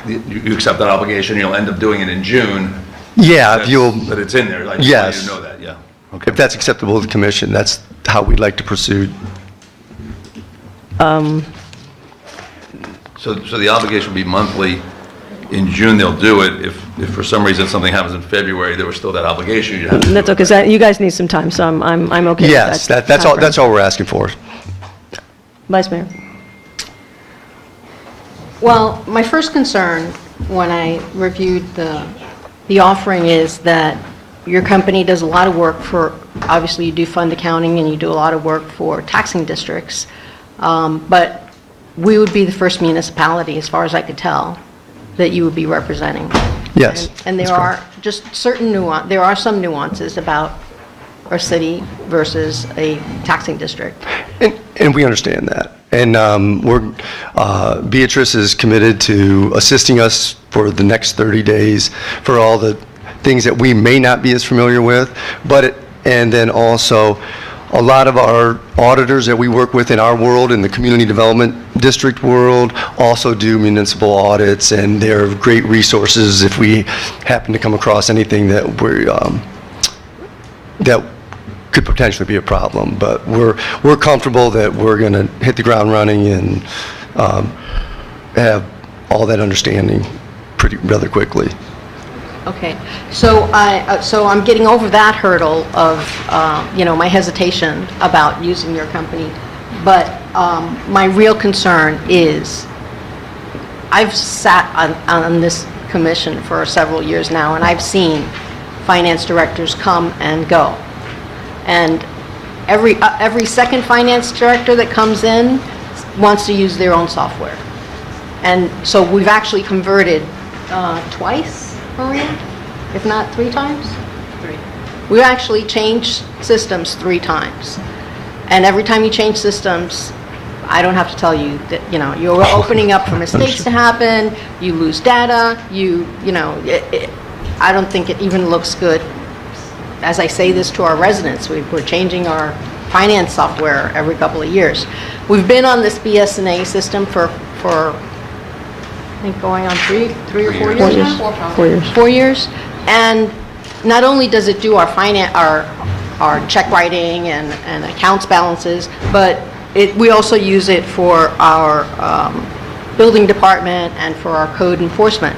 you accept that obligation, you'll end up doing it in June. Yeah, if you'll... But it's in there. I just Yes. want you to know that, yeah. If that's acceptable to the commission, that's how we'd like to proceed. So the obligation will be monthly. In June, they'll do it. If for some reason something happens in February, there was still that obligation, you'd have to... That's okay, 'cause you guys need some time, so I'm okay with that. Yes, that's all we're asking for. Vice Mayor. Well, my first concern when I reviewed the offering is that your company does a lot of work for, obviously you do fund accounting and you do a lot of work for taxing districts, but we would be the first municipality, as far as I could tell, that you would be representing. Yes. And there that's are correct. just certain there are some nuances about our city versus a taxing district. And we understand that. And Beatrice is committed to assisting us for the next 30 days for all the things that we may not be as familiar with, and then also a lot of our auditors that we work with in our world, in the community development district world, also do municipal audits, and they're great resources if we happen to come across anything that that could potentially be a problem. But we're comfortable that we're going to hit the ground running and have all that understanding rather quickly. Okay, so I'm getting over that hurdle of, my hesitation about using your company, but my real concern is, I've sat on this commission for several years now, and I've seen finance directors come and go. And every second finance director that comes in wants to use their own software. And so we've actually converted twice, Maria, if not 3 times? 3. We actually changed systems 3 times. And every time you change systems, I don't have to tell you that, you're opening up for mistakes to happen, you lose data, I don't think it even looks good. As I say this to our residents, we're changing our finance software every couple of years. We've been on this BS&A system for I think going on 3 or 4 years now? 4 years. 4 years. And not only does it do our check writing and accounts balances, but we also use it for our building department and for our code enforcement.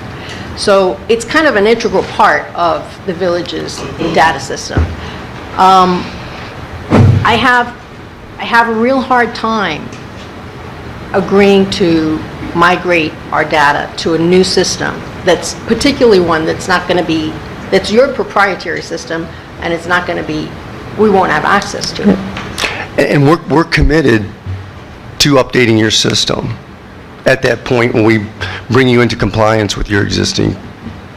So it's kind of an integral part of the village's data system. I have a real hard time agreeing to migrate our data to a new system that's particularly one that's not going to be, that's your proprietary system, and it's not going to be, we won't have access to it. And we're committed to updating your system at that point when we bring you into compliance with your existing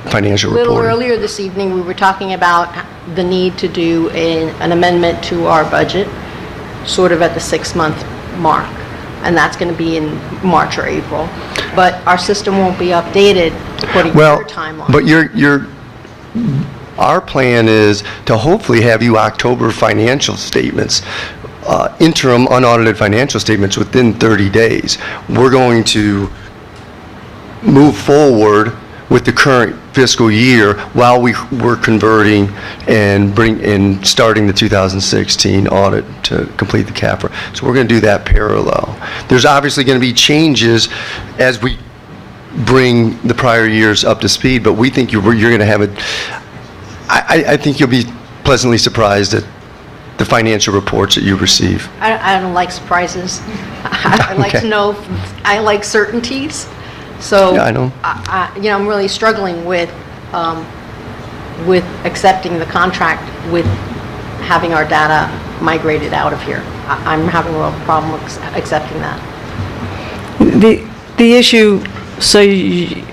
financial A little reporting. earlier this evening, we were talking about the need to do an amendment to our budget, sort of at the 6-month mark, and that's going to be in March or April. But our system won't be updated according to your timeline. But our plan is to hopefully have you October financial statements, interim unaudited financial statements within 30 days. We're going to move forward with the current fiscal year while we're converting and starting the 2016 audit to complete the CAFRA. So we're going to do that parallel. There's obviously going to be changes as we bring the prior years up to speed, but we think you're going to have I think you'll be pleasantly surprised at the financial reports that you receive. I don't like surprises. I like to know, I like certainties. So, Yeah, I know. I'm really struggling with accepting the contract with having our data migrated out of here. I'm having a real problem accepting that. The issue,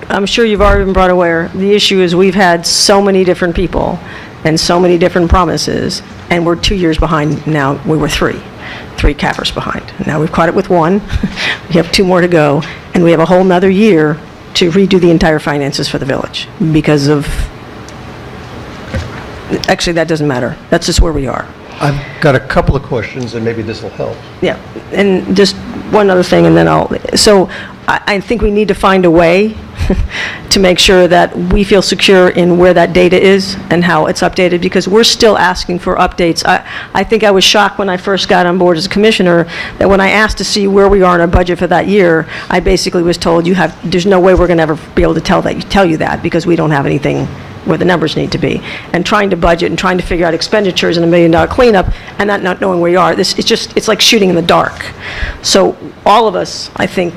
I'm sure you've already been brought aware, the issue is we've had so many different people and so many different promises, and we're 2 years behind now. We were 3 CAFRs behind. Now we've caught it with 1. We have 2 more to go, and we have a whole nother year to redo the entire finances for the village because of, actually that doesn't matter. That's just where we are. I've got a couple of questions, and maybe this will help. Yeah, and just one other thing, and then so I think we need to find a way to make sure that we feel secure in where that data is and how it's updated, because we're still asking for updates. I think I was shocked when I first got on board as a commissioner that when I asked to see where we are in our budget for that year, I basically was told there's no way we're going to ever be able to tell you that because we don't have anything where the numbers need to be. And trying to budget and trying to figure out expenditures in $1 million cleanup and not knowing where you are, it's like shooting in the dark. So all of us, I think,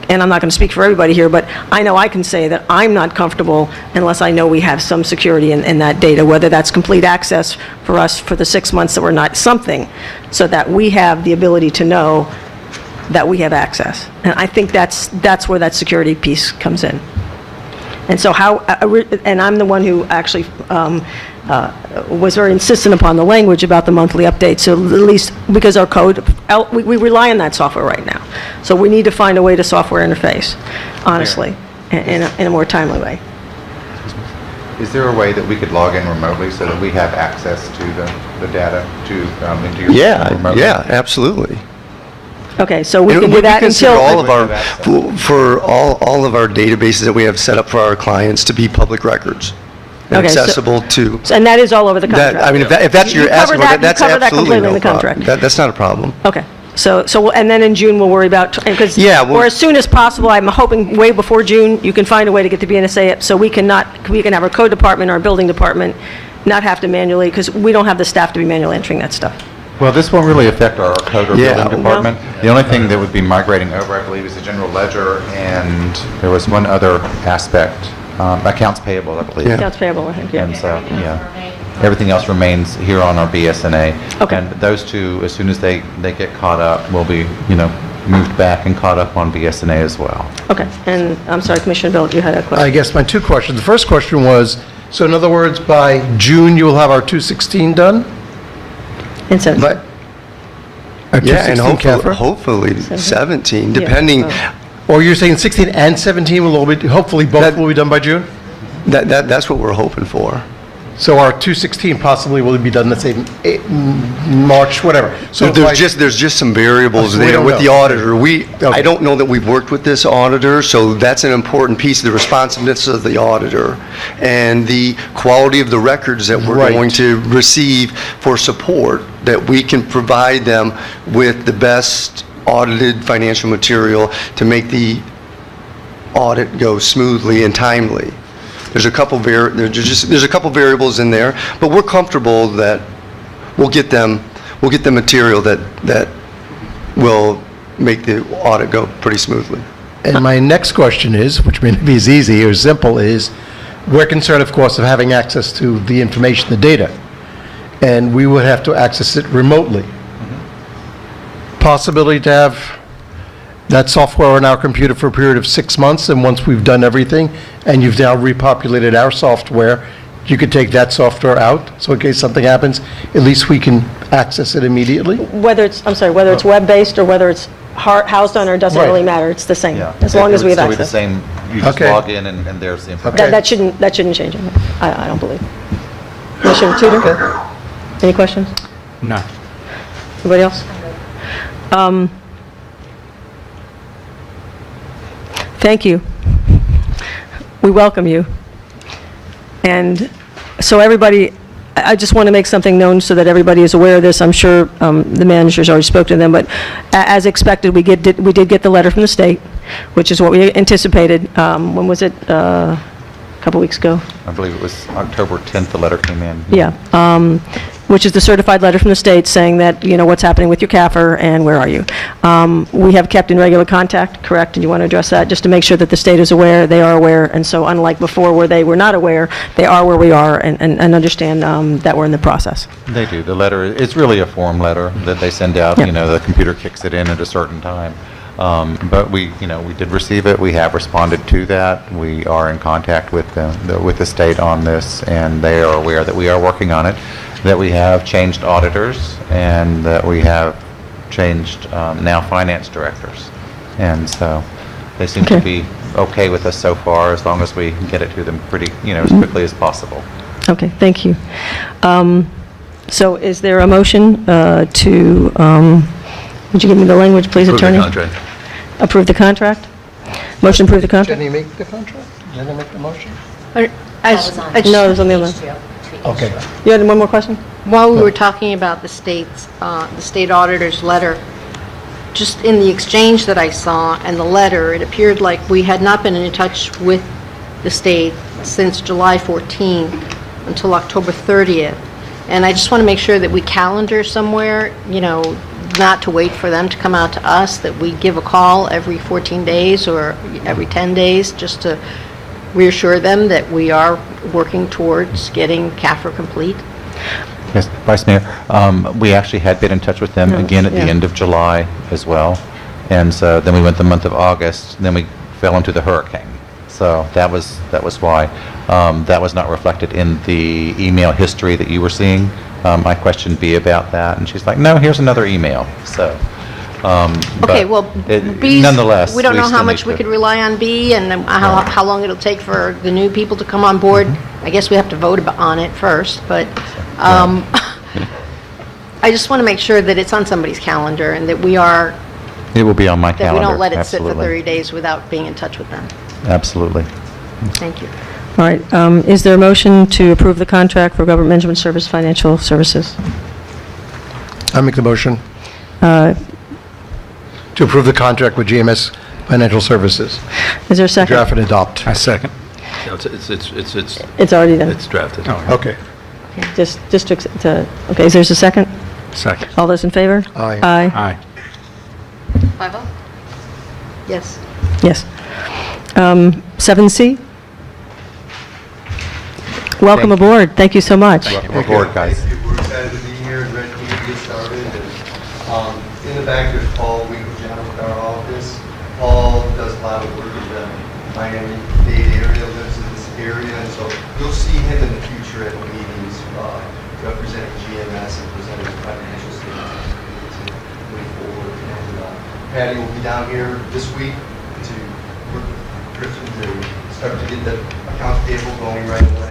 and I'm not going to speak for everybody here, but I know I can say that I'm not comfortable unless I know we have some security in that data, whether that's complete access for us for the 6 months that we're not, something, so that we have the ability to know that we have access. And I think that's where that security piece comes in. And so and I'm the one who actually was very insistent upon the language about the monthly update, so at least, because our code, we rely on that software right now. So we need to find a way to software interface, honestly, in a more timely way. Is there a way that we could log in remotely so that we have access to the data into your system remotely? Yeah, absolutely. Okay, so we can do that consider until... all of our, for all of our databases that we have set up for our clients to be public records. And Okay, so- accessible to... And that is all over the contract? I mean, if that's You your cover asking, that- that's you cover that absolutely completely in no the contract? problem. That's not a problem. Okay, so, and then in June, we'll worry about, because, or as soon as possible, I'm hoping way before June, you can find a way to get the BNSA up, so we can have our code department, our building department, not have to manually, because we don't have the staff to be manually entering that stuff. Well, this won't really affect our code or Yeah. building department. The only thing that would be migrating over, I believe, is the general ledger, and there was one other aspect, accounts payable, I believe. Accounts payable, I think, yeah. And so, everything else remains here on our BSNA. Okay. And those two, as soon as they get caught up, will be, moved back and caught up on BSNA as well. Okay, and I'm sorry, Commissioner Bill, you had a question? I guess my two questions. The first question was, so in other words, by June, you will have our 216 done? In 17. But, Our yeah, and 216 CAFR? hopefully 17, depending... Or you're saying 16 and 17 will all be, hopefully both will be done by June? That's what we're hoping for. So our 216 possibly will be done, let's say, March, whatever. So There's just some variables So we there don't with know. the auditor. I don't know that we've worked with this auditor, so that's an important piece of the responsiveness of the auditor and the quality of the records that we're Right. going to receive for support, that we can provide them with the best audited financial material to make the audit go smoothly and timely. There's a couple there's a couple variables in there, but we're comfortable that we'll get them material that will make the audit go pretty smoothly. And my next question is, which may not be as easy or simple, is we're concerned, of course, of having access to the information, the data, and we would have to access it remotely. Possibility to have that software on our computer for a period of 6 months, and once we've done everything, and you've now repopulated our software, you could take that software out, so in case something happens, at least we can access it immediately? Whether it's web-based or whether it's housed on, or it doesn't Right. really matter, it's the same, Yeah. as long as we have It would access. still be the same, you just Okay. log in and there's the information. That shouldn't change anything, I don't believe. Commissioner Tudor? Any questions? No. Anybody else? Thank you. We welcome you. And so everybody, I just want to make something known so that everybody is aware of this. I'm sure the manager's already spoke to them, but as expected, we did get the letter from the state, which is what we anticipated. When was it? A couple weeks ago? I believe it was October 10th, the letter came in. Yeah, which is the certified letter from the state saying that, what's happening with your CAFR and where are you. We have kept in regular contact, correct? And you want to address that, just to make sure that the state is aware, they are aware, and so unlike before where they were not aware, they are where we are and understand that we're in the process. They do. The letter, it's really a form letter that they send out, the computer kicks it in at a certain time. But we did receive it. We have responded to that. We are in contact with the state on this, and they are aware that we are working on it, that we have changed auditors, and that we have changed now finance directors. And so they seem to be okay with us so far, as long as we get it to them pretty, as quickly as possible. Okay, thank you. So is there a motion to, would you give me the language, please, Approve the Attorney? contract. Approve the contract? Motion to approve the contract? Jenny make the contract? Jenny make the motion? No, it was on the other. Okay. You had one more question? While we were talking about the state auditor's letter, just in the exchange that I saw and the letter, it appeared like we had not been in touch with the state since July 14th until October 30th. And I just want to make sure that we calendar somewhere, not to wait for them to come out to us, that we give a call every 14 days or every 10 days, just to reassure them that we are working towards getting CAFR complete? Yes, Vice Mayor, we actually had been in touch with them again at the end of July as well. And so then we went the month of August, and then we fell into the hurricane. So that was why. That was not reflected in the email history that you were seeing. I questioned B about that, and she's like, no, here's another email. So, Okay, but well, it- B's, nonetheless, we don't know still how much need we to- could rely on B and how long it'll take for the new people to come on board. I guess we have to vote on it first, but I just want to make sure that it's on somebody's calendar and that we It will be on my that calendar. we don't let it sit for Absolutely. 30 days without being in touch with them. Absolutely. Thank you. All right, is there a motion to approve the contract for government management service financial services? I make the motion Uh, to approve the contract with GMS Financial Services. Is there a second? Draft and adopt. I second. No, it's It's already done. It's drafted. Okay. Just okay, is there a second? Second. All those in favor? Aye. Aye. Aye. 5-0? Yes. Yes. 7C? Welcome Thank you. aboard. Thank you so much. Welcome aboard, guys. We're excited to be here and ready to get started. And, in the back, there's Paul Winklejohn with our office. Paul does a lot of work in the Miami-Dade area, lives in this area, and so you'll see him in the future at meetings representing GMS and presenting financial statements to move forward. And Patty will be down here this week to work with Christian to start to get the accounts payable going right away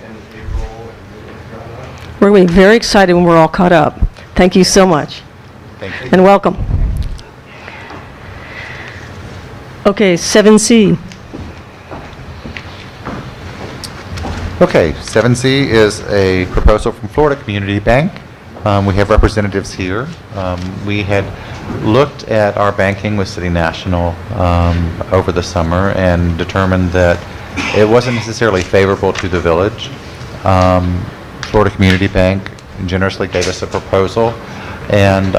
and the payroll and We're going to be very excited when we're all caught up. Thank you so much. Thank you. And welcome. Okay, 7C. Okay, 7C is a proposal from Florida Community Bank. We have representatives here. We had looked at our banking with City National over the summer and determined that it wasn't necessarily favorable to the village. Florida Community Bank generously gave us a proposal, and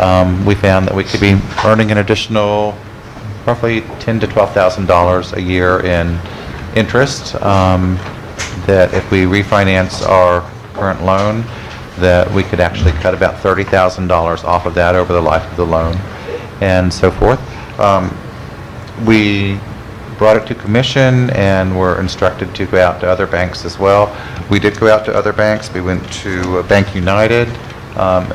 we found that we could be earning an additional roughly $10,000 to $12,000 a year in interest. That if we refinance our current loan, that we could actually cut about $30,000 off of that over the life of the loan, and so forth. We brought it to commission and were instructed to go out to other banks as well. We did go out to other banks. We went to Bank United,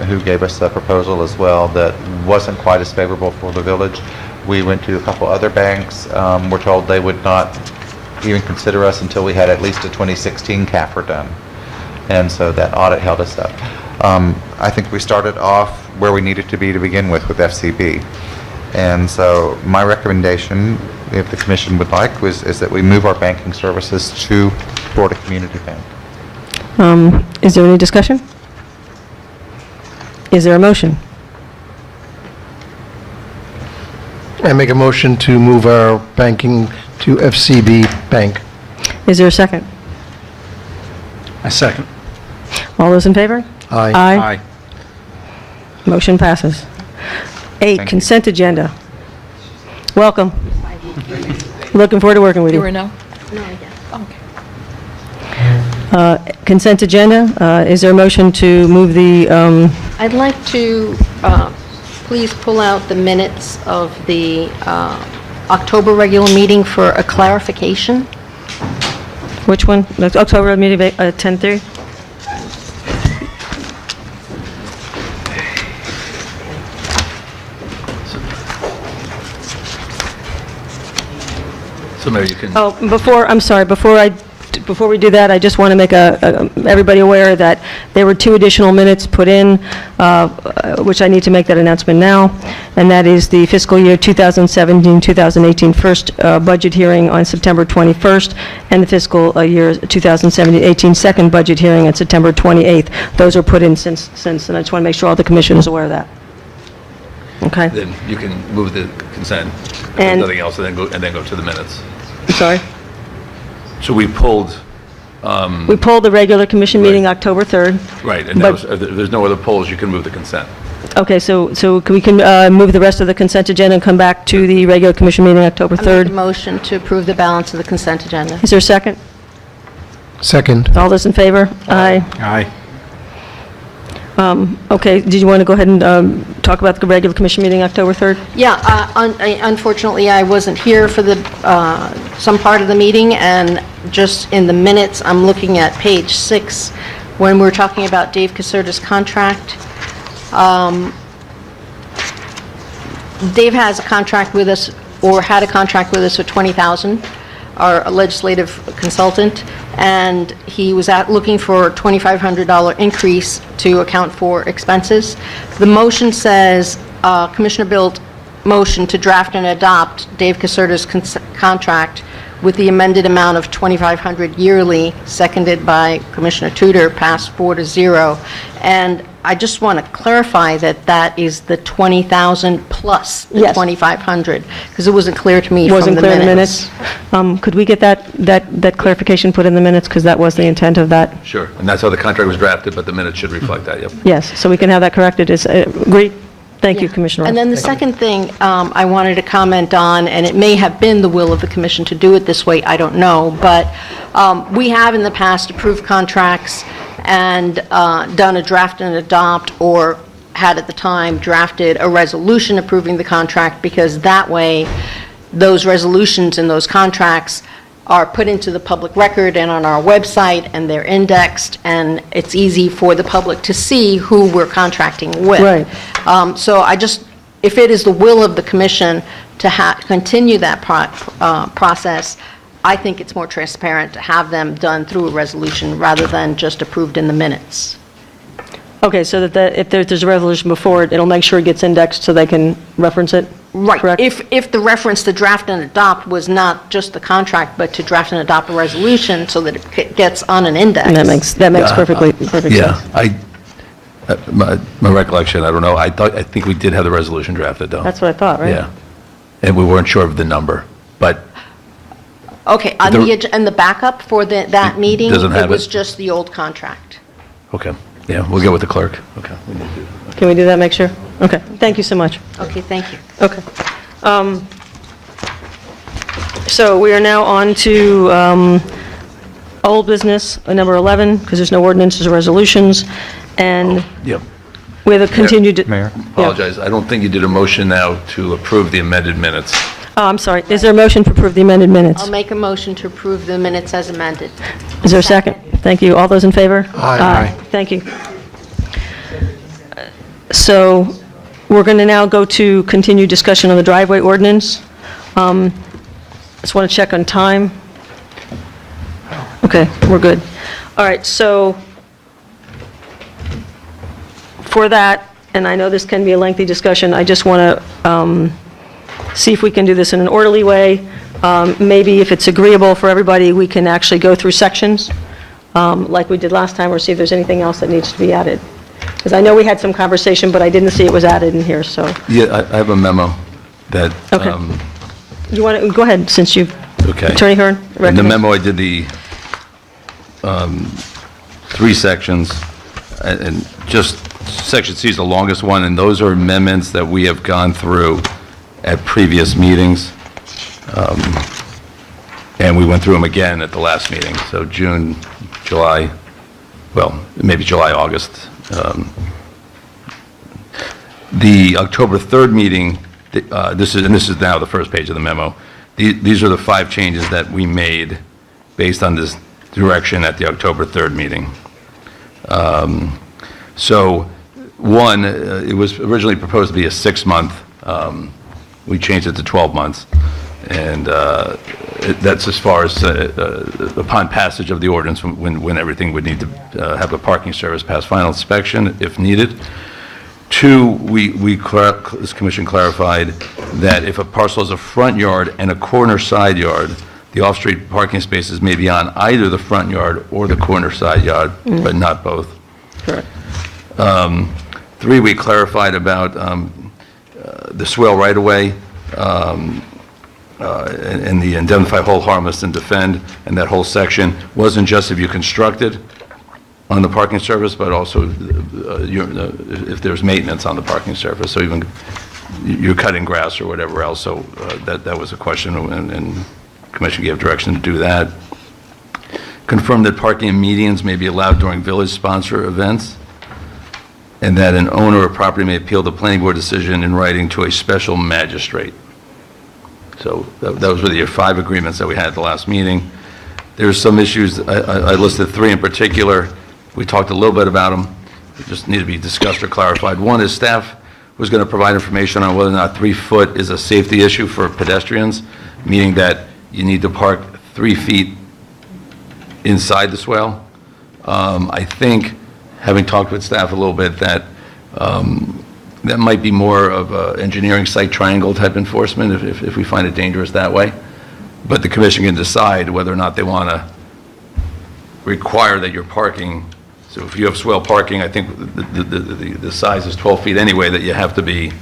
who gave us a proposal as well that wasn't quite as favorable for the village. We went to a couple other banks. We're told they would not even consider us until we had at least a 2016 CAFR done. And so that audit held us up. I think we started off where we needed to be to begin with FCB. And so my recommendation, if the commission would like, is that we move our banking services to Florida Community Bank. Is there any discussion? Is there a motion? I make a motion to move our banking to FCB Bank. Is there a second? I second. All those in favor? Aye. Aye. Motion passes. 8, consent agenda. Welcome. Looking forward to working with You you. were no? No, yeah. Okay. Consent agenda, is there a motion to move the, I'd like to please pull out the minutes of the October regular meeting for a clarification. which one? The October meeting, 10:30? So Mayor, you can... Oh, before we do that, I just want to make everybody aware that there were 2 additional minutes put in, which I need to make that announcement now, and that is the fiscal year 2017-2018 first budget hearing on September 21st, and the fiscal year 2017-18 second budget hearing on September 28th. Those are put in since, and I just want to make sure all the commission is aware of that. Okay? Then you can move the consent, And- nothing else, and then go to the minutes. I'm sorry? So we pulled... We pulled the regular commission meeting October 3rd. Right, and but- if there's no other polls, you can move the consent. Okay, so we can move the rest of the consent agenda and come back to the regular commission meeting October I make a 3rd? motion to approve the balance of the consent agenda. Is there a second? Second. All those in favor? Aye. Aye. Okay, did you want to go ahead and talk about the regular commission meeting October 3rd? Yeah, unfortunately, I wasn't here for the, some part of the meeting, and just in the minutes, I'm looking at page 6, when we're talking about Dave Caserta's contract. Dave has a contract with us, or had a contract with us for $20,000, our legislative consultant, and he was looking for a $2,500 increase to account for expenses. The motion says, Commissioner Bilt motion to draft and adopt Dave Caserta's contract with the amended amount of $2,500 yearly, seconded by Commissioner Tudor, passed 4-0. And I just want to clarify that that is the $20,000 plus the Yes. $2,500, because it wasn't clear to me from the minutes. Wasn't clear in the minutes? Could we get that clarification put in the minutes, because that was the intent of that? Sure, and that's how the contract was drafted, but the minutes should reflect that, yep. Yes, so we can have that corrected. Is agreed? Thank you, Commissioner. And then the second thing I wanted to comment on, and it may have been the will of the commission to do it this way, I don't know, but we have in the past approved contracts and done a draft and adopt, or had at the time drafted a resolution approving the contract, because that way those resolutions and those contracts are put into the public record and on our website, and they're indexed, and it's easy for the public to see who we're contracting with. Right. So I just, if it is the will of the commission to continue that process, I think it's more transparent to have them done through a resolution rather than just approved in the minutes. Okay, so that if there's a resolution before it, it'll make sure it gets indexed so they can reference it? Right. Correct? If the reference to draft and adopt was not just the contract, but to draft and adopt a resolution so that it gets on an index. And that makes perfect sense. Yeah, my recollection, I don't know, I think we did have the resolution drafted, though. That's what I thought, right? Yeah, and we weren't sure of the number, but Okay, on the backup for that meeting, doesn't have it was it? just the old contract. okay, yeah, we'll get with the clerk. Okay. Can we do that, make sure? Okay, thank you so much. Okay, thank you. Okay. So we are now on to old business, number 11, because there's no ordinances or resolutions, and Yep. we have a continued... Mayor? Apologize, I don't think you did a motion now to approve the amended minutes. Oh, I'm sorry. Is there a motion to approve the amended minutes? I'll make a motion to approve the minutes as amended. Is there a second? Thank you. All those in favor? Aye. Thank you. So we're going to now go to continued discussion on the driveway ordinance. Just want to check on time. Okay, we're good. All right, so for that, and I know this can be a lengthy discussion, I just want to see if we can do this in an orderly way. Maybe if it's agreeable for everybody, we can actually go through sections like we did last time, or see if there's anything else that needs to be added. Because I know we had some conversation, but I didn't see it was added in here, so. Yeah, I have a memo that... Okay. You want to, go ahead, since you've, Okay. Attorney Hearn? In the recommend- memo, I did the 3 sections, and just section C is the longest one, and those are amendments that we have gone through at previous meetings. And we went through them again at the last meeting, so June, July, well, maybe July, August. The October 3rd meeting, this is now the first page of the memo. These are the 5 changes that we made based on this direction at the October 3rd meeting. So, one, it was originally proposed to be a 6-month. We changed it to 12 months. And that's as far as upon passage of the ordinance, when everything would need to have a parking service pass final inspection if needed. 2, this commission clarified that if a parcel has a front yard and a corner side yard, the off-street parking spaces may be on either the front yard or the corner side yard, but not both. Correct. 3, we clarified about the swale right-of-way, and the indemnify, hold harmless, and defend, and that whole section wasn't just if you constructed on the parking surface, but also if there's maintenance on the parking surface. So even you're cutting grass or whatever else, so that was a question, and Commission gave direction to do that. Confirm that parking and medians may be allowed during village sponsor events, and that an owner of property may appeal the planning board decision in writing to a special magistrate. So those were the 5 agreements that we had at the last meeting. There's some issues, I listed 3 in particular. We talked a little bit about them. They just need to be discussed or clarified. One is staff was going to provide information on whether or not 3 foot is a safety issue for pedestrians, meaning that you need to park 3 feet inside the swale. I think, having talked with staff a little bit, that that might be more of a engineering site triangle type enforcement if we find it dangerous that way. But the commission can decide whether or not they want to require that you're parking. So if you have swale parking, I think the size is 12 feet anyway, that you have to be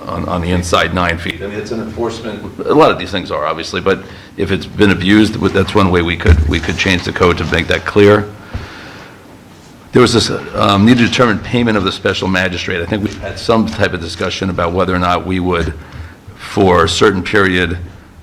on the inside 9 feet. I mean, it's an enforcement, a lot of these things are obviously, but if it's been abused, that's one way we could change the code to make that clear. There was this need to determine payment of the special magistrate. I think we've had some type of discussion about whether or not we would, for a certain period,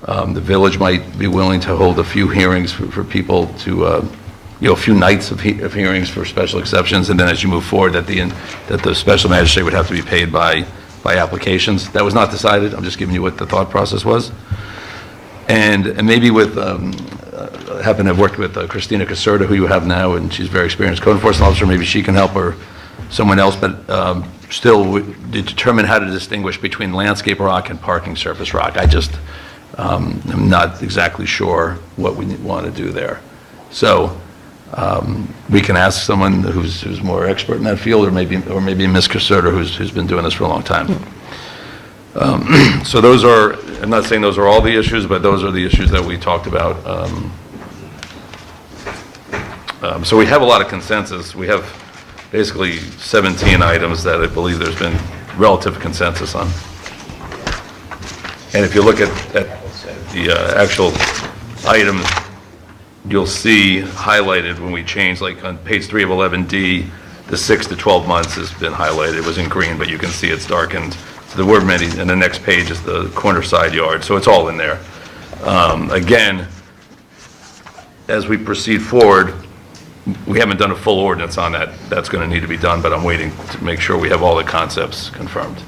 the village might be willing to hold a few hearings for people to, a few nights of hearings for special exceptions, and then as you move forward, that the special magistrate would have to be paid by applications. That was not decided. I'm just giving you what the thought process was. And maybe with, I happen to have worked with Christina Caserta, who you have now, and she's a very experienced code enforcement officer. Maybe she can help, or someone else, but still determine how to distinguish between landscape rock and parking surface rock. I just am not exactly sure what we want to do there. So we can ask someone who's more expert in that field, or maybe Ms. Caserta, who's been doing this for a long time. So those are, I'm not saying those are all the issues, but those are the issues that we talked about. So we have a lot of consensus. We have basically 17 items that I believe there's been relative consensus on. And if you look at the actual items, you'll see highlighted when we change, like on page 3 of 11D, the 6 to 12 months has been highlighted. It was in green, but you can see it's darkened. So there were many, and the next page is the corner side yard, so it's all in there. Again, as we proceed forward, we haven't done a full ordinance on that. That's going to need to be done, but I'm waiting to make sure we have all the concepts confirmed.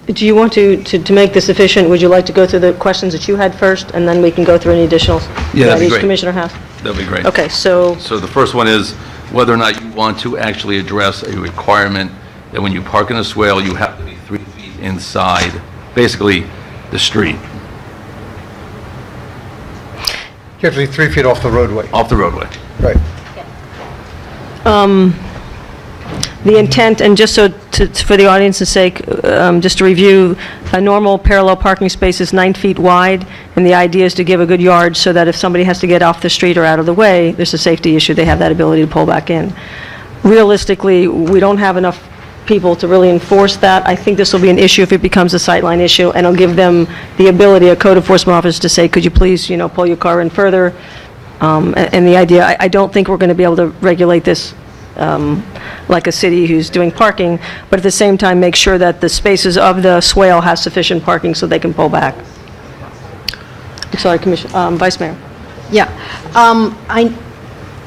Do you want to make this efficient, would you like to go through the questions that you had first, and then we can go through any additional Yeah, that'd be each great. commissioner has? That'd be great. Okay, so the first one is whether or not you want to actually address a requirement that when you park in a swale, you have to be 3 feet inside, basically, the street. You have to be 3 feet off the roadway. Off the roadway. Right. the intent, and just so for the audience's sake, just to review, a normal parallel parking space is 9 feet wide, and the idea is to give a good yard so that if somebody has to get off the street or out of the way, there's a safety issue, they have that ability to pull back in. Realistically, we don't have enough people to really enforce that. I think this will be an issue if it becomes a sightline issue, and it'll give them the ability, a code enforcement officer, to say, could you please, pull your car in further? And the idea, I don't think we're going to be able to regulate this like a city who's doing parking, but at the same time, make sure that the spaces of the swale have sufficient parking so they can pull back. I'm sorry, Vice Mayor. Yeah.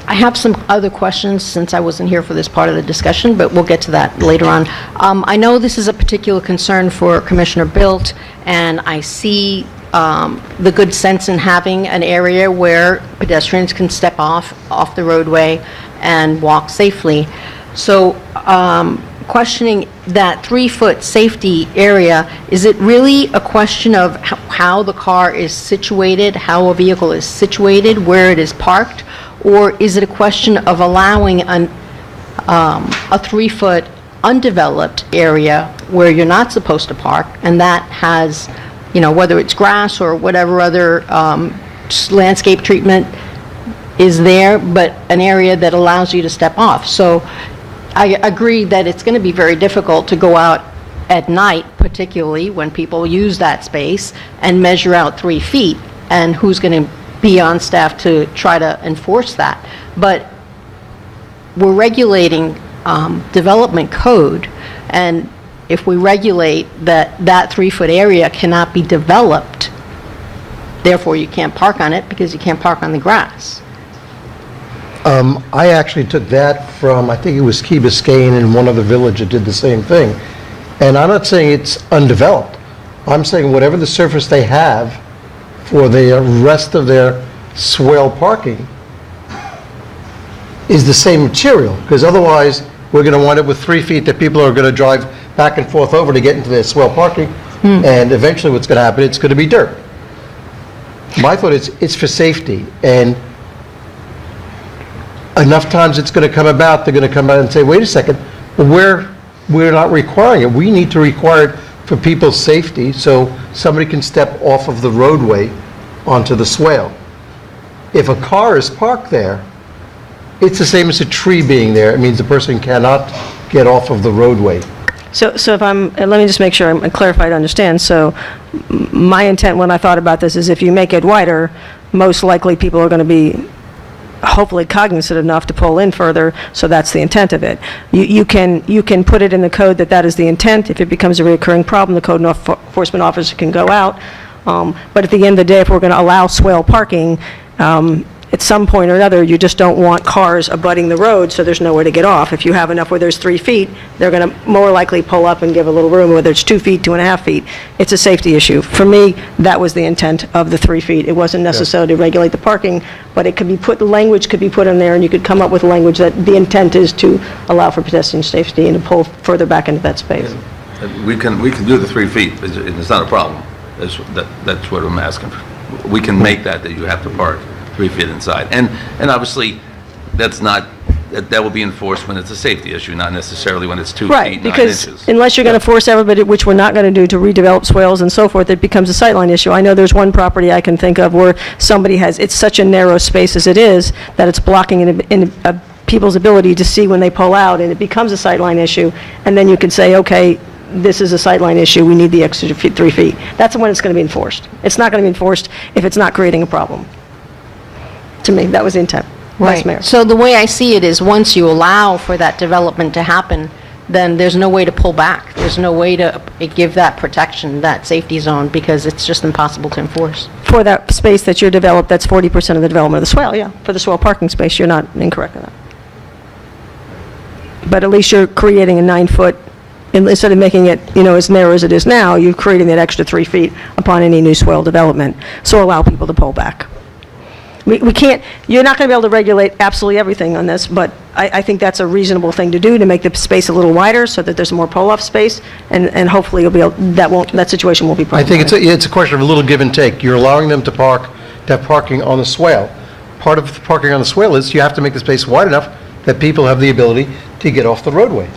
I have some other questions since I wasn't here for this part of the discussion, but we'll get to that later on. I know this is a particular concern for Commissioner Bilt, and I see the good sense in having an area where pedestrians can step off the roadway and walk safely. So questioning that 3-foot safety area, is it really a question of how the car is situated, how a vehicle is situated, where it is parked, or is it a question of allowing a 3-foot undeveloped area where you're not supposed to park, and that has, whether it's grass or whatever other landscape treatment is there, but an area that allows you to step off? So I agree that it's going to be very difficult to go out at night, particularly when people use that space, and measure out 3 feet, and who's going to be on staff to try to enforce that. But we're regulating development code, and if we regulate that 3-foot area cannot be developed, therefore you can't park on it because you can't park on the grass. I actually took that from, I think it was Key Biscayne and one other village that did the same thing. And I'm not saying it's undeveloped. I'm saying whatever the surface they have for the rest of their swale parking is the same material, because otherwise we're going to wind up with 3 feet that people are going to drive back and forth over to get into their swale parking, and eventually what's going to happen, it's going to be dirt. My thought is, it's for safety, and enough times it's going to come about, they're going to come out and say, wait a second, we're not requiring it. We need to require it for people's safety, so somebody can step off of the roadway onto the swale. If a car is parked there, it's the same as a tree being there. It means the person cannot get off of the roadway. So if let me just make sure I'm clarified to understand. So my intent when I thought about this is if you make it wider, most likely people are going to be hopefully cognizant enough to pull in further, so that's the intent of it. You can put it in the code that is the intent. If it becomes a recurring problem, the code enforcement officer can go out. But at the end of the day, if we're going to allow swale parking, at some point or another, you just don't want cars abutting the road, so there's nowhere to get off. If you have enough where there's 3 feet, they're going to more likely pull up and give a little room, whether it's 2 feet, 2.5 feet. It's a safety issue. For me, that was the intent of the 3 feet. It wasn't necessarily to regulate the parking, but it could be put, language could be put in there, and you could come up with language that the intent is to allow for pedestrian safety and to pull further back into that space. We can do the 3 feet, it's not a problem. That's what I'm asking for. We can make that you have to park 3 feet inside. And obviously, that will be enforced when it's a safety issue, not necessarily when it's 2 feet, 9 inches. Right, because unless you're going to force everybody, which we're not going to do, to redevelop swales and so forth, it becomes a sightline issue. I know there's one property I can think of where somebody it's such a narrow space as it is, that it's blocking people's ability to see when they pull out, and it becomes a sightline issue, and then you can say, okay, this is a sightline issue, we need the extra 3 feet. That's when it's going to be enforced. It's not going to be enforced if it's not creating a problem. To me, that was the intent. Vice Mayor. Right. So the way I see it is, once you allow for that development to happen, then there's no way to pull back. There's no way to give that protection, that safety zone, because it's just impossible to enforce. For that space that you're developed, that's 40% of the development of the swale, yeah. For the swale parking space, you're not incorrect in that. But at least you're creating a 9-foot, instead of making it, as narrow as it is now, you're creating that extra 3 feet upon any new swale development, so allow people to pull back. We can't, you're not going to be able to regulate absolutely everything on this, but I think that's a reasonable thing to do, to make the space a little wider so that there's more pull-off space, and hopefully you'll be able, that situation won't be I problematic. think it's a question of a little give and take. You're allowing them to have parking on the swale. Part of the parking on the swale is you have to make the space wide enough that people have the ability to get off the roadway.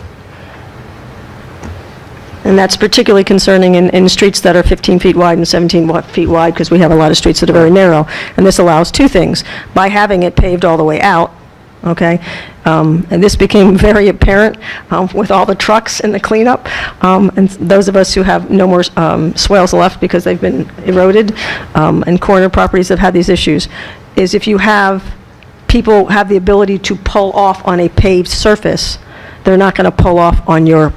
And that's particularly concerning in streets that are 15 feet wide and 17 feet wide, because we have a lot of streets that are very narrow. And this allows two things. By having it paved all the way out, okay, and this became very apparent with all the trucks and the cleanup, and those of us who have no more swales left because they've been eroded, and corner properties that have had these issues, is if you have people have the ability to pull off on a paved surface, they're not going to pull off on your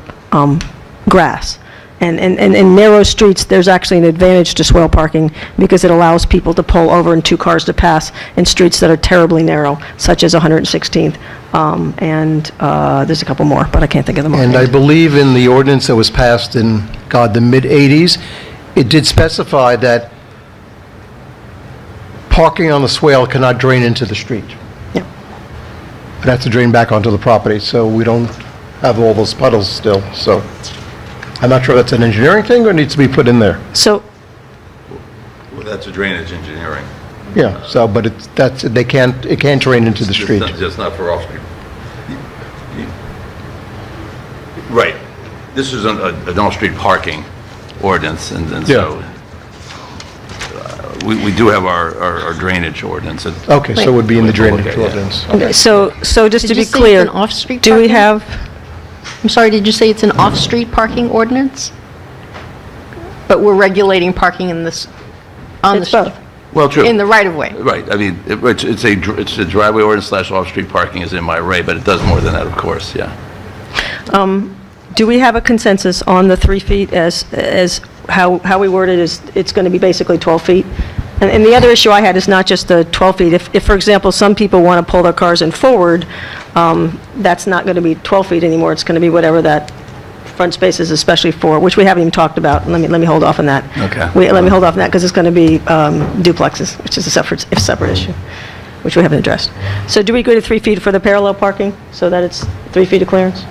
grass. And in narrow streets, there's actually an advantage to swale parking because it allows people to pull over and 2 cars to pass in streets that are terribly narrow, such as 116th. And there's a couple more, but I can't think of them all. And I believe in the ordinance that was passed in, the mid-'80s, it did specify that parking on the swale cannot drain into the street. Yeah. It has to drain back onto the property, so we don't have all those puddles still, so. I'm not sure that's an engineering thing or needs to be put in there. So, Well, that's a drainage engineering. yeah, so, but it can't drain into the street. Just not for off-street. Right. This is an off-street parking ordinance, and so we do have our drainage ordinance. Okay, so it would be in the drainage ordinance. okay, so just to Did you be say clear, it's an off-street do we parking? have, I'm sorry, did you say it's an off-street parking ordinance? But we're regulating parking in this, on the it's street? both. Well, true. in the right-of-way. Right, I mean, it's a driveway ordinance / off-street parking is in my array, but it does more than that, of course, yeah. Do we have a consensus on the 3 feet as how we word it is, it's going to be basically 12 feet? And the other issue I had is not just the 12 feet. If, for example, some people want to pull their cars in forward, that's not going to be 12 feet anymore. It's going to be whatever that front space is, especially for, which we haven't even talked about. Let me hold off on that. Okay. Let me hold off on that because it's going to be duplexes, which is a separate issue, which we haven't addressed. So do we go to 3 feet for the parallel parking so that it's 3 feet of clearance?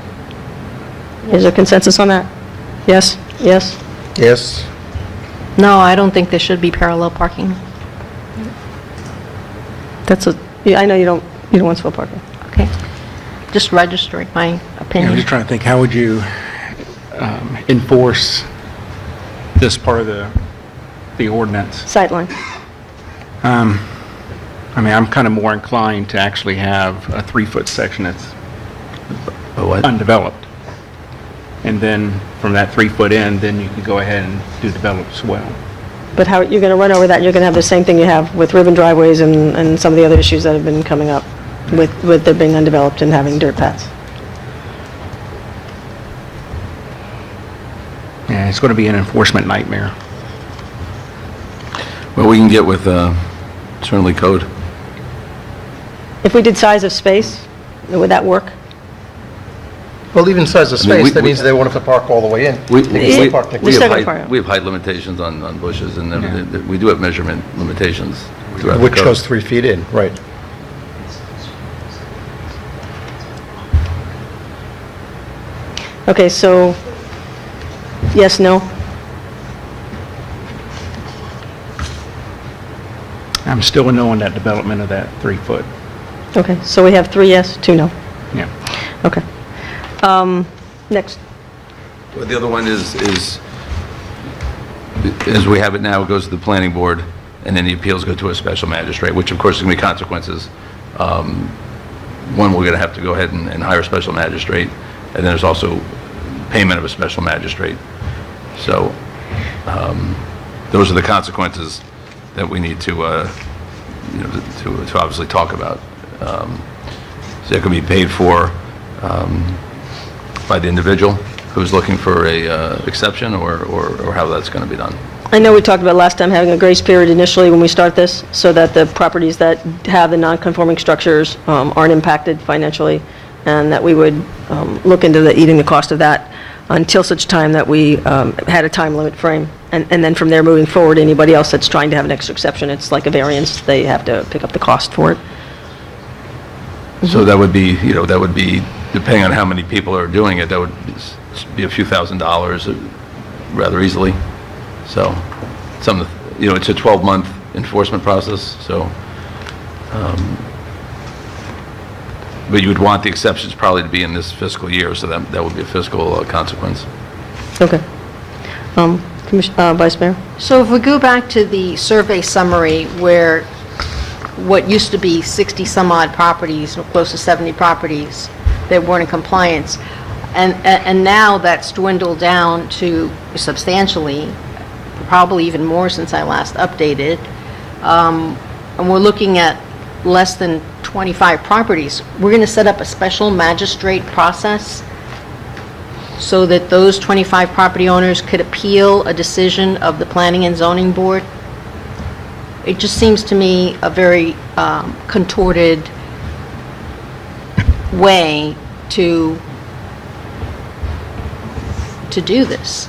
Is there consensus on that? Yes? Yes? Yes. No, I don't think there should be parallel parking. Yeah, I know you don't want split parking. Okay. Just registering my I'm opinion. just trying to think, how would you enforce this part of the ordinance? Sightline. I mean, I'm kind of more inclined to actually have a 3-foot section that's undeveloped. And then from that 3-foot in, then you can go ahead and do developed swell. But how, you're going to run over that, and you're going to have the same thing you have with ribbon driveways and some of the other issues that have been coming up with there being undeveloped and having dirt paths. Yeah, it's going to be an enforcement nightmare. Well, we can get with certainly code. If we did size of space, would that work? Well, even size of I mean, space, that means they won't have to park all the way in. We They can still park next to Just the- second part. have height limitations on bushes, and we do have measurement limitations throughout the Which code. goes 3 feet in, right. Okay, so, yes, no? I'm still a no on that development of that 3-foot. Okay, so we have 3 yes, 2 no. Yeah. Okay. Next. Well, the other one is, as we have it now, it goes to the planning board, and then the appeals go to a special magistrate, which of course is going to be consequences. One, we're going to have to go ahead and hire a special magistrate, and then there's also payment of a special magistrate. So those are the consequences that we need to obviously talk about. So it can be paid for by the individual who's looking for a exception, or how that's going to be done. I know we talked about last time having a grace period initially when we start this, so that the properties that have the non-conforming structures aren't impacted financially, and that we would look into eating the cost of that until such time that we had a time limit frame. And then from there moving forward, anybody else that's trying to have an extra exception, it's like a variance, they have to pick up the cost for it. So that would be, depending on how many people are doing it, that would be a few $1,000s rather easily. So, it's a 12-month enforcement process, so, but you would want the exceptions probably to be in this fiscal year, so that would be a fiscal consequence. Okay. Vice Mayor? So if we go back to the survey summary where what used to be 60-some-odd properties, or close to 70 properties that weren't in compliance, and now that's dwindled down to substantially, probably even more since I last updated, and we're looking at less than 25 properties, we're going to set up a special magistrate process so that those 25 property owners could appeal a decision of the Planning and Zoning Board. It just seems to me a very contorted way to do this.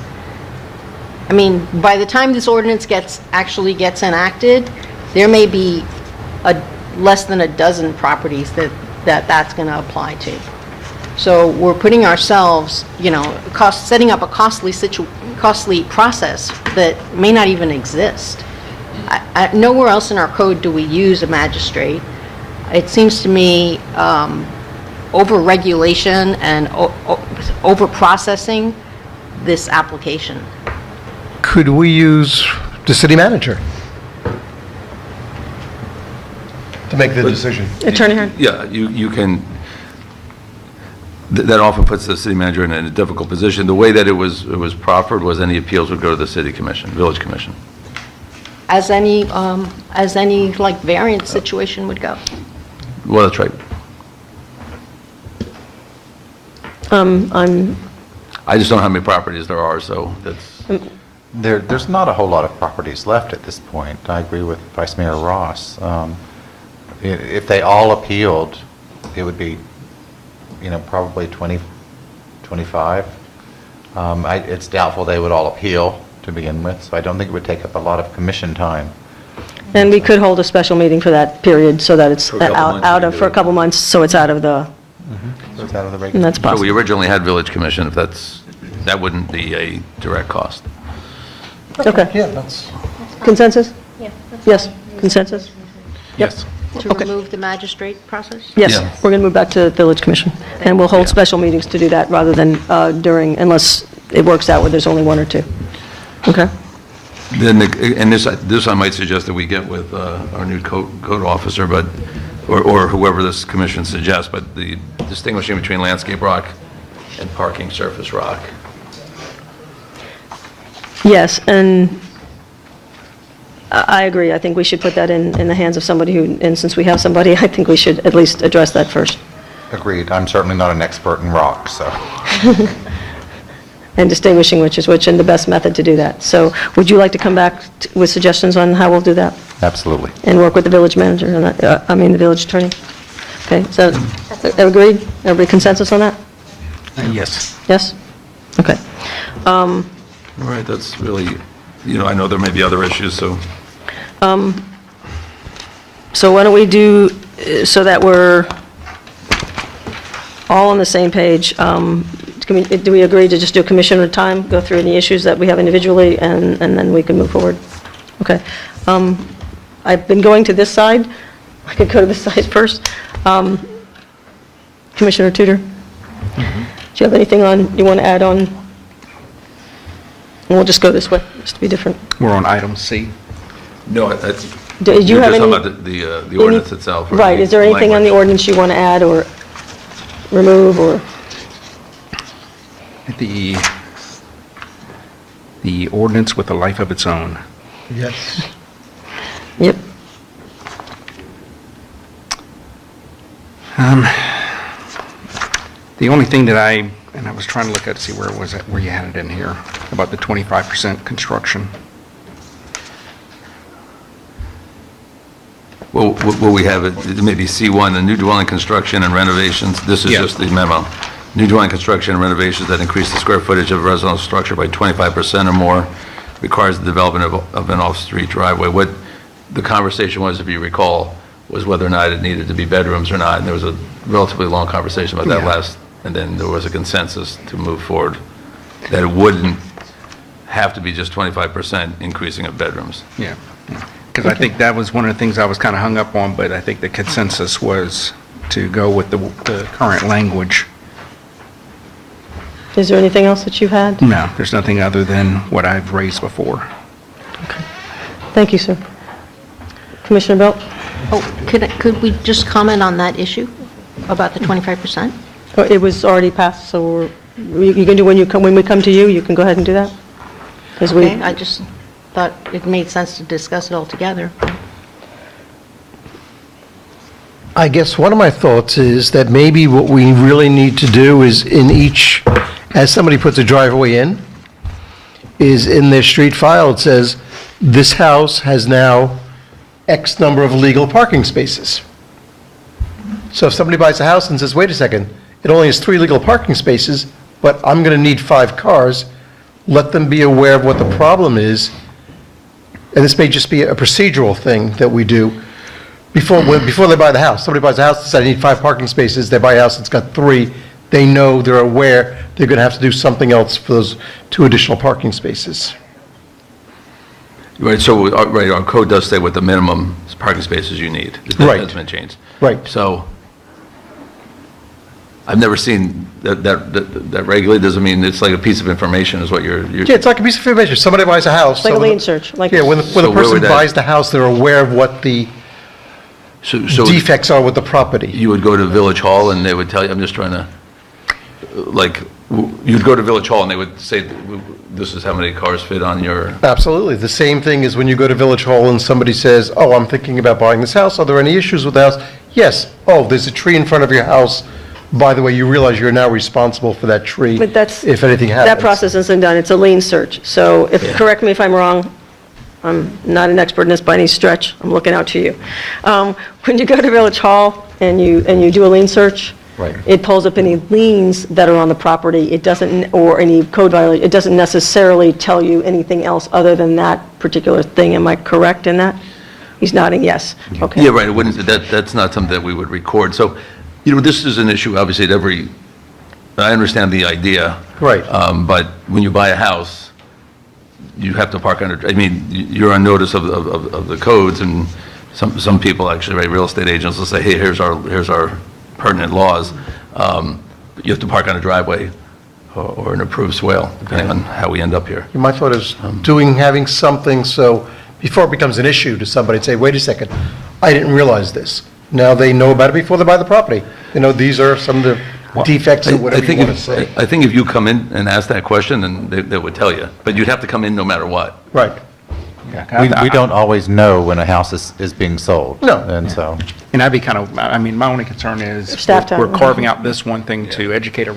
I mean, by the time this ordinance actually gets enacted, there may be less than a dozen properties that's going to apply to. So we're putting ourselves, setting up a costly process that may not even exist. Nowhere else in our code do we use a magistrate. It seems to me over-regulation and over-processing this application. Could we use the city manager to make the decision? Attorney Hearn? Yeah, you can, that often puts the city manager in a difficult position. The way that it was proffered was any appeals would go to the city commission, village commission. as any like variance situation would go. Well, that's right. I just don't know how many properties there are, so that's, There's not a whole lot of properties left at this point. I agree with Vice Mayor Ross. If they all appealed, it would be, probably 20, 25. It's doubtful they would all appeal to begin with, so I don't think it would take up a lot of commission time. And we could hold a special meeting for that period so that it's For a couple months, out we of, can for a do it. couple months, so it's out of the, So it's out of the and regular. that's so possible. we originally had Village Commission, if that wouldn't be a direct cost. Okay. Yeah, that's. Consensus? Yeah. Yes, consensus? Yes. To remove the magistrate process? Yes, Yeah. we're going to move back to Village Commission, and we'll hold special meetings to do that rather than during, unless it works out where there's only one or two. Okay? Then, and this I might suggest that we get with our new code officer, or whoever this commission suggests, but the distinguishing between landscape rock and parking surface rock. Yes, and I agree. I think we should put that in the hands of somebody who, and since we have somebody, I think we should at least address that first. Agreed. I'm certainly not an expert in rock, so. And distinguishing which is which and the best method to do that. So would you like to come back with suggestions on how we'll do that? Absolutely. And work with the village manager, and the village attorney? Okay, so, agreed? Everybody consensus on that? Yes. Yes? Okay. All right, that's really, I know there may be other issues, so. So why don't we do, so that we're all on the same page, do we agree to just do a commission at a time, go through any issues that we have individually, and then we can move forward? Okay. I've been going to this side. I could go to this side first. Commissioner Tudor? Do you have anything you want to add on? And we'll just go this way, just to be different. We're on item C. No, Did you you're have just any? talking about the ordinance itself. or Right, is there anything on the language? ordinance you want to add or remove, or? The ordinance with a life of its own. Yes. Yep. The only thing that I was trying to look at, see where it was, where you had it in here, about the 25% construction. Well, what we have, it maybe C1, the new dwelling construction and renovations, this is Yeah. just the memo. New dwelling construction and renovations that increase the square footage of a residential structure by 25% or more requires the development of an off-street driveway. What the conversation was, if you recall, was whether or not it needed to be bedrooms or not, and there was a relatively long conversation about that Yeah. and then there was a consensus to move forward, that it wouldn't have to be just 25% increasing of bedrooms. Yeah. Because I think that was one of the things I was kind of hung up on, but I think the consensus was to go with the current language. Is there anything else that you had? No, there's nothing other than what I've raised before. Thank you, sir. Commissioner Belt? Oh, could we just comment on that issue about the 25%? Oh, it was already passed, so you can do, when we come to you, you can go ahead and do that? Because Okay, I just thought it made sense to discuss it all together. I guess one of my thoughts is that maybe what we really need to do is in each, as somebody puts a driveway in, is in their street file, it says, this house has now X number of legal parking spaces. So if somebody buys a house and says, wait a second, it only has 3 legal parking spaces, but I'm going to need 5 cars, let them be aware of what the problem is. And this may just be a procedural thing that we do. Before they buy the house, somebody buys a house, says, I need 5 parking spaces, they buy a house that's got 3, they know, they're aware, they're going to have to do something else for those 2 additional parking spaces. Right, so, right, our code does say what the minimum parking spaces you need. That Right. hasn't been changed. Right. So, I've never seen that regulated, doesn't mean it's like a piece of information is what you're. Yeah, it's like a piece of information, somebody buys a house. Like a so when lien the- search, like. Yeah, when the So where person would that- buys the house, they're aware of what the So defects are with the property. you would go to Village Hall and they would tell you, I'm just trying to, like, you'd go to Village Hall and they would say, this is how many cars fit on your, Absolutely. The same thing is when you go to Village Hall and somebody says, oh, I'm thinking about buying this house. Are there any issues with the house? Yes. Oh, there's a tree in front of your house. By the way, you realize you're now responsible for that tree But that's... if anything happens. That process isn't done. It's a lien search. So if, correct me if I'm wrong, I'm not an expert in this by any stretch. I'm looking out to you. When you go to Village Hall and you do a lien search, Right. it pulls up any liens that are on the property. It doesn't, or any code violation, it doesn't necessarily tell you anything else other than that particular thing. Am I correct in that? He's nodding yes. Okay. yeah, right, it wouldn't, that's not something that we would record. So, this is an issue, obviously, at I understand the idea. Right. But when you buy a house, you have to park under, you're on notice of the codes, and some people actually, right, real estate agents will say, hey, here's our pertinent laws. You have to park on a driveway or an approved swale, depending on how we end up here. My thought is having something so before it becomes an issue to somebody, say, wait a second, I didn't realize this. Now they know about it before they buy the property. These are some of the defects or whatever you want to say. I think if you come in and ask that question, then they would tell you. But you'd have to come in no matter what. Right. We don't always know when a house is being sold. No. And so, And I'd be kind of, my only concern is Staff time. we're carving out this one thing to educate a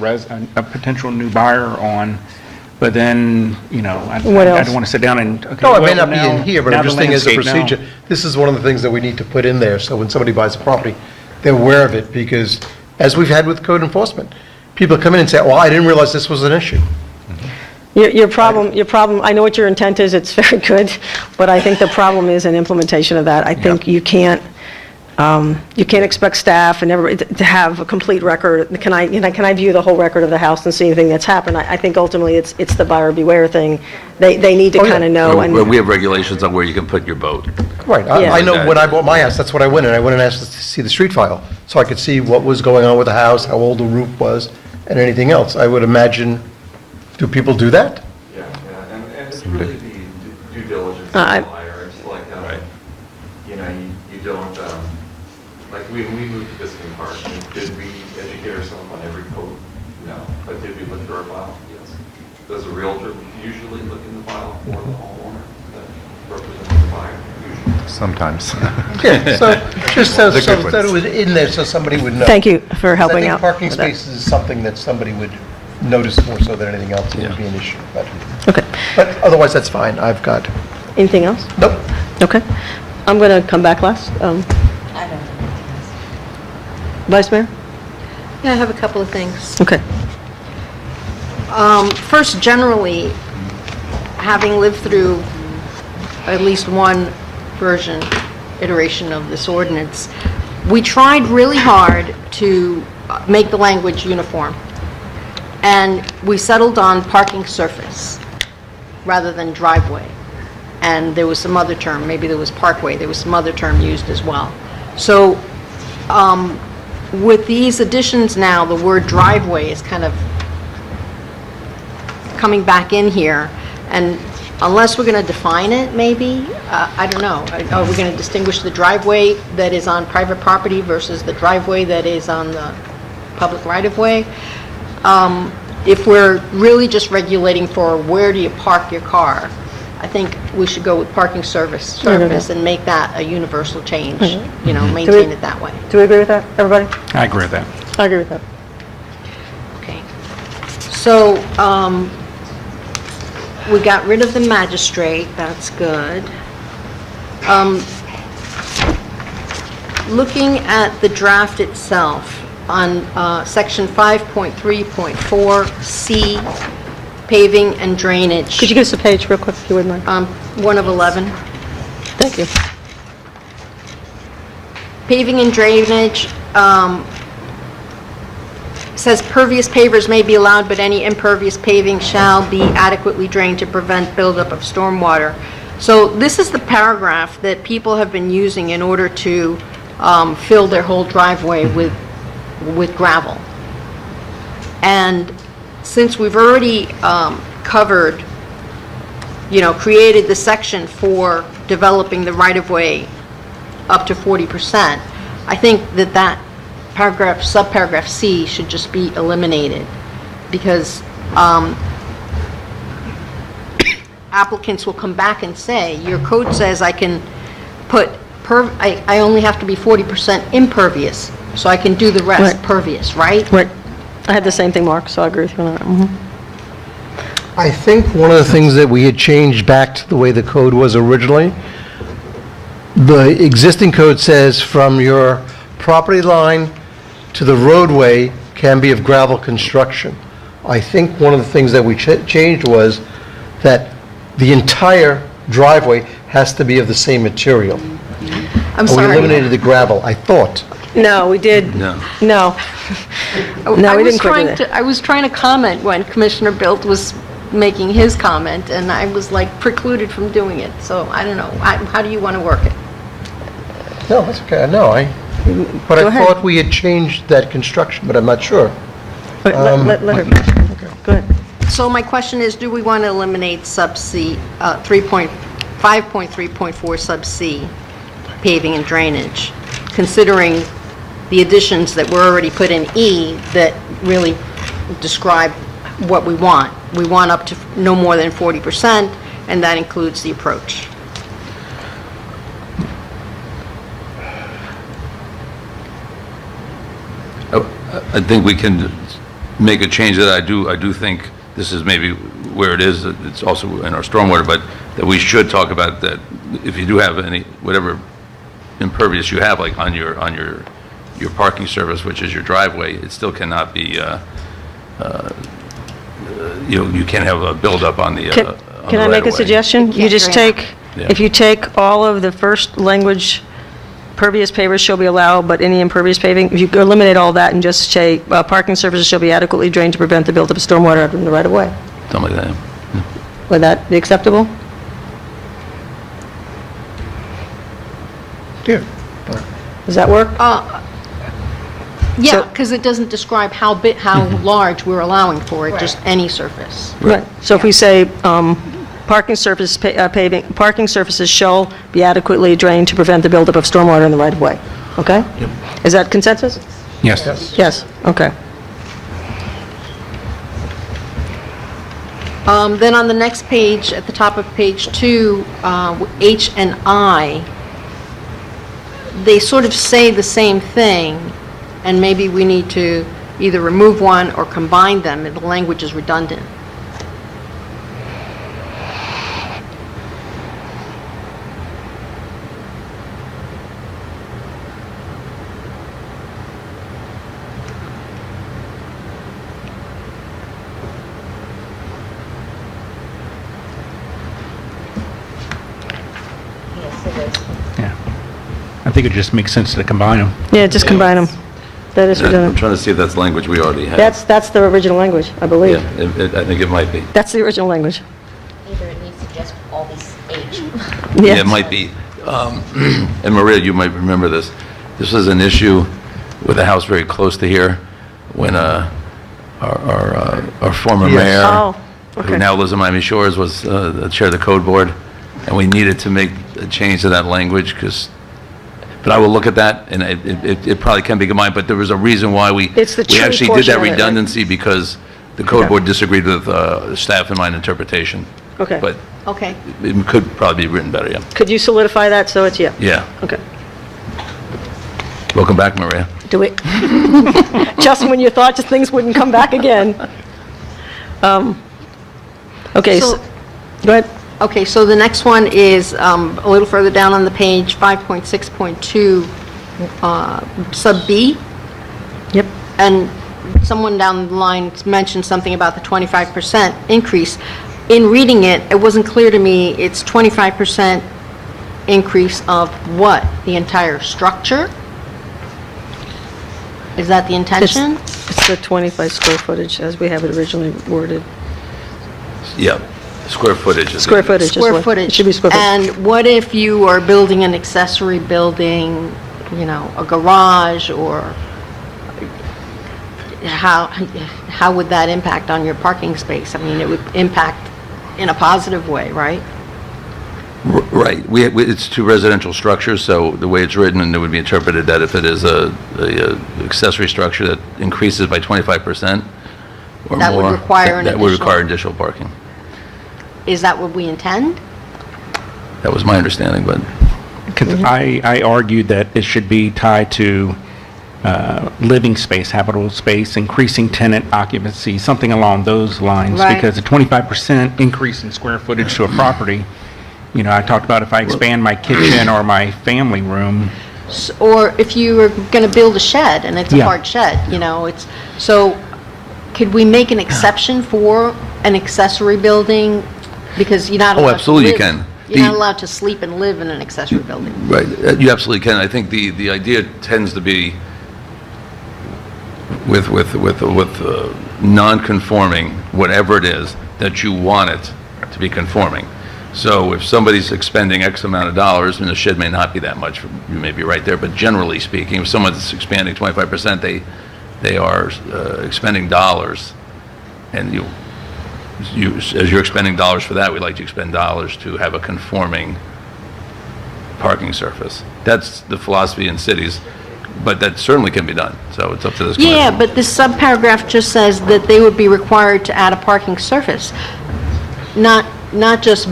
potential new buyer on, but then, I What else? don't want to sit down and, okay, No, it may well, not be now- in here, but now I'm the just thinking as a landscape now- procedure, this is one of the things that we need to put in there, so when somebody buys a property, they're aware of it, because as we've had with code enforcement, people come in and say, well, I didn't realize this was an issue. Your problem, I know what your intent is, it's very good, but I think the problem is in implementation of that. I think you can't expect staff and everybody to have a complete record. Can I view the whole record of the house and see anything that's happened? I think ultimately it's the buyer beware thing. They need to kind of know. Where we have regulations on where you can put your boat. Right, Yeah. I know when I bought my house, that's what I went in, I went and asked to see the street file, so I could see what was going on with the house, how old the roof was, and anything else. I would imagine, do people do that? Yeah, and it's really the due diligence of the buyer. It's like, you don't, like when we moved to Biscayne Park, did we educate ourselves on every code? No. But did we look through our file? Yes. Does a realtor usually look in the file for the homeowner that represents the buyer? Usually. sometimes. Yeah, so just so The good that it ones. was in there so somebody would know. Thank you for helping out I think parking with that. spaces is something that somebody would notice more so than anything else. It would be an issue. Okay. But otherwise, that's fine. I've got. Anything else? Nope. Okay. I'm going to come back last. Vice Mayor? Yeah, I have a couple of things. Okay. First, generally, having lived through at least one version, iteration of this ordinance, we tried really hard to make the language uniform. And we settled on parking surface rather than driveway. And there was some other term, maybe there was parkway, there was some other term used as well. So with these additions now, the word driveway is kind of coming back in here, and unless we're going to define it, maybe, I don't know. Are we going to distinguish the driveway that is on private property versus the driveway that is on the public right-of-way? If we're really just regulating for where do you park your car, I think we should go with parking surface and make that a universal change, maintain it that way. Do we agree with that, everybody? I agree with that. I agree with that. Okay. So, we got rid of the magistrate, that's good. Looking at the draft itself, on section 5.3.4C, paving and drainage. Could you give us a page real quick, if you wouldn't mind? 1 of 11. Thank you. Paving and drainage, says pervious pavers may be allowed, but any impervious paving shall be adequately drained to prevent buildup of stormwater. So this is the paragraph that people have been using in order to fill their whole driveway with gravel. And since we've already covered, created the section for developing the right-of-way up to 40%, I think that paragraph, subparagraph C should just be eliminated, because applicants will come back and say, your code says I can put, I only have to be 40% impervious, so I can do the rest Right. pervious, right? Right. I had the same thing, Mark, so I agree with you on that. Mhm. I think one of the things that we had changed back to the way the code was originally, the existing code says from your property line to the roadway can be of gravel construction. I think one of the things that we changed was that the entire driveway has to be of the same material. I'm We sorry. eliminated the gravel, I thought. No, we did. No. No. No, we didn't quit with it. I was trying to comment when Commissioner Bilt was making his comment, and I was like precluded from doing it, so I don't know. How do you want to work it? No, that's okay, but Go I ahead. thought we had changed that construction, but I'm not sure. Okay, let her finish. Go ahead. So my question is, do we want to eliminate sub C, 5.3.4 sub C, paving and drainage, considering the additions that were already put in E that really describe what we want? We want up to no more than 40%, and that includes the approach. I think we can make a change that I do think this is maybe where it is, it's also in our stormwater, but that we should talk about that if you do have any, whatever impervious you have, like on your parking surface, which is your driveway, it still cannot be, you can't have a buildup on the Can I make a suggestion? You just take, Yeah. if you take all of the first language, pervious pavers shall be allowed, but any impervious paving, if you eliminate all that and just say, parking surfaces shall be adequately drained to prevent the buildup of stormwater in the right-of-way. Something like that. Would that be acceptable? Yeah. Does that work? Yeah, So- because it doesn't describe how large we're allowing for it, just any surface. Right. So if we say, parking parking surfaces shall be adequately drained to prevent the buildup of stormwater in the right-of-way, okay? Yep. Is that consensus? Yes. Yes, okay. Then on the next page, at the top of page 2, H and I, they sort of say the same thing, and maybe we need to either remove one or combine them, and the language is redundant. I think it just makes sense to combine them. Yeah, just combine them. That is I'm redundant. trying to see if that's language we already have. That's the original language, I believe. Yeah, I think it might be. That's the original language. Either it needs to just all these H. Yeah, it might be. And Maria, you might remember this. This was an issue with a house very close to here when our former Yes. mayor, Oh, okay. who now lives in Miami Shores, was the chair of the code board, and we needed to make a change to that language but I will look at that, and it probably can be combined, but there was a reason why we It's the tree actually did portion that of it, right? redundancy because the code Okay. board disagreed with staff and my interpretation. Okay. But Okay. it could probably be written better, yeah. Could you solidify that so it's, yeah? Yeah. Okay. Welcome back, Maria. Do it. Just when you thought just things wouldn't come back again. Okay, So- go ahead. Okay, so the next one is a little further down on the page, 5.6.2, sub B. Yep. And someone down the line mentioned something about the 25% increase. In reading it, it wasn't clear to me, it's 25% increase of what? The entire structure? Is that the intention? It's the 25 square footage as we have it originally worded. Yeah, square footage. is- Square footage. is Square what- footage. It should be square footage. And what if you are building an accessory building, a garage, or how would that impact on your parking space? I mean, it would impact in a positive way, right? Right. It's two residential structures, so the way it's written, and it would be interpreted that if it is a accessory structure that increases by 25%, or that would more, require an that would additional- require additional parking. Is that what we intend? That was my understanding, but I argued that it should be tied to living space, habitable space, increasing tenant occupancy, something along those lines. Right. Because a 25% increase in square footage to a property, you know, I talked about if I expand my kitchen or my family room. Or if you were going to build a shed, and it's a Yeah. hard shed, you know, so could we make an exception for an accessory building? Because you're not allowed to absolutely you live- can. You're not allowed to sleep and live in an accessory building. Right, you absolutely can. I think the idea tends to be with non-conforming, whatever it is, that you want it to be conforming. So if somebody's expending X amount of dollars, and the shed may not be that much, you may be right there, but generally speaking, if someone's expanding 25%, they are expending dollars, and as you're expending dollars for that, we'd like to expend dollars to have a conforming parking surface. That's the philosophy in cities, but that certainly can be done, so it's up to this commission. Yeah, but this subparagraph just says that they would be required to add a parking surface, not just to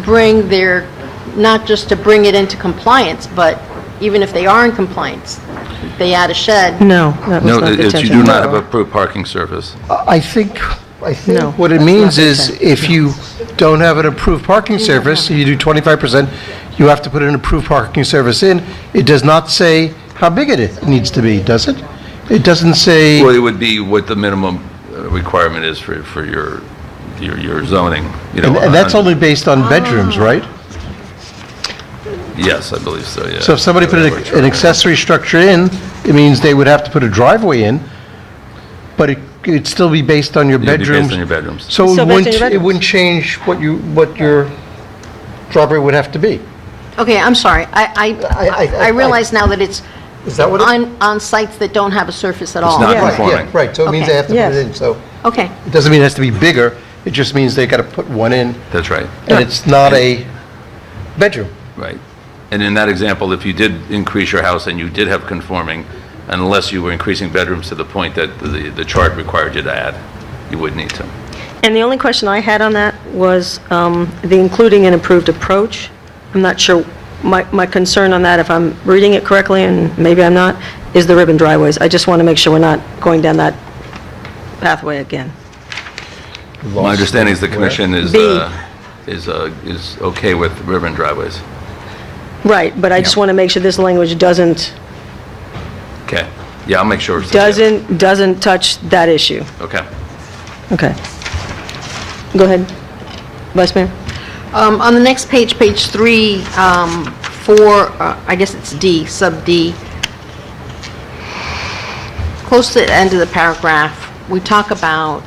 bring it into compliance, but even if they are in compliance, if they add a shed. No, that was No, not the you intention. do not have approved parking surface. I think No, what it that's means not the is intent. if you don't have an approved parking surface, you do 25%, you have to put an approved parking surface in. It does not say how big it needs to be, does it? It doesn't say, Well, it would be what the minimum requirement is for your zoning, you know. and that's only based on bedrooms, right? Yes, I believe so, yeah. So if somebody put an accessory structure in, it means they would have to put a driveway in, but it'd still be based on your It'd be based bedrooms. on your bedrooms. So Still it based on your wouldn't, it bedrooms. wouldn't change what your driveway would have to be. Okay, I'm sorry. I realize now that it's Is that what it? on sites that don't have a surface at It's all. not Right, conforming. yeah, right, so it means Okay. they have to put Yes. it in, so Okay. it doesn't mean it has to be bigger, it just means they gotta put one in, That's right, and it's not a bedroom. right. And in that example, if you did increase your house and you did have conforming, unless you were increasing bedrooms to the point that the chart required you to add, you would need to. And the only question I had on that was the including an approved approach. I'm not sure, my concern on that, if I'm reading it correctly, and maybe I'm not, is the ribbon driveways. I just want to make sure we're not going down that pathway again. My understanding is the commission is B. okay with ribbon driveways. Right, but I just want to make sure this language doesn't Okay, yeah, I'll make sure. it's- doesn't touch that issue. Okay. Okay. Go ahead, Vice Mayor. On the next page, page 3, I guess it's D, sub D, close to the end of the paragraph, we talk about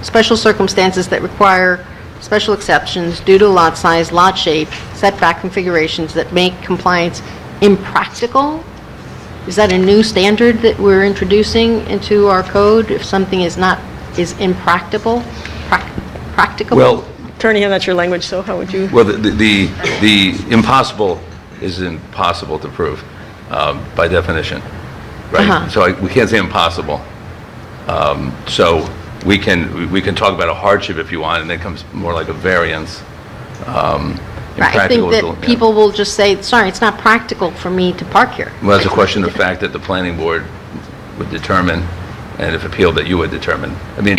special circumstances that require special exceptions due to lot size, lot shape, setback configurations that make compliance impractical. Is that a new standard that we're introducing into our code if something is impracticable? Practicable? Well, Attorney, that's your language, so how would you? well, the impossible is impossible to prove by definition, right? Uh-huh. So we can't say impossible. So we can talk about a hardship if you want, and that comes more like a variance. Right, I think that people will just say, sorry, it's not practical for me to park here. Well, it's a question of fact that the planning board would determine, and if appealed, that you would determine. I mean,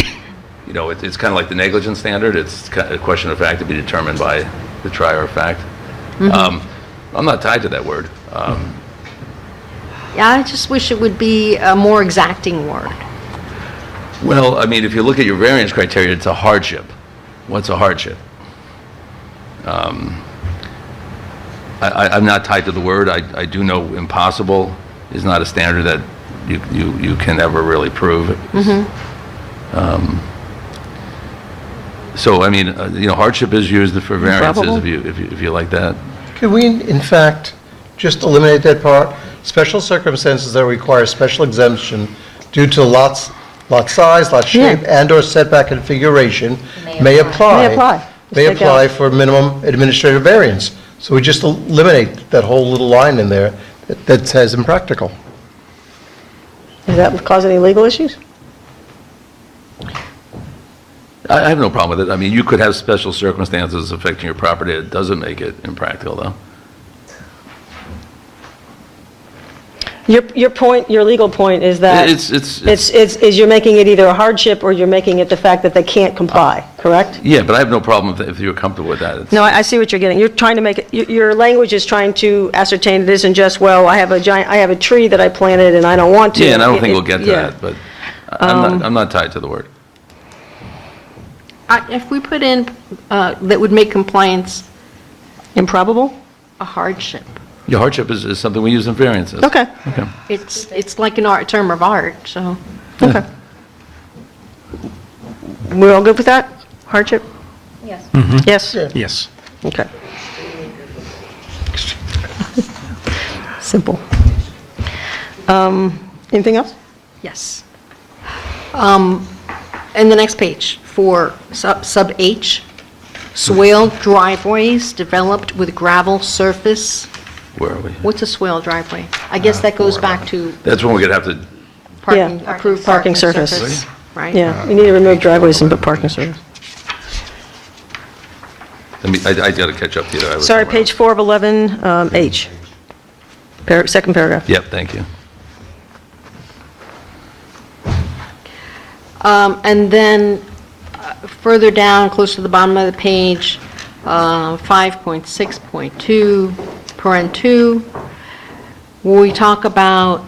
you know, it's kind of like the negligence standard. It's a question of fact to be determined by the trier of fact. Mhm. I'm not tied to that word. Yeah, I just wish it would be a more exacting word. Well, I mean, if you look at your variance criteria, it's a hardship. What's a hardship? I'm not tied to the word. I do know impossible is not a standard that you can ever really prove. So, I mean, you know, hardship is used for variances if you like that. Could we, in fact, just eliminate that part? Special circumstances that require special exemption due to lot size, lot shape, and/or setback configuration may apply. May apply. May Take apply out. for minimum administrative variance. So we just eliminate that whole little line in there that says impractical. Does that cause any legal issues? I have no problem with it. I mean, you could have special circumstances affecting your property. It doesn't make it impractical, though. Your point, your legal point is that It's- you're making it either a hardship or you're making it the fact that they can't comply, correct? Yeah, but I have no problem if you're comfortable with that. It's- No, I see what you're getting. You're trying to make it, your language is trying to ascertain it isn't just, well, I have a tree that I planted and I don't want to. Yeah, and I don't think we'll get to Yeah. that, but I'm not tied to the word. If we put in, that would make compliance improbable? A hardship. Your hardship is something we use in variances. Okay. Okay. It's like an art, term of art, so. Okay. We're all good with that? Hardship? Yes. Yes? Yes. Okay. Simple. Anything else? Yes. And the next page, for sub H, swale driveways developed with gravel surface. Where are we? What's a swale driveway? I guess that goes back to That's when we're going to have to, parking, Yeah. approved Parking parking surface. surface, right? Yeah, you need to remove driveways and put parking surface. I got to catch up to you. I was Sorry, somewhere page 4 of 11, H. Second paragraph. else. Yep, thank you. And then further down, close to the bottom of the page, 5.6.2, paren 2, where we talk about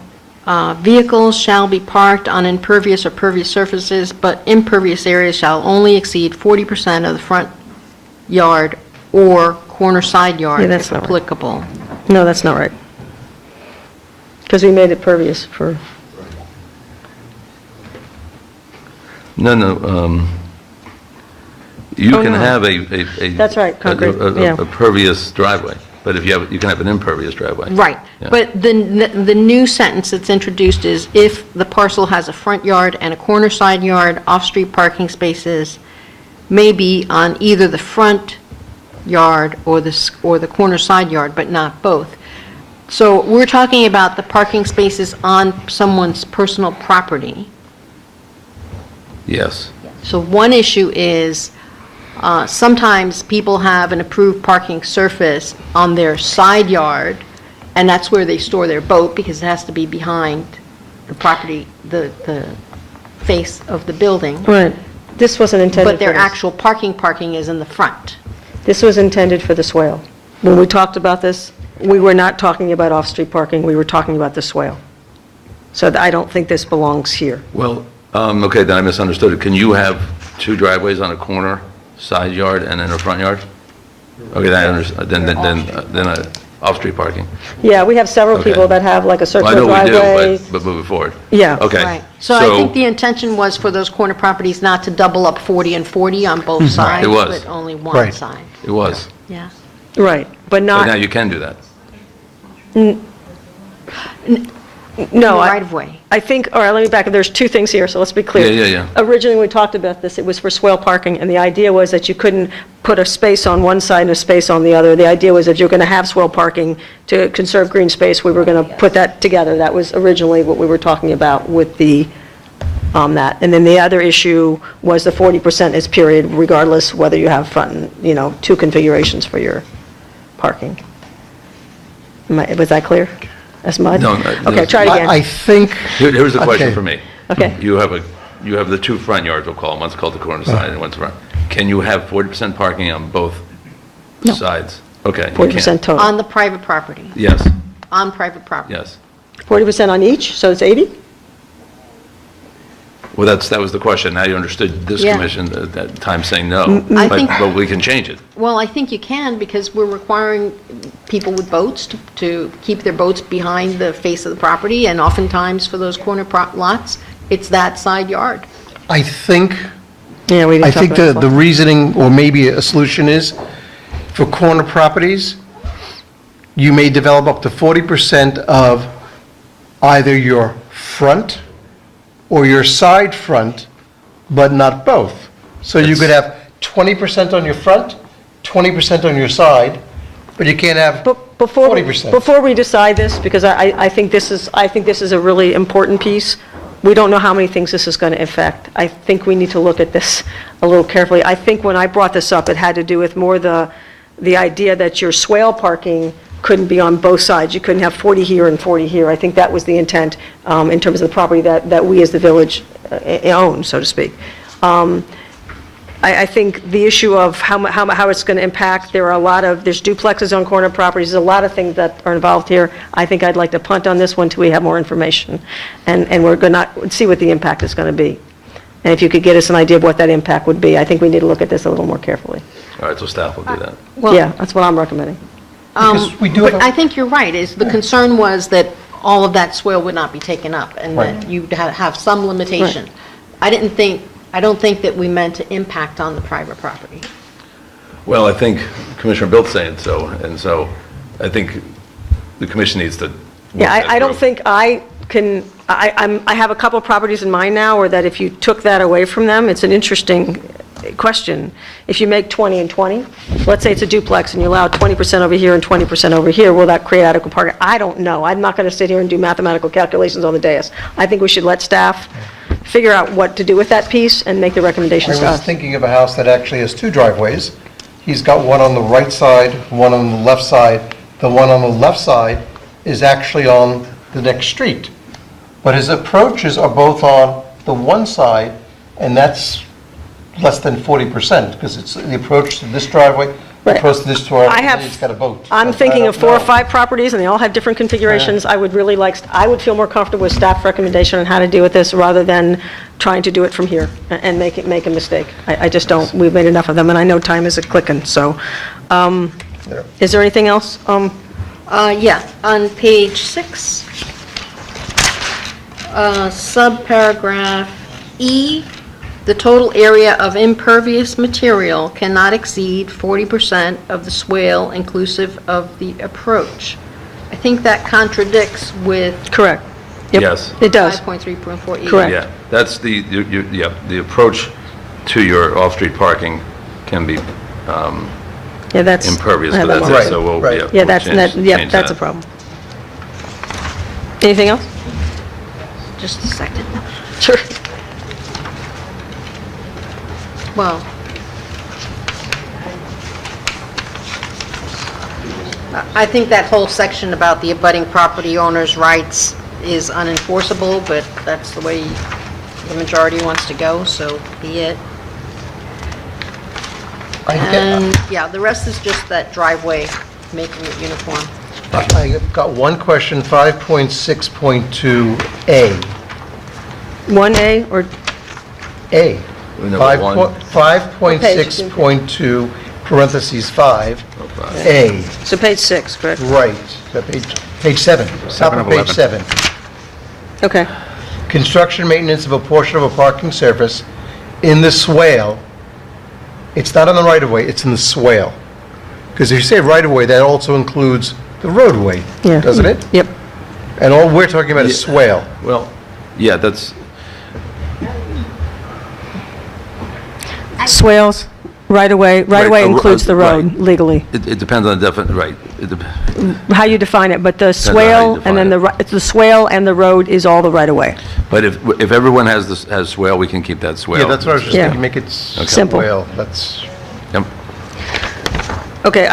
vehicles shall be parked on impervious or pervious surfaces, but impervious areas shall only exceed 40% of the front yard or corner side yard Yeah, that's if not right. applicable. No, that's not right. Because we made it pervious for, No, you Oh, can no. have a. That's right, concrete, yeah. A pervious driveway, but if you can have an impervious driveway. Right, Yeah. but the new sentence that's introduced is if the parcel has a front yard and a corner side yard, off-street parking spaces may be on either the front yard or the corner side yard, but not both. So we're talking about the parking spaces on someone's personal property. Yes. So one issue is, sometimes people have an approved parking surface on their side yard, and that's where they store their boat, because it has to be behind the property, the face of the building. right. This wasn't intended But their for this. actual parking is in the front. This was intended for the swale. When we talked about this, we were not talking about off-street parking, we were talking about the swale. So I don't think this belongs here. Well, okay, then I misunderstood it. Can you have two driveways on a corner side yard and then a front yard? Okay, then I understand, then off-street parking. Yeah, we have several Okay. people that have like a Well, I circular know we driveway. do, but moving forward. Yeah. Okay. Right. So I think the intention was for those corner properties not to double up 40 and 40 on both sides, It was. but only one Right. side. It was. Yeah. Right, but But now not, you can do that. no, Right of way. I think, all right, let me back up, there's two things here, so let's be clear. Yeah. Originally, when we talked about this, it was for swale parking, and the idea was that you couldn't put a space on one side and a space on the other. The idea was if you're going to have swale parking to conserve green space, we were going to put that together. That was originally what we were talking about with the, that. And then the other issue was the 40% is period, regardless whether you have front and, two configurations for your parking. Was that clear? As mud? No, Okay, try it again. I think, Here's the question Okay. for me. Okay. You have the two front yards, we'll call them, one's called the corner side and one's front. Can you have 40% parking on both sides? Okay. you 40% can't. total. On the private property, Yes, on private property. yes. 40% on each, so it's 80? Well, that was the question. Now you understood this Yeah. commission at that time saying no. I But think- but we can change it. Well, I think you can, because we're requiring people with boats to keep their boats behind the face of the property, and oftentimes for those corner lots, it's that side yard. I think, Yeah, we I didn't talk think about the this one. reasoning, or maybe a solution is, for corner properties, you may develop up to 40% of either your front or your side front, but not both. So you could have 20% on your front, 20% on your side, but you can't have Before 40%. Before we decide this, because I think this is a really important piece, We don't know how many things this is going to affect. I think we need to look at this a little carefully. I think when I brought this up, it had to do with more the idea that your swale parking couldn't be on both sides. You couldn't have 40 here and 40 here. I think that was the intent in terms of the property that we as the village own, so to speak. I think the issue of how it's going to impact, there's duplexes on corner properties, there's a lot of things that are involved here. I think I'd like to punt on this one till we have more information, and we're going to see what the impact is going to be. And if you could get us an idea of what that impact would be, I think we need to look at this a little more carefully. All right, so staff will do that. Yeah, that's what I'm recommending. But I think you're right, the concern was that all of that swale would not be taken up, and that you'd have some limitation. I don't think that we meant to impact on the private property. Well, I think Commissioner Bill's saying so, and so I think the commission needs to. Yeah, I don't think I have a couple of properties in mind now, or that if you took that away from them, it's an interesting question. If you make 20 and 20, let's say it's a duplex and you allow 20% over here and 20% over here, will that create adequate parking? I don't know. I'm not going to sit here and do mathematical calculations on the dais. I think we should let staff figure out what to do with that piece and make the recommendations to I was us. thinking of a house that actually has two driveways. He's got one on the right side, one on the left side. The one on the left side is actually on the next street. But his approaches are both on the one side, and that's less than 40%, because it's the approach to this driveway, the approach to this driveway, and then he's got a boat. I'm So thinking I of don't 4 or know. 5 properties, and they all have different configurations. I would feel more comfortable with staff recommendation on how to deal with this, rather than trying to do it from here and make a mistake. I just don't, we've made enough of them, and I know time is a-clicking, so. Is there anything else? Yeah, on page 6, subparagraph E, the total area of impervious material cannot exceed 40% of the swale inclusive of the approach. I think that contradicts with. Correct. Yes. It does. 5.3.4E. Correct. Yeah, that's the approach to your off-street parking can be Yeah, that's. impervious, I have but that that's one. it, so we'll, Right. yeah. Yeah, we'll that's change that's a that. problem. Anything else? Just a second. Sure. Well, I think that whole section about the abutting property owner's rights is unenforceable, but that's the way the majority wants to go, so be it. And, yeah, the rest is just that driveway, making it uniform. I've got one question, 5.6.2A. 1A or? A. Number one. 5.6.2, parentheses 5, A. So page 6, correct? Right, so page 7, top of page 7. Okay. Construction maintenance of a portion of a parking surface in the swale. It's not on the right-of-way, it's in the swale. Because if you say right-of-way, that also includes the roadway, Yeah. doesn't it? Yep. And all we're talking about is swale. Well, yeah, that's, Swales, right-of-way includes the road right. legally. it depends on the right. How you define it, but the on how you swale, and then define the swale and the road is all the right-of-way. But if everyone has swale, we can keep that swale. Yeah, that's what I was just Yeah. thinking, make it Simple. swale, that's... Yep. Okay,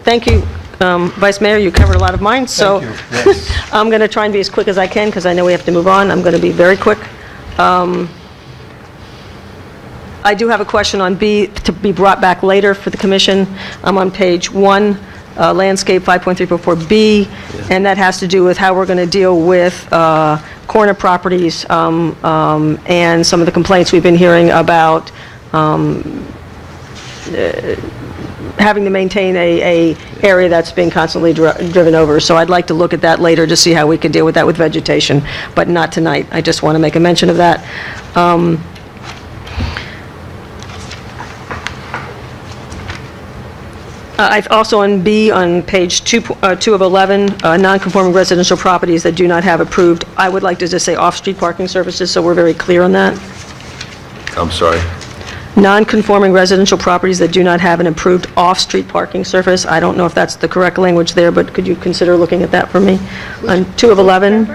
thank you, Vice Mayor, you covered a lot of mine, so. Thank you, yes. I'm going to try and be as quick as I can, because I know we have to move on. I'm going to be very quick. I do have a question on B to be brought back later for the commission. I'm on page 1, landscape 5.344B, and that has to do with how we're going to deal with corner properties and some of the complaints we've been hearing about having to maintain a area that's being constantly driven over. So I'd like to look at that later to see how we can deal with that with vegetation, but not tonight. I just want to make a mention of that. I've also on B, on page 2 of 11, non-conforming residential properties that do not have approved, I would like to just say off-street parking services, so we're very clear on that. I'm sorry. Non-conforming residential properties that do not have an approved off-street parking surface. I don't know if that's the correct language there, but could you consider looking at that for me? On 2 of 11,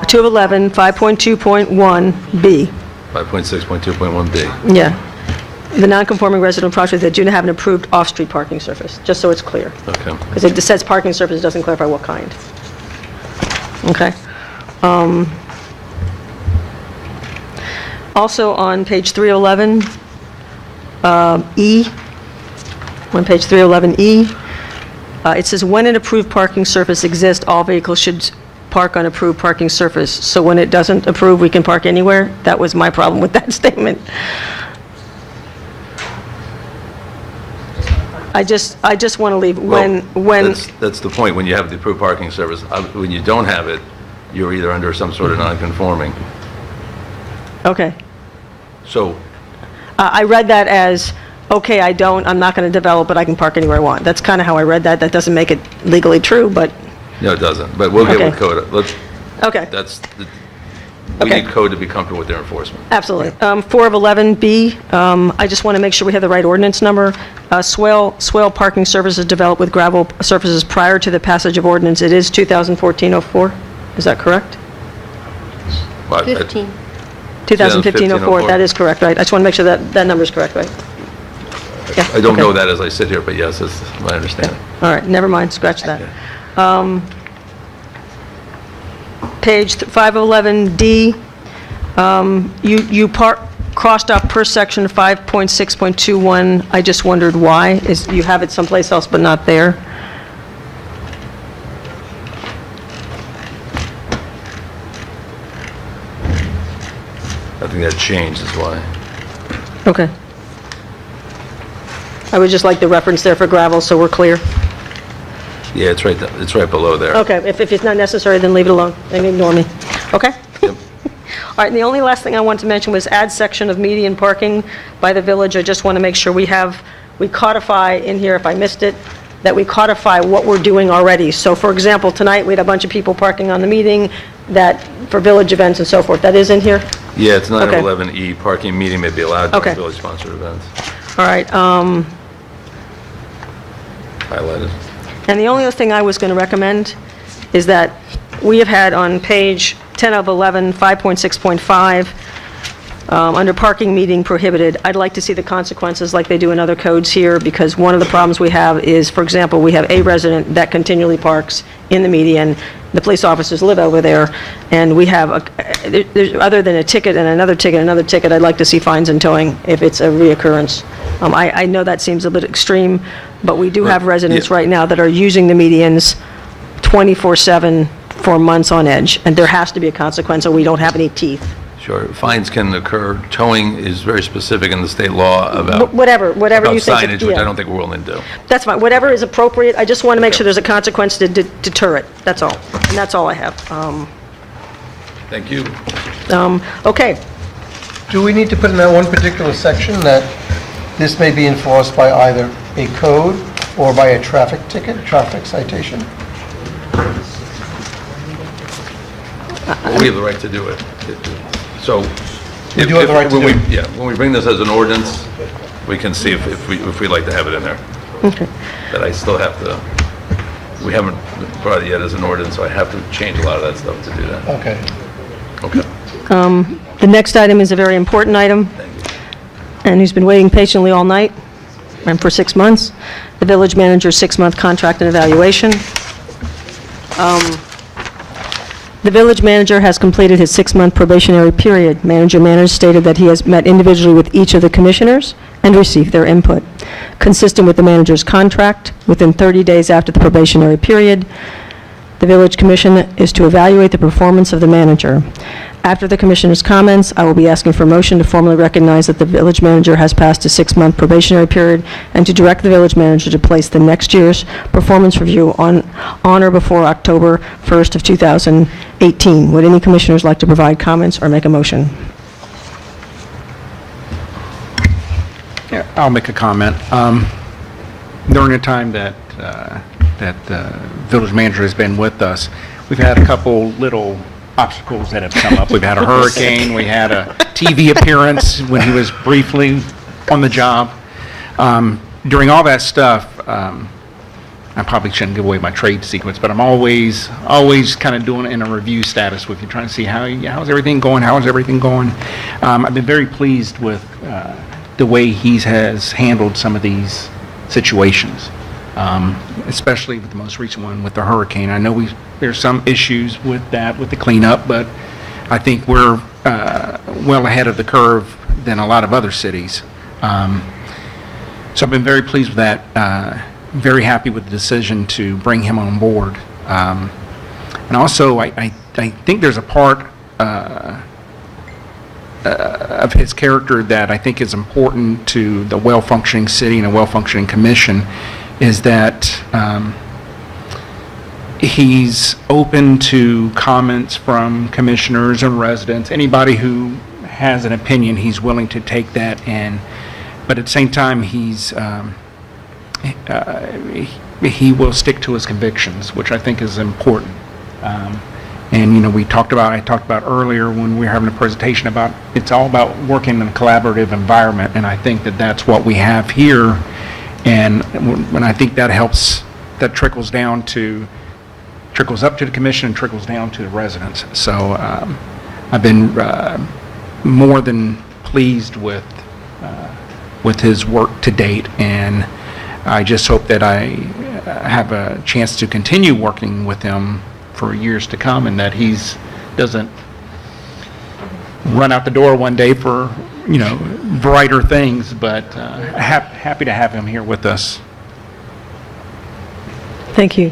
2 of 11, 5.2.1B. 5.6.2.1B. Yeah. The non-conforming residential projects that do not have an approved off-street parking surface, just so it's clear. Okay. Because it says parking surface, it doesn't clarify what kind. Okay. Also on page 311, E, on page 311E, it says, when an approved parking surface exists, all vehicles should park on approved parking surface. So when it doesn't approve, we can park anywhere? That was my problem with that statement. I just want to leave when. That's the point, when you have the approved parking service. When you don't have it, you're either under some sort of non-conforming. Okay. So, I read that as, okay, I'm not going to develop, but I can park anywhere I want. That's kind of how I read that. That doesn't make it legally true, but, no, it doesn't, but we'll get Okay. with code. okay, We Okay. need code to be comfortable with their enforcement. absolutely. 4 of 11B, I just want to make sure we have the right ordinance number. Swale parking services developed with gravel surfaces prior to the passage of ordinance. It is 2014-04, is that correct? 15. 2015-04, that is correct, right? I just want to make sure that number is correct, right? Yeah, I don't okay. know that as I sit here, but yes, that's my understanding. All right, never mind, scratch that. Page 511D, you crossed off per section 5.6.21. I just wondered why. You have it someplace else, but not there. I think that changed is why. Okay. I would just like the reference there for gravel, so we're clear. Yeah, it's right below there. Okay, if it's not necessary, then leave it alone, and ignore me. Okay? Yep. All right, and the only last thing I wanted to mention was add section of median parking by the village. I just want to make sure we codify in here, if I missed it, that we codify what we're doing already. So for example, tonight, we had a bunch of people parking on the meeting for village events and so forth. That is in here? Yeah, it's 9 of Okay. 11E, parking meeting may be allowed during Okay. village-sponsored events. All right, Highlighted. and the only other thing I was going to recommend is that we have had on page 10 of 11, 5.6.5, under parking meeting prohibited, I'd like to see the consequences like they do in other codes here, because one of the problems we have is, for example, we have a resident that continually parks in the median, the police officers live over there, and we have, other than a ticket and another ticket, I'd like to see fines and towing if it's a reoccurrence. I know that seems a bit extreme, but we do have residents right now that are using the medians 24/7 for months on edge, and there has to be a consequence, or we don't have any teeth. Sure, fines can occur. Towing is very specific in the state law about Whatever you think. signage, which yeah. I don't think we're willing to do. That's fine, whatever is appropriate, I just want to make sure there's a consequence to deter it, that's all. And that's all I have. Thank you. Okay, Do we need to put in that one particular section that this may be enforced by either a code or by a traffic ticket, traffic citation? We have the right to do it. So. You do have the right to do it. Yeah, when we bring this as an ordinance, we can see if we'd like to have it in there. okay. But I still have to, we haven't brought it yet as an ordinance, so I have to change a lot of that stuff to do that. Okay. Okay. The next item is a very important item, and he's been waiting patiently all night, and for 6 months. The village manager's 6-month contract and evaluation. The village manager has completed his 6-month probationary period. Manager Manners stated that he has met individually with each of the commissioners and received their input. Consistent with the manager's contract, within 30 days after the probationary period, the village commission is to evaluate the performance of the manager. After the commissioner's comments, I will be asking for a motion to formally recognize that the village manager has passed a 6-month probationary period and to direct the village manager to place the next year's performance review on or before October 1st of 2018. Would any commissioners like to provide comments or make a motion? Yeah, I'll make a comment. During the time that the village manager has been with us, we've had a couple little obstacles that have come up. We've had a hurricane, we had a TV appearance when he was briefly on the job. During all that stuff, I probably shouldn't give away my trade secrets, but I'm always kind of doing it in a review status with you, trying to see how's everything going, I've been very pleased with the way he has handled some of these situations, especially with the most recent one with the hurricane. I know there's some issues with that, with the cleanup, but I think we're well ahead of the curve than a lot of other cities. So I've been very pleased with that. Very happy with the decision to bring him on board. And also, I think there's a part of his character that I think is important to the well-functioning city and a well-functioning commission, is that he's open to comments from commissioners and residents. Anybody who has an opinion, he's willing to take that in. But at the same time, he will stick to his convictions, which I think is important. And I talked about earlier when we were having a presentation about it's all about working in a collaborative environment, and I think that that's what we have here. And when I think that helps, that trickles up to the commission and trickles down to the residents. So I've been more than pleased with his work to date, and I just hope that I have a chance to continue working with him for years to come, and that he's doesn't run out the door one day for brighter things. But happy to have him here with us. Thank you.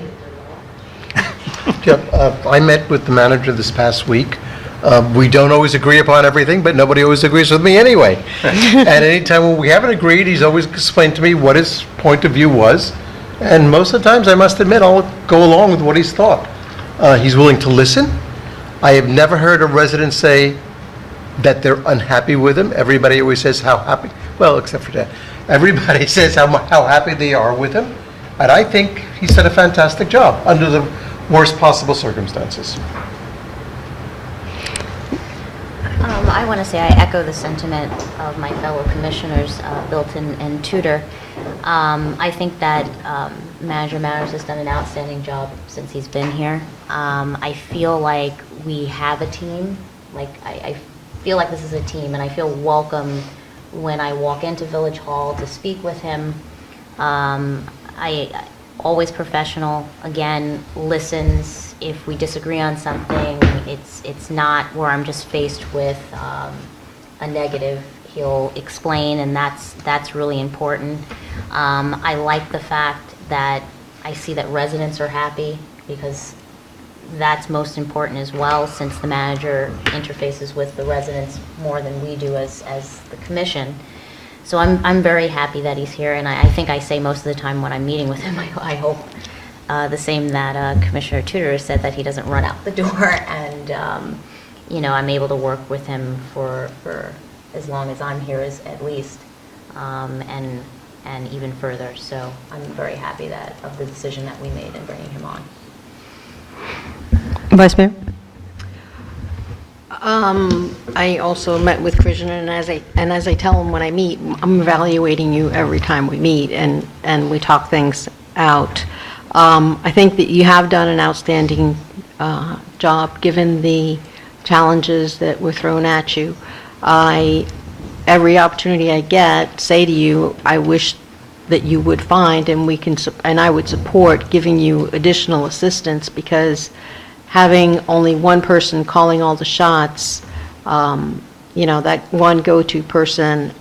I met with the manager this past week. We don't always agree upon everything, but nobody always agrees with me anyway. And anytime when we haven't agreed, he's always explained to me what his point of view was. And most of the times, I must admit, I'll go along with what he's thought. He's willing to listen. I have never heard a resident say that they're unhappy with him. Everybody always says how happy, well, except for that. Everybody says how happy they are with him. And I think he's done a fantastic job under the worst possible circumstances. I want to say I echo the sentiment of my fellow commissioners, Bilton and Tudor. I think that Manager Matters has done an outstanding job since he's been here. I feel like we have a team. I feel like this is a team, and I feel welcome when I walk into Village Hall to speak with him. I always professional, again, listens. If we disagree on something, it's not where I'm just faced with a negative. He'll explain, and that's really important. I like the fact that I see that residents are happy, because that's most important as well, since the manager interfaces with the residents more than we do as the commission. So I'm very happy that he's here, and I think I say most of the time when I'm meeting with him, I hope the same that Commissioner Tudor has said, that he doesn't run out the door, and I'm able to work with him for as long as I'm here, at least, and even further. So I'm very happy of the decision that we made in bringing him on. Vice Mayor? I also met with Krishna, and as I tell him when I meet, I'm evaluating you every time we meet, and we talk things out. I think that you have done an outstanding job, given the challenges that were thrown at you. Every opportunity I get, say to you, I wish that you would find, and I would support giving you additional assistance, because having only one person calling all the shots, that one go-to person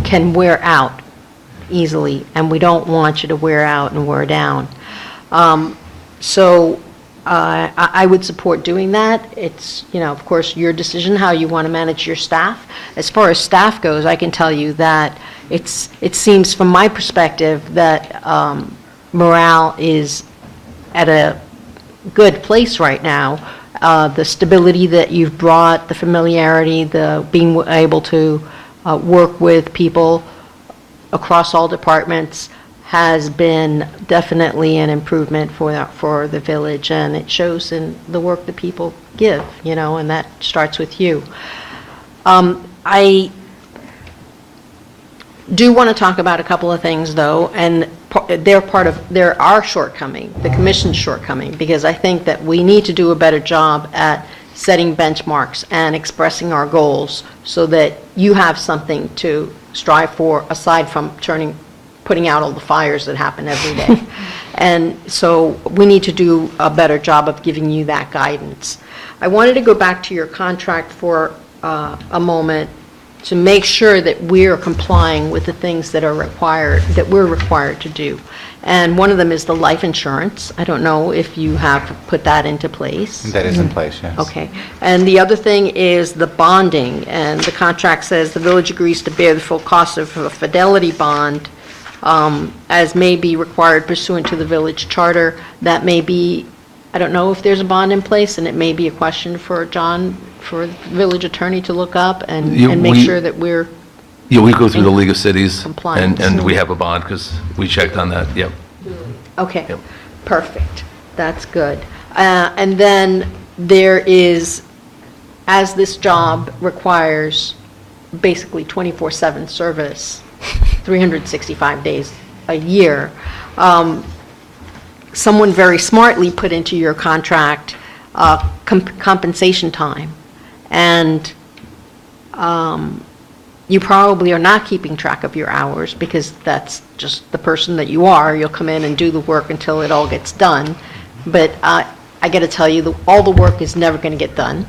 can wear out easily, and we don't want you to wear out and wear down. So I would support doing that. It's, of course, your decision how you want to manage your staff. As far as staff goes, I can tell you that it seems from my perspective that morale is at a good place right now. The stability that you've brought, the familiarity, the being able to work with people across all departments has been definitely an improvement for the village, and it shows in the work that people give, and that starts with you. I do want to talk about a couple of things, though, and they're our shortcoming, the commission's shortcoming, because I think that we need to do a better job at setting benchmarks and expressing our goals so that you have something to strive for aside from putting out all the fires that happen every day. And so we need to do a better job of giving you that guidance. I wanted to go back to your contract for a moment to make sure that we're complying with the things that are required, that we're required to do. And one of them is the life insurance. I don't know if you have put that into place. That is in place, yes. Okay. And the other thing is the bonding, and the contract says the village agrees to bear the full cost of a fidelity bond as may be required pursuant to the village charter. That may be, I don't know if there's a bond in place, and it may be a question for John, for the village attorney to look up and make sure that we're Yeah, we go through the League of Cities, compliance. and we have a bond, because we checked on that, yep. Okay, Yep. perfect. That's good. And then there is, as this job requires basically 24/7 service, 365 days a year, someone very smartly put into your contract compensation time. And you probably are not keeping track of your hours because that's just the person that you are. You'll come in and do the work until it all gets done. But I got to tell you, all the work is never going to get done.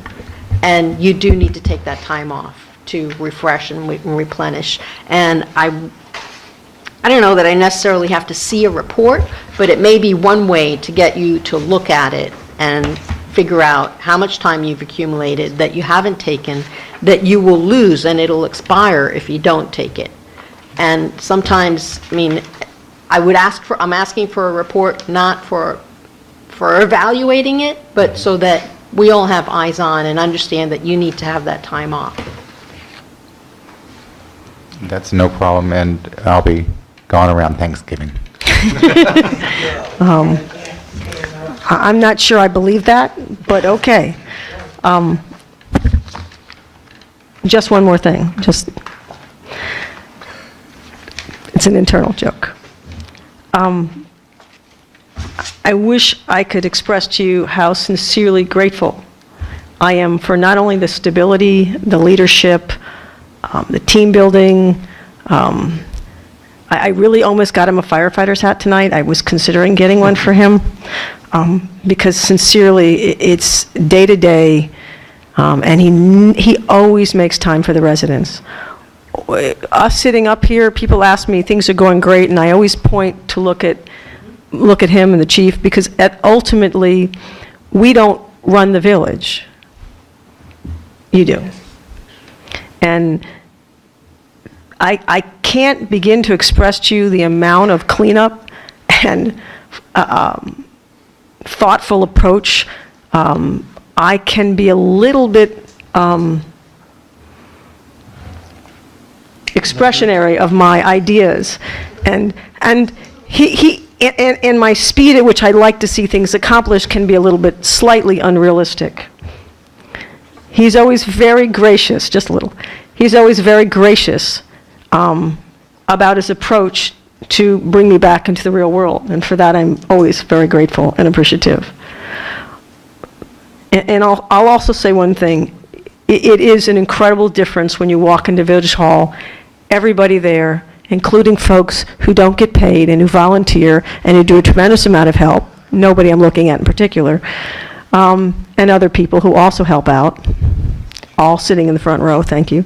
And you do need to take that time off to refresh and replenish. And I don't know that I necessarily have to see a report, but it may be one way to get you to look at it and figure out how much time you've accumulated that you haven't taken, that you will lose, and it'll expire if you don't take it. And sometimes, I mean, I'm asking for a report, not for evaluating it, but so that we all have eyes on and understand that you need to have that time off. That's no problem, and I'll be gone around Thanksgiving. I'm not sure I believe that, but okay. Just one more thing, it's an internal joke. I wish I could express to you how sincerely grateful I am for not only the stability, the leadership, the team building. I really almost got him a firefighter's hat tonight. I was considering getting one for him because sincerely, it's day to day, and he always makes time for the residents. Us sitting up here, people ask me, things are going great, and I always point to look at him and the chief, because ultimately, we don't run the village. You do. And I can't begin to express to you the amount of cleanup and thoughtful approach. I can be a little bit expressionary of my ideas, and he and my speed at which I like to see things accomplished can be a little bit slightly unrealistic. He's always very gracious, just a little. He's always very gracious about his approach to bring me back into the real world, and for that I'm always very grateful and appreciative. And I'll also say one thing. It is an incredible difference when you walk into Village Hall, everybody there, including folks who don't get paid and who volunteer and who do a tremendous amount of help, nobody I'm looking at in particular, and other people who also help out, all sitting in the front row, thank you,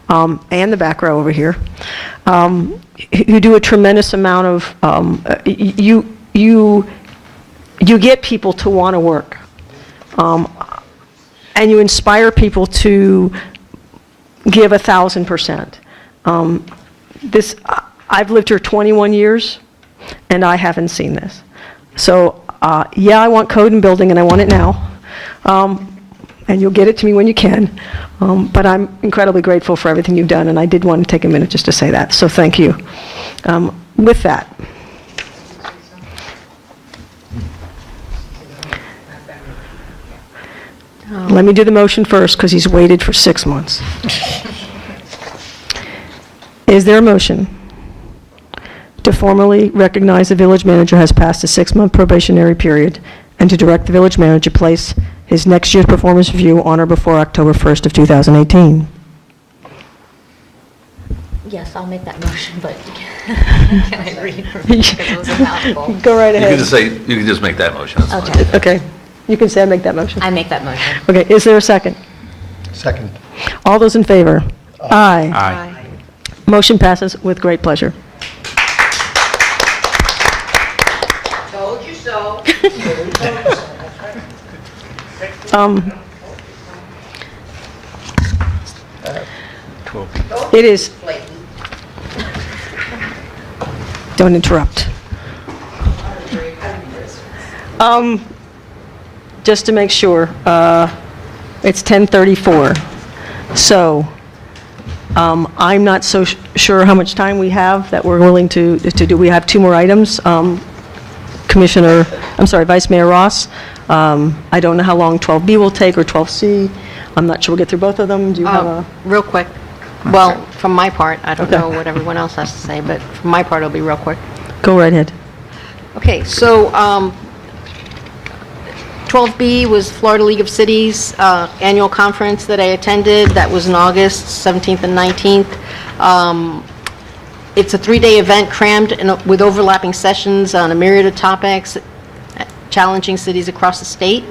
and the back row over here, who do a tremendous amount of, you get people to want to work. And you inspire people to give 1,000%. I've lived here 21 years, and I haven't seen this. So, yeah, I want code and building, and I want it now. And you'll get it to me when you can. But I'm incredibly grateful for everything you've done, and I did want to take a minute just to say that. So thank you. With that, let me do the motion first, because he's waited for 6 months. Is there a motion to formally recognize the village manager has passed a 6-month probationary period, and to direct the village manager to place his next year's performance review on or before October 1st of 2018. Yes, I'll make that motion, but can I read because it was a mouthful? Go right You ahead. can just say, you can just make that motion, that's fine. Okay, Okay. You can say I make that motion. I make that motion. Okay, is there a second? Second. All those in favor? Aye. Aye. Motion passes with great pleasure. Told you so. It is... Don't interrupt. Just to make sure, it's 10:34. So, I'm not so sure how much time we have that we're willing to do. We have 2 more items. Vice Mayor Ross, I don't know how long 12B will take or 12C. I'm not sure we'll get through both of them. Do you have a... Real quick. Well, from my part, I don't Okay. know what everyone else has to say, but from my part, it'll be real quick. Go right ahead. Okay, so 12B was Florida League of Cities annual conference that I attended. That was in August 17th and 19th. It's a 3-day event crammed with overlapping sessions on a myriad of topics, challenging cities across the state.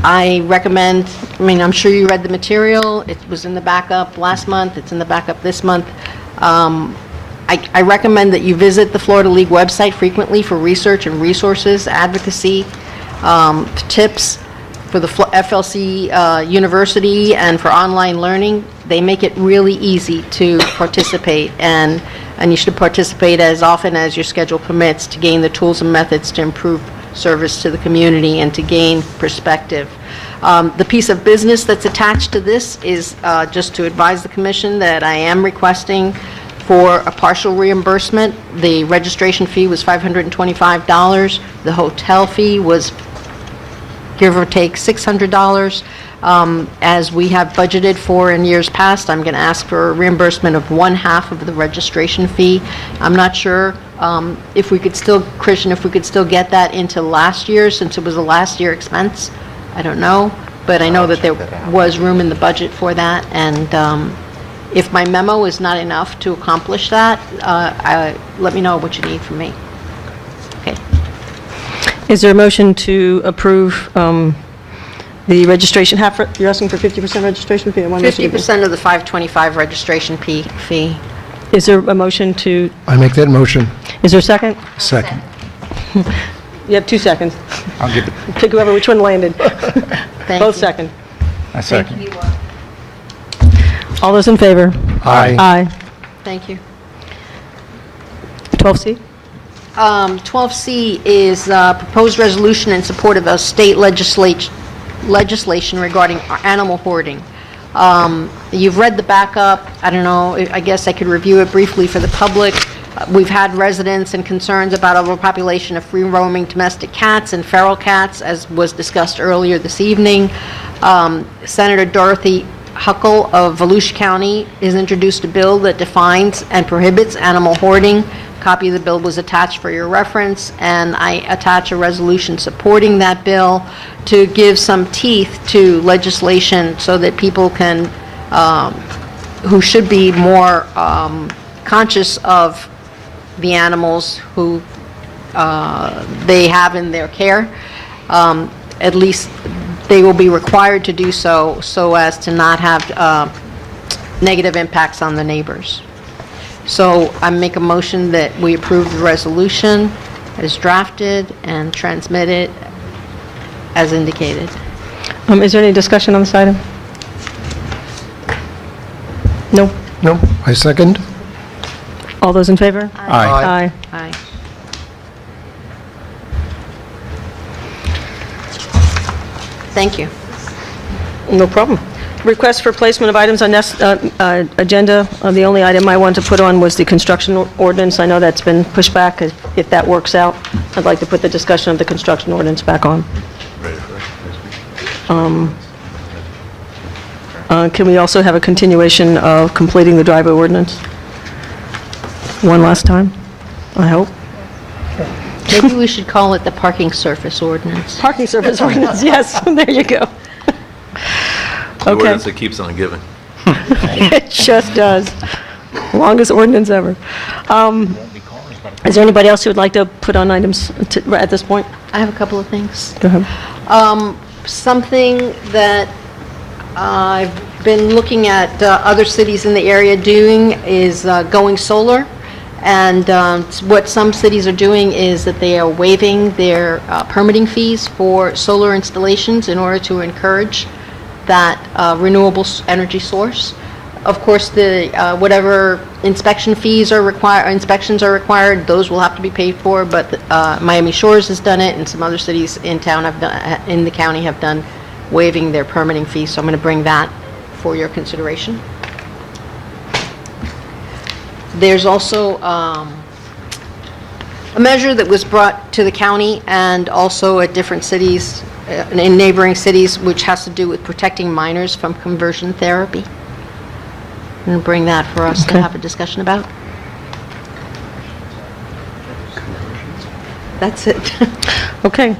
I recommend, I'm sure you read the material. It was in the backup last month. It's in the backup this month. I recommend that you visit the Florida League website frequently for research and resources, advocacy, tips for the FLC University and for online learning. They make it really easy to participate, and you should participate as often as your schedule permits to gain the tools and methods to improve service to the community and to gain perspective. The piece of business that's attached to this is just to advise the commission that I am requesting for a partial reimbursement. The registration fee was $525. The hotel fee was, give or take, $600. As we have budgeted for in years past, I'm going to ask for a reimbursement of 1/2 of the registration fee. I'm not sure if we could still, Christian, if we could still get that into last year, since it was a last year expense. I don't know, but I know that there was room in the budget for that, and if my memo is not enough to accomplish that, let me know what you need from me. Okay. Is there a motion to approve the registration, you're asking for 50% registration fee? 50% of the $525 registration fee. Is there a motion to, I make that motion. is there a second? Second. You have 2 seconds. I'll give it, Pick whoever, which one landed. Thank Both you. second. I second. All those in favor? Aye. Aye. Thank you. 12C? 12C is proposed resolution in support of a state legislation regarding animal hoarding. You've read the backup. I don't know, I guess I could review it briefly for the public. We've had residents and concerns about overpopulation of free-roaming domestic cats and feral cats, as was discussed earlier this evening. Senator Dorothy Huckle of Volusia County has introduced a bill that defines and prohibits animal hoarding. A copy of the bill was attached for your reference, and I attach a resolution supporting that bill to give some teeth to legislation so that people can, who should be more conscious of the animals who they have in their care, at least they will be required to do so, so as to not have negative impacts on the neighbors. So I make a motion that we approve the resolution as drafted and transmit it as indicated. Is there any discussion on this item? No? No, I second. All those in favor? Aye. Aye. Aye. Thank you. No problem. Request for placement of items on this agenda. The only item I wanted to put on was the construction ordinance. I know that's been pushed back. If that works out, I'd like to put the discussion of the construction ordinance back on. Can we also have a continuation of completing the driveway ordinance? One last time? I hope. Maybe we should call it the parking surface ordinance. Parking surface ordinance, yes, there you go. The Okay. ordinance that keeps on giving. It just does. Longest ordinance ever. Is there anybody else who would like to put on items at this point? I have a couple of things. Go ahead. Something that I've been looking at other cities in the area doing is going solar. And what some cities are doing is that they are waiving their permitting fees for solar installations in order to encourage that renewable energy source. Of course, the whatever inspection fees are required, inspections are required, those will have to be paid for. But Miami Shores has done it, and some other cities in town have done, in the county have done, waiving their permitting fees. So I'm going to bring that for your consideration. There's also a measure that was brought to the county and also at different cities, in neighboring cities, which has to do with protecting minors from conversion therapy. I'm going to bring that for us to have a discussion about. That's it. Okay.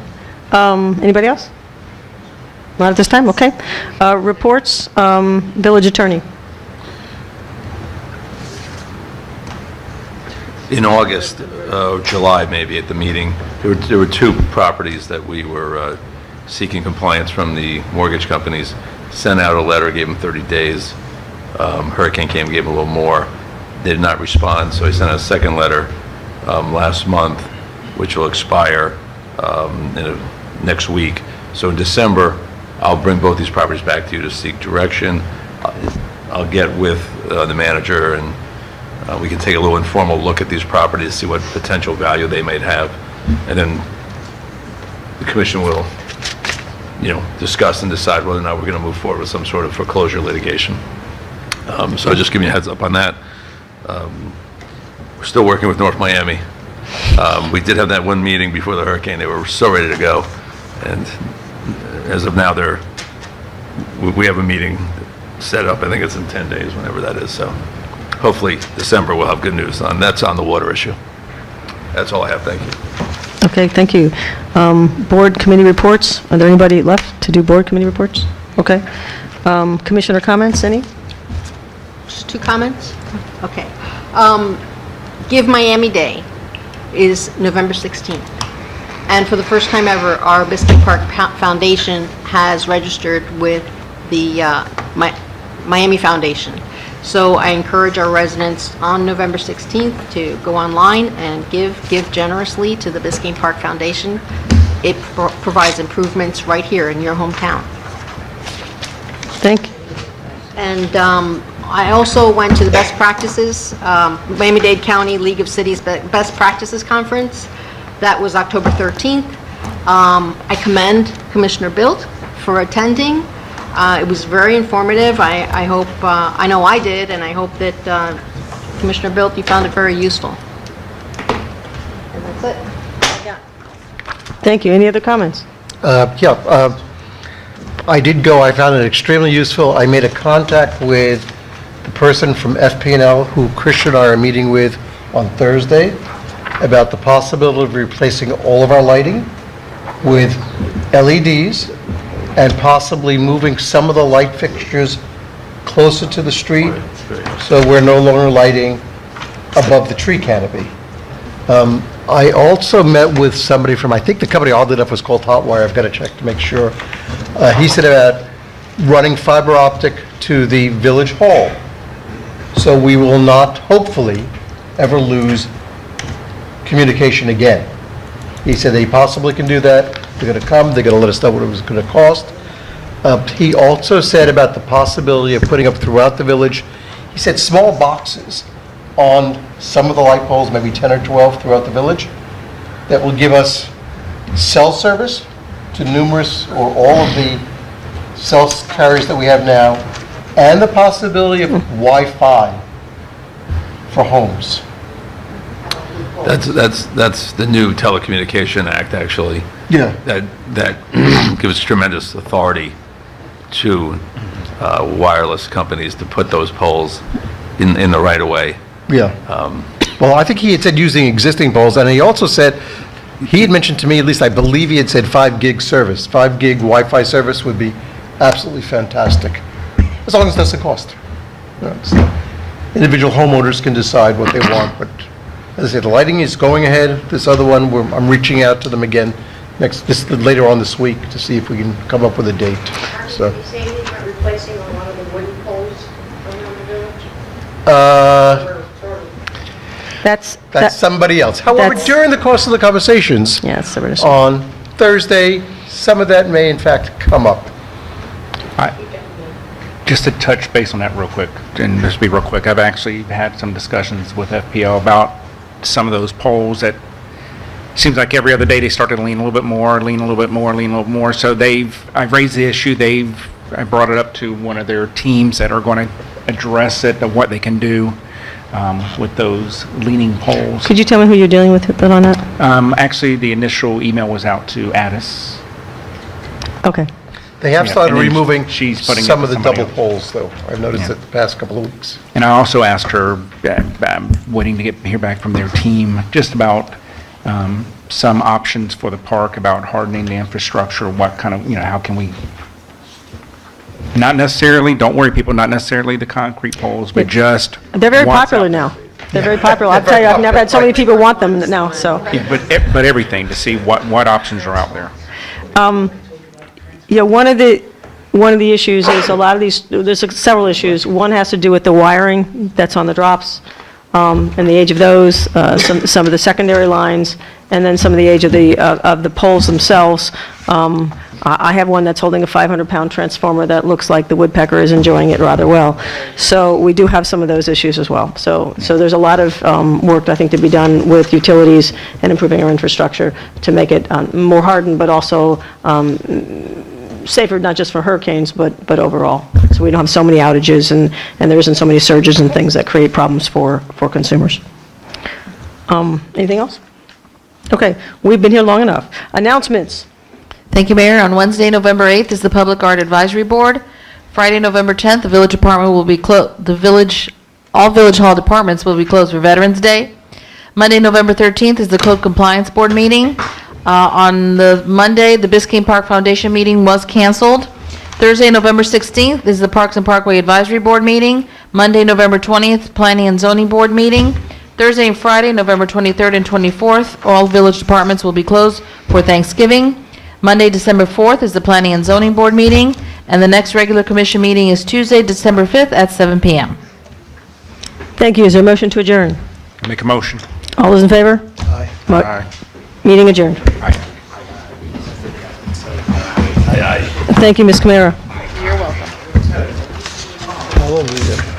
Anybody else? Not at this time? Okay. Reports, village attorney. In August, July maybe, at the meeting, there were two properties that we were seeking compliance from the mortgage companies. Sent out a letter, gave them 30 days. Hurricane came, gave them a little more. They did not respond, so I sent a second letter last month, which will expire next week. So in December, I'll bring both these properties back to you to seek direction. I'll get with the manager, and we can take a little informal look at these properties, see what potential value they might have, and then the commission will, discuss and decide whether or not we're going to move forward with some sort of foreclosure litigation. So I'll just give you a heads up on that. We're still working with North Miami. We did have that one meeting before the hurricane. They were so ready to go, and as of now, we have a meeting set up. I think it's in 10 days, whenever that is. So hopefully December we'll have good news on that's on the water issue. That's all I have. Thank you. Okay, thank you. Board committee reports. Are there anybody left to do board committee reports? Okay. Commissioner comments, any? Just two comments? Okay. Give Miami Day is November 16th. And for the first time ever, our Biscayne Park Foundation has registered with the Miami Foundation. So I encourage our residents on November 16th to go online and give generously to the Biscayne Park Foundation. It provides improvements right here in your hometown. Thank you. And I also went to the Best Practices, Miami-Dade County League of Cities Best Practices Conference. That was October 13th. I commend Commissioner Bilt for attending. It was very informative. I hope, I know I did, and I hope that Commissioner Bilt, you found it very useful. And that's it. Thank you. Any other comments? I did go. I found it extremely useful. I made a contact with the person from FP&L who Christian and I are meeting with on Thursday about the possibility of replacing all of our lighting with LEDs and possibly moving some of the light fixtures closer to the street, so we're no longer lighting above the tree canopy. I also met with somebody from, I think the company all did up was called Hotwire. I've got to check to make sure. He said about running fiber optic to the village hall, so we will not, hopefully, ever lose communication again. He said they possibly can do that. They're going to come, they're going to let us know what it was going to cost. He also said about the possibility of putting up throughout the village, he said small boxes on some of the light poles, maybe 10 or 12 throughout the village, that will give us cell service to numerous or all of the cell carriers that we have now, and the possibility of Wi-Fi for homes. That's the new Telecommunication Act, actually. Yeah. That gives tremendous authority to wireless companies to put those poles in the right of way. Yeah. Well, I think he had said using existing poles, and he also said, he had mentioned to me, at least I believe he had said 5 gig service. 5 gig Wi-Fi service would be absolutely fantastic, as long as it doesn't cost. You know, so individual homeowners can decide what they want, but as I said, the lighting is going ahead. This other one, I'm reaching out to them again later on this week to see if we can come up with a date. So. Did you say anything about replacing a lot of the wooden poles around the village? That's somebody else. However, during the course of the conversations on Thursday, some of that may in fact come up. Just to touch base on that real quick, and just be real quick, I've actually had some discussions with FPL about some of those poles that seems like every other day they start to lean a little bit more, lean a little bit more, lean a little more. So I've raised the issue. I brought it up to one of their teams that are going to address it, of what they can do with those leaning poles. Could you tell me who you're dealing with on that? Actually, the initial email was out to Addis. Okay. They have started and then removing she's putting some it of the with double somebody poles, though. I've noticed Yeah. it the past couple of weeks. And I also asked her, I'm waiting to hear back from their team, just about some options for the park, about hardening the infrastructure, what kind of, how can we, not necessarily, don't worry people, not necessarily the concrete poles, but just. They're very what's popular out now. They're very popular. I'll tell you, I've never had so many people want them now, so. there. Yeah, but everything, to see what options are out there. Yeah, one of the issues is a lot of these, there's several issues. One has to do with the wiring that's on the drops, and the age of those, some of the secondary lines, and then some of the age of the poles themselves. I have one that's holding a 500-pound transformer that looks like the woodpecker is enjoying it rather well. So we do have some of those issues as well. So there's a lot of work, I think, to be done with utilities and improving our infrastructure to make it more hardened, but also safer, not just for hurricanes, but overall. So we don't have so many outages and there isn't so many surges and things that create problems for consumers. Anything else? Okay, we've been here long enough. Announcements. Thank you, Mayor. On Wednesday, November 8th is the Public Art Advisory Board. Friday, November 10th, the Village Department will be closed. All Village Hall departments will be closed for Veterans Day. Monday, November 13th is the Code Compliance Board meeting. On the Monday, the Biscayne Park Foundation meeting was canceled. Thursday, November 16th is the Parks and Parkway Advisory Board meeting. Monday, November 20th, Planning and Zoning Board meeting. Thursday and Friday, November 23rd and 24th, all village departments will be closed for Thanksgiving. Monday, December 4th is the Planning and Zoning Board meeting, and the next regular commission meeting is Tuesday, December 5th at 7 p.m. Thank you. Is there a motion to adjourn? Make a motion. All those in favor? Aye. Aye. Meeting adjourned. Aye. Thank you, Ms. Camara. You're welcome. Hallelujah.